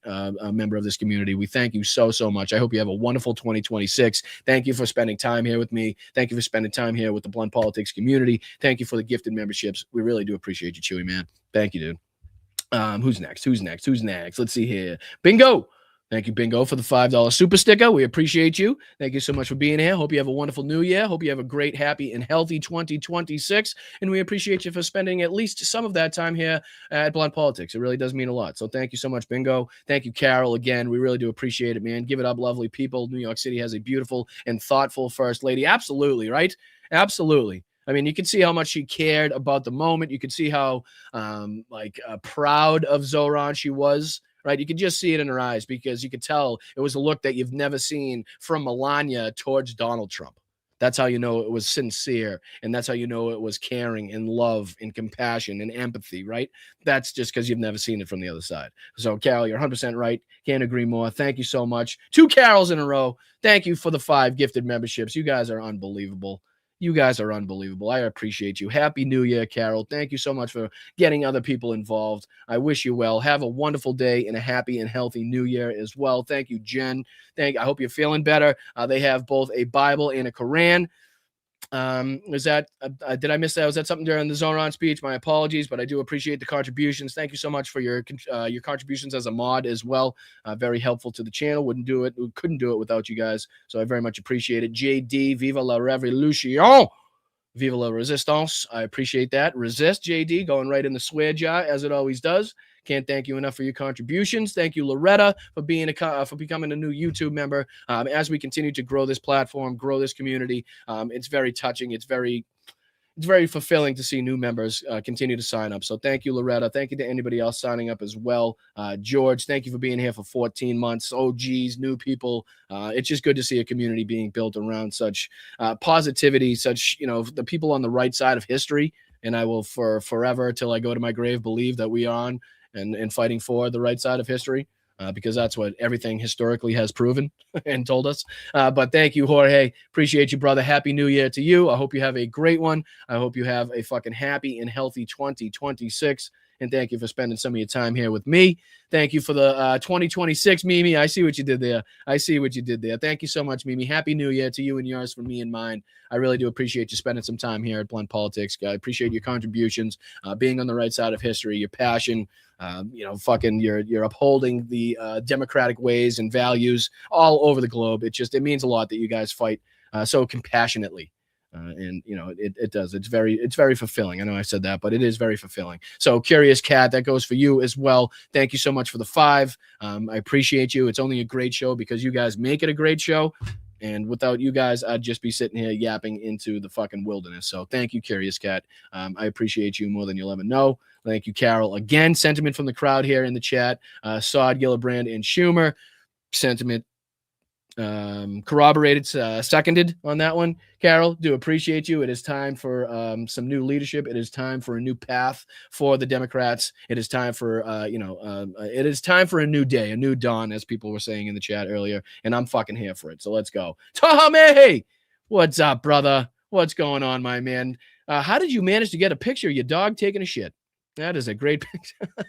member of this community. We thank you so, so much. I hope you have a wonderful 2026. Thank you for spending time here with me. Thank you for spending time here with the Blunt Politics community. Thank you for the gifted memberships. We really do appreciate you, Chewy, man. Thank you, dude. Who's next? Let's see here. Bingo. Thank you, Bingo, for the $5 super sticker. We appreciate you. Thank you so much for being here. Hope you have a wonderful new year. Hope you have a great, happy, and healthy 2026. And we appreciate you for spending at least some of that time here at Blunt Politics. It really does mean a lot. So thank you so much, Bingo. Thank you, Carol. Again, we really do appreciate it, man. Give it up, lovely people. New York City has a beautiful and thoughtful first lady. Absolutely, right? Absolutely. I mean, you can see how much she cared about the moment. You could see how proud of Zoran she was. Right, you could just see it in her eyes because you could tell it was a look that you've never seen from Melania towards Donald Trump. That's how you know it was sincere, and that's how you know it was caring and love and compassion and empathy, right? That's just because you've never seen it from the other side. So, Carol, you're 100% right. Can't agree more. Thank you so much. 2 Carols in a row. Thank you for the 5 gifted memberships. You guys are unbelievable. You guys are unbelievable. I appreciate you. Happy New Year, Carol. Thank you so much for getting other people involved. I wish you well. Have a wonderful day and a happy and healthy New Year as well. Thank you, Jen. I hope you're feeling better. They have both a Bible and a Quran. Was that did I miss that? Was that something during the Zoran speech? My apologies, but I do appreciate the contributions. Thank you so much for your contributions as a mod as well. Very helpful to the channel. Couldn't do it without you guys. So I very much appreciate it. JD, viva la revolution. Viva la resistance. I appreciate that. Resist, JD, going right in the swear jar as it always does. Can't thank you enough for your contributions. Thank you, Loretta, for becoming a new YouTube member. As we continue to grow this platform, grow this community, it's very touching. It's very fulfilling to see new members continue to sign up. So thank you, Loretta. Thank you to anybody else signing up as well. George, thank you for being here for 14 months. OGs, new people. It's just good to see a community being built around such positivity, such, the people on the right side of history. And I will for forever till I go to my grave believe that we are on and fighting for the right side of history. Because that's what everything historically has proven and told us. But thank you, Jorge. Appreciate you, brother. Happy New Year to you. I hope you have a great one. I hope you have a fucking happy and healthy 2026. And thank you for spending some of your time here with me. Thank you for the 2026, Mimi. I see what you did there. Thank you so much, Mimi. Happy New Year to you and yours, from me and mine. I really do appreciate you spending some time here at Blunt Politics. I appreciate your contributions, being on the right side of history, your passion, you're upholding the democratic ways and values all over the globe. It means a lot that you guys fight so compassionately. It does. It's very fulfilling. I know I said that, but it is very fulfilling. So, Curious Cat, that goes for you as well. Thank you so much for the 5. I appreciate you. It's only a great show because you guys make it a great show. And without you guys, I'd just be sitting here yapping into the fucking wilderness. So thank you, Curious Cat. I appreciate you more than you'll ever know. Thank you, Carol. Again, sentiment from the crowd here in the chat. Saad, Gillibrand, and Schumer. Sentiment corroborated, seconded on that one. Carol, do appreciate you. It is time for some new leadership. It is time for a new path for the Democrats. It is time for it is time for a new day, a new dawn, as people were saying in the chat earlier. And I'm fucking here for it. So let's go. Tahame, what's up, brother? What's going on, my man? How did you manage to get a picture of your dog taking a shit? That is a great picture.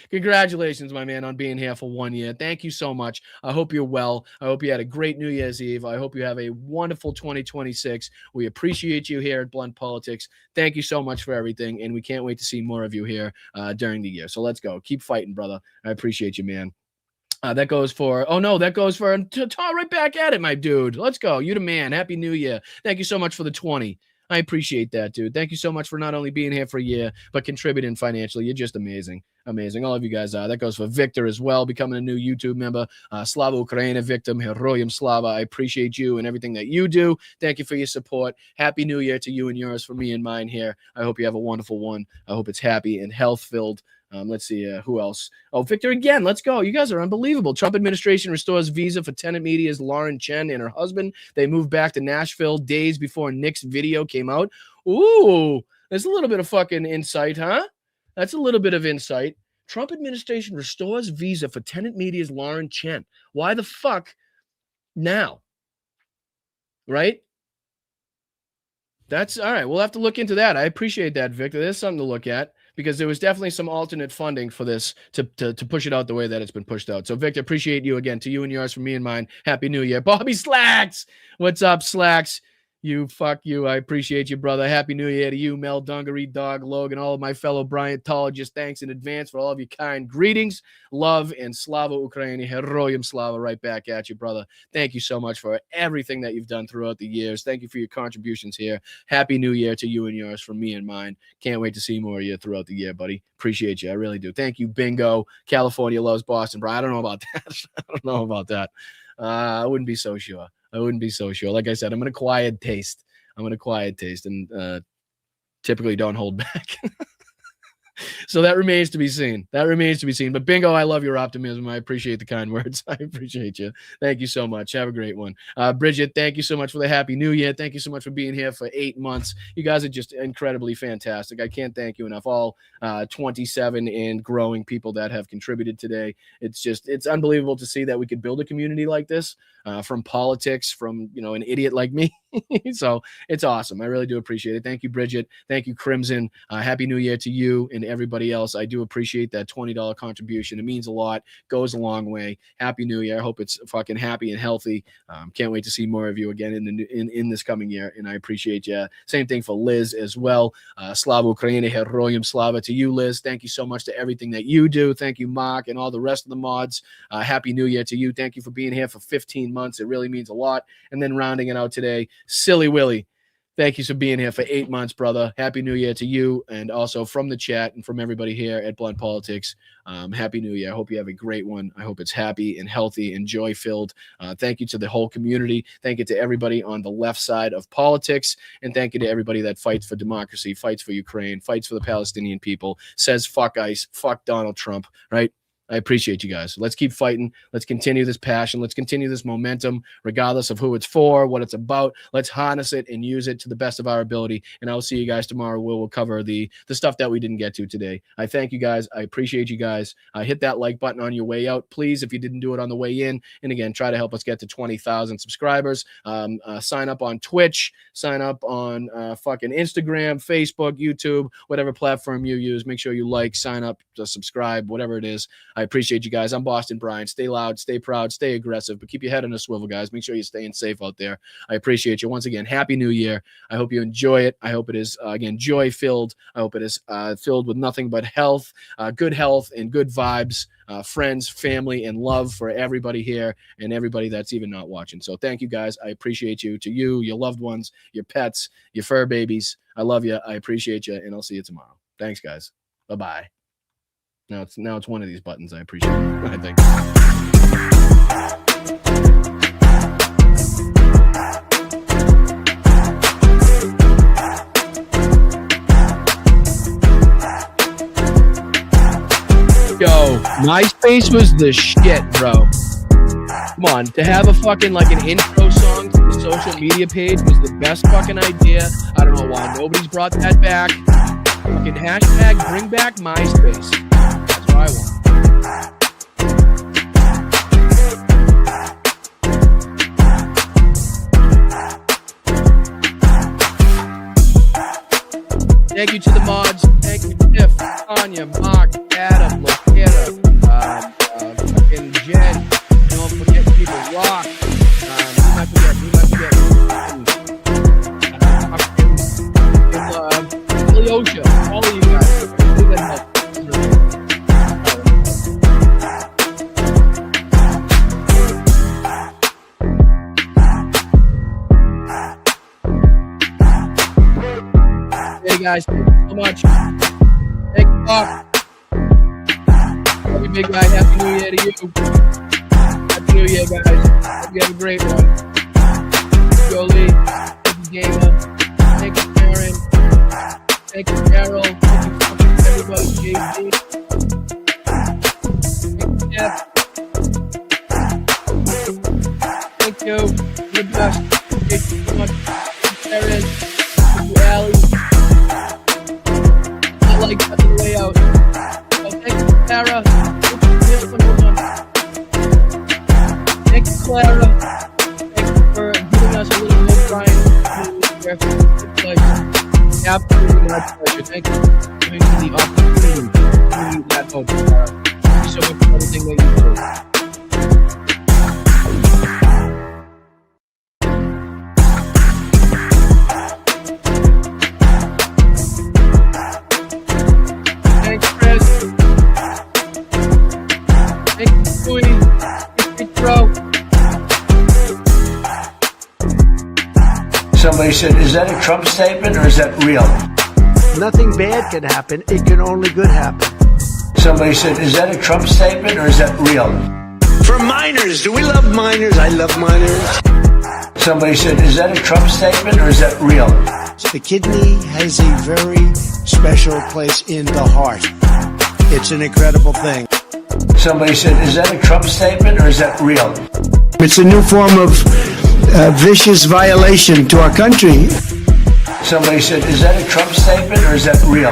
Congratulations, my man, on being here for 1 year. Thank you so much. I hope you're well. I hope you had a great New Year's Eve. I hope you have a wonderful 2026. We appreciate you here at Blunt Politics. Thank you so much for everything, and we can't wait to see more of you here during the year. So let's go. Keep fighting, brother. I appreciate you, man. That goes for right back at it, my dude. Let's go. You the man. Happy New Year. Thank you so much for the 20. I appreciate that, dude. Thank you so much for not only being here for a year, but contributing financially. You're just amazing. Amazing. All of you guys are. That goes for Victor as well, becoming a new YouTube member. Slava Ukraina, Victim, Heroyam Slava. I appreciate you and everything that you do. Thank you for your support. Happy New Year to you and yours, for me and mine here. I hope you have a wonderful one. I hope it's happy and health-filled. Let's see, who else? Oh, Victor again. Let's go. You guys are unbelievable. Trump administration restores visa for Tenet Media's Lauren Chen and her husband. They moved back to Nashville days before Nick's video came out. Ooh, there's a little bit of fucking insight, huh? That's a little bit of insight. Trump administration restores visa for Tenet Media's Lauren Chen. Why the fuck now. Right? That's all right. We'll have to look into that. I appreciate that, Victor. There's something to look at because there was definitely some alternate funding for this to push it out the way that it's been pushed out. So, Victor, appreciate you again. To you and yours, from me and mine. Happy New Year. Bobby Slacks. What's up, Slacks? You, fuck you. I appreciate you, brother. Happy New Year to you, Mel, Dungaree, Dog, Logan, all of my fellow Bryantologists. Thanks in advance for all of your kind greetings, love, and Slava Ukraini. Heroyam Slava right back at you, brother. Thank you so much for everything that you've done throughout the years. Thank you for your contributions here. Happy New Year to you and yours from me and mine. Can't wait to see more of you throughout the year, buddy. Appreciate you. I really do. Thank you, Bingo. California loves Boston, bro. I don't know about that. I don't know about that. I wouldn't be so sure. Like I said, I'm an acquired taste. And typically don't hold back. So that remains to be seen. But Bingo, I love your optimism. I appreciate the kind words. I appreciate you. Thank you so much. Have a great one. Bridget, thank you so much for the Happy New Year. Thank you so much for being here for 8 months. You guys are just incredibly fantastic. I can't thank you enough. All 27 and growing people that have contributed today. It's unbelievable to see that we could build a community like this from politics, from, an idiot like me. So it's awesome. I really do appreciate it. Thank you, Bridget. Thank you, Crimson. Happy New Year to you and everybody else. I do appreciate that $20 contribution. It means a lot, goes a long way. Happy New Year. I hope it's fucking happy and healthy. Can't wait to see more of you again in this coming year, and I appreciate you. Same thing for Liz as well. Slava Ukraini, Heroyam Slava to you, Liz. Thank you so much to everything that you do. Thank you, Mark, and all the rest of the mods. Happy New Year to you. Thank you for being here for 15 months. It really means a lot. And then rounding it out today, Silly Willie. Thank you for being here for 8 months, brother. Happy New Year to you, and also from the chat and from everybody here at Blunt Politics. Happy New Year. I hope you have a great one. I hope it's happy and healthy and joy-filled. Thank you to the whole community. Thank you to everybody on the left side of politics, and thank you to everybody that fights for democracy, fights for Ukraine, fights for the Palestinian people, says fuck ICE, fuck Donald Trump, right? I appreciate you guys. Let's keep fighting. Let's continue this passion. Let's continue this momentum, regardless of who it's for, what it's about. Let's harness it and use it to the best of our ability. And I'll see you guys tomorrow. We'll cover the stuff that we didn't get to today. I thank you guys. I appreciate you guys. Hit that like button on your way out, please, if you didn't do it on the way in. And again, try to help us get to 20,000 subscribers. Sign up on Twitch. Sign up on fucking Instagram, Facebook, YouTube, whatever platform you use. Make sure you like, sign up, subscribe, whatever it is. I appreciate you guys. I'm Boston Brian. Stay loud, stay proud, stay aggressive, but keep your head on a swivel, guys. Make sure you're staying safe out there. I appreciate you. Once again, Happy New Year. I hope you enjoy it. I hope it is, again, joy-filled. I hope it is filled with nothing but health, good health and good vibes, friends, family, and love for everybody here and everybody that's even not watching. So thank you, guys. I appreciate you. To you, your loved ones, your pets, your fur babies. I love you. I appreciate you, and I'll see you tomorrow. Thanks, guys. Bye-bye. Now it's one of these buttons. I appreciate it. I think. Yo, MySpace was the shit, bro. Come on, to have a fucking like an intro song to the social media page was the best fucking idea. I don't know why nobody's brought that back. Fucking hashtag bring back MySpace. That's what I want. Thank you to the mods. Thank you, Tiff, Tanya, Mark, Adam, Lakira, fucking Jen. Don't forget people. Rock. Who might forget? Ilyosha. All of you guys. Hey guys, thank you so much. Thank you, Bob. Love you, big guy. Happy New Year to you. Happy New Year, guys. Hope you have a great one. Jolie, thank you, Gamer. Thank you, Karen. Thank you, Carol. Thank you, everybody. JC. Thank you, Jeff. Thank you. You're the best. Thank you so much. Thank you, Karen. Thank you, Allie. I like that the way out. Oh, thank you, Sarah. Thank you, Clara. It's like absolutely my pleasure. Thank you for giving me the opportunity to give you that hope. Thank you so much for everything that you do. Thanks, Chris. Thank you, Queen. Big bro. Somebody said, is that a Trump statement or is that real? Nothing bad can happen. It can only good happen. Somebody said, is that a Trump statement or is that real? For minors, do we love minors? I love minors. Somebody said, is that a Trump statement or is that real? The kidney has a very special place in the heart. It's an incredible thing. Somebody said, is that a Trump statement or is that real? It's a new form of vicious violation to our country. Somebody said, is that a Trump statement or is that real?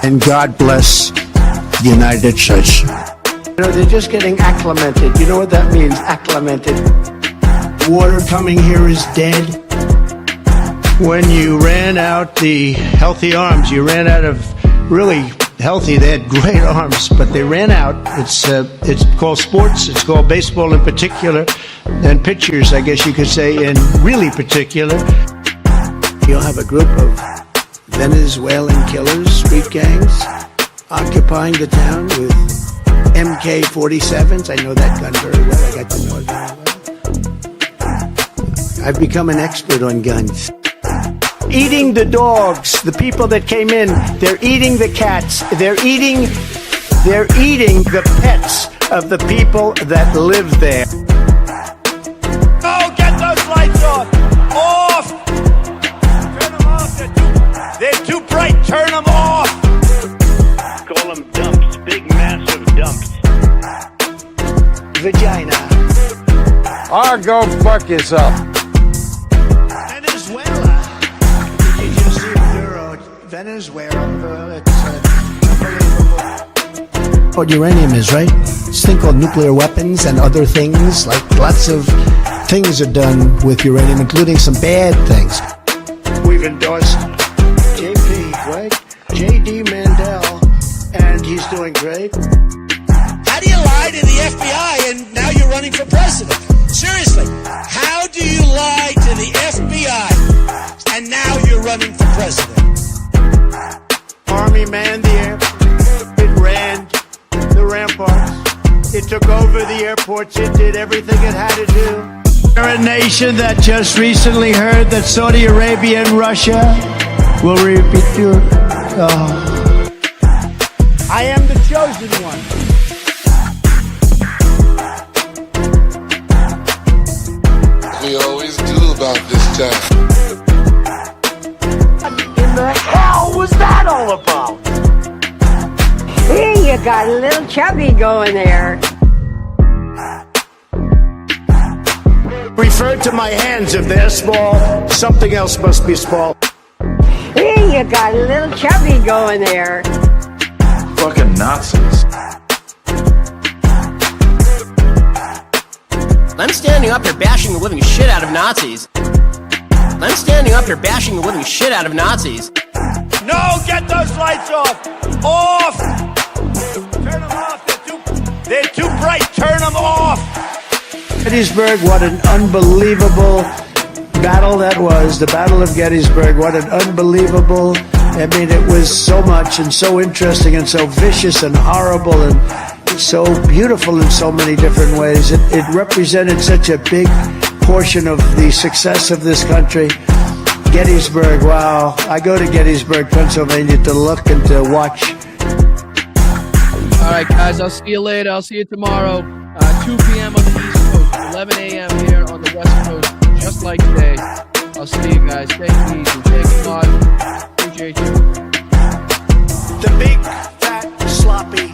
And God bless the United Church. You know, they're just getting acclimated. You know what that means, acclimated? Water coming here is dead. When you ran out the healthy arms, you ran out of really healthy. They had great arms, but they ran out. It's called sports. It's called baseball in particular, and pitchers, I guess you could say, in really particular. You'll have a group of Venezuelan killers, street gangs, occupying the town with MK-47s. I know that gun very well. I got to know it very well. I've become an expert on guns. Eating the dogs, the people that came in, they're eating the cats, they're eating the pets of the people that live there. Oh, get those lights off! Off! Turn them off, they're too bright, turn them off! Call them dumps, big massive dumps. Vagina. Or go fuck yourself. Venezuela. Did you just see Venezuela? It's unbelievable. What uranium is, right? This thing called nuclear weapons and other things. Like lots of things are done with uranium, including some bad things. We've endorsed JP, right? JD Mandel, and he's doing great. How do you lie to the FBI and now you're running for president? Seriously, how do you lie to the FBI and now you're running for president? Army manned the air. It ran the ramparts. It took over the airports. It did everything it had to do. We're a nation that just recently heard that Saudi Arabia and Russia will repeat your... Oh. I am the chosen one. We always do about this time. In the hell was that all about? Hey, you got a little chubby going there. Refer to my hands. If they're small, something else must be small. Hey, you got a little chubby going there. Fucking Nazis. I'm standing up here bashing the living shit out of Nazis. I'm standing up here bashing the living shit out of Nazis. No, get those lights off! Off! Turn them off, they're too bright, turn them off! Gettysburg, what an unbelievable battle that was. The Battle of Gettysburg, what an unbelievable, I mean, it was so much and so interesting and so vicious and horrible and so beautiful in so many different ways. It represented such a big portion of the success of this country. Gettysburg, wow. I go to Gettysburg, Pennsylvania to look and to watch. All right, guys, I'll see you later. I'll see you tomorrow, 2 p.m. on the East Coast, 11 a.m. here on the West Coast, just like today. I'll see you guys. Take it easy. Take it hard. Appreciate you. The big, fat, sloppy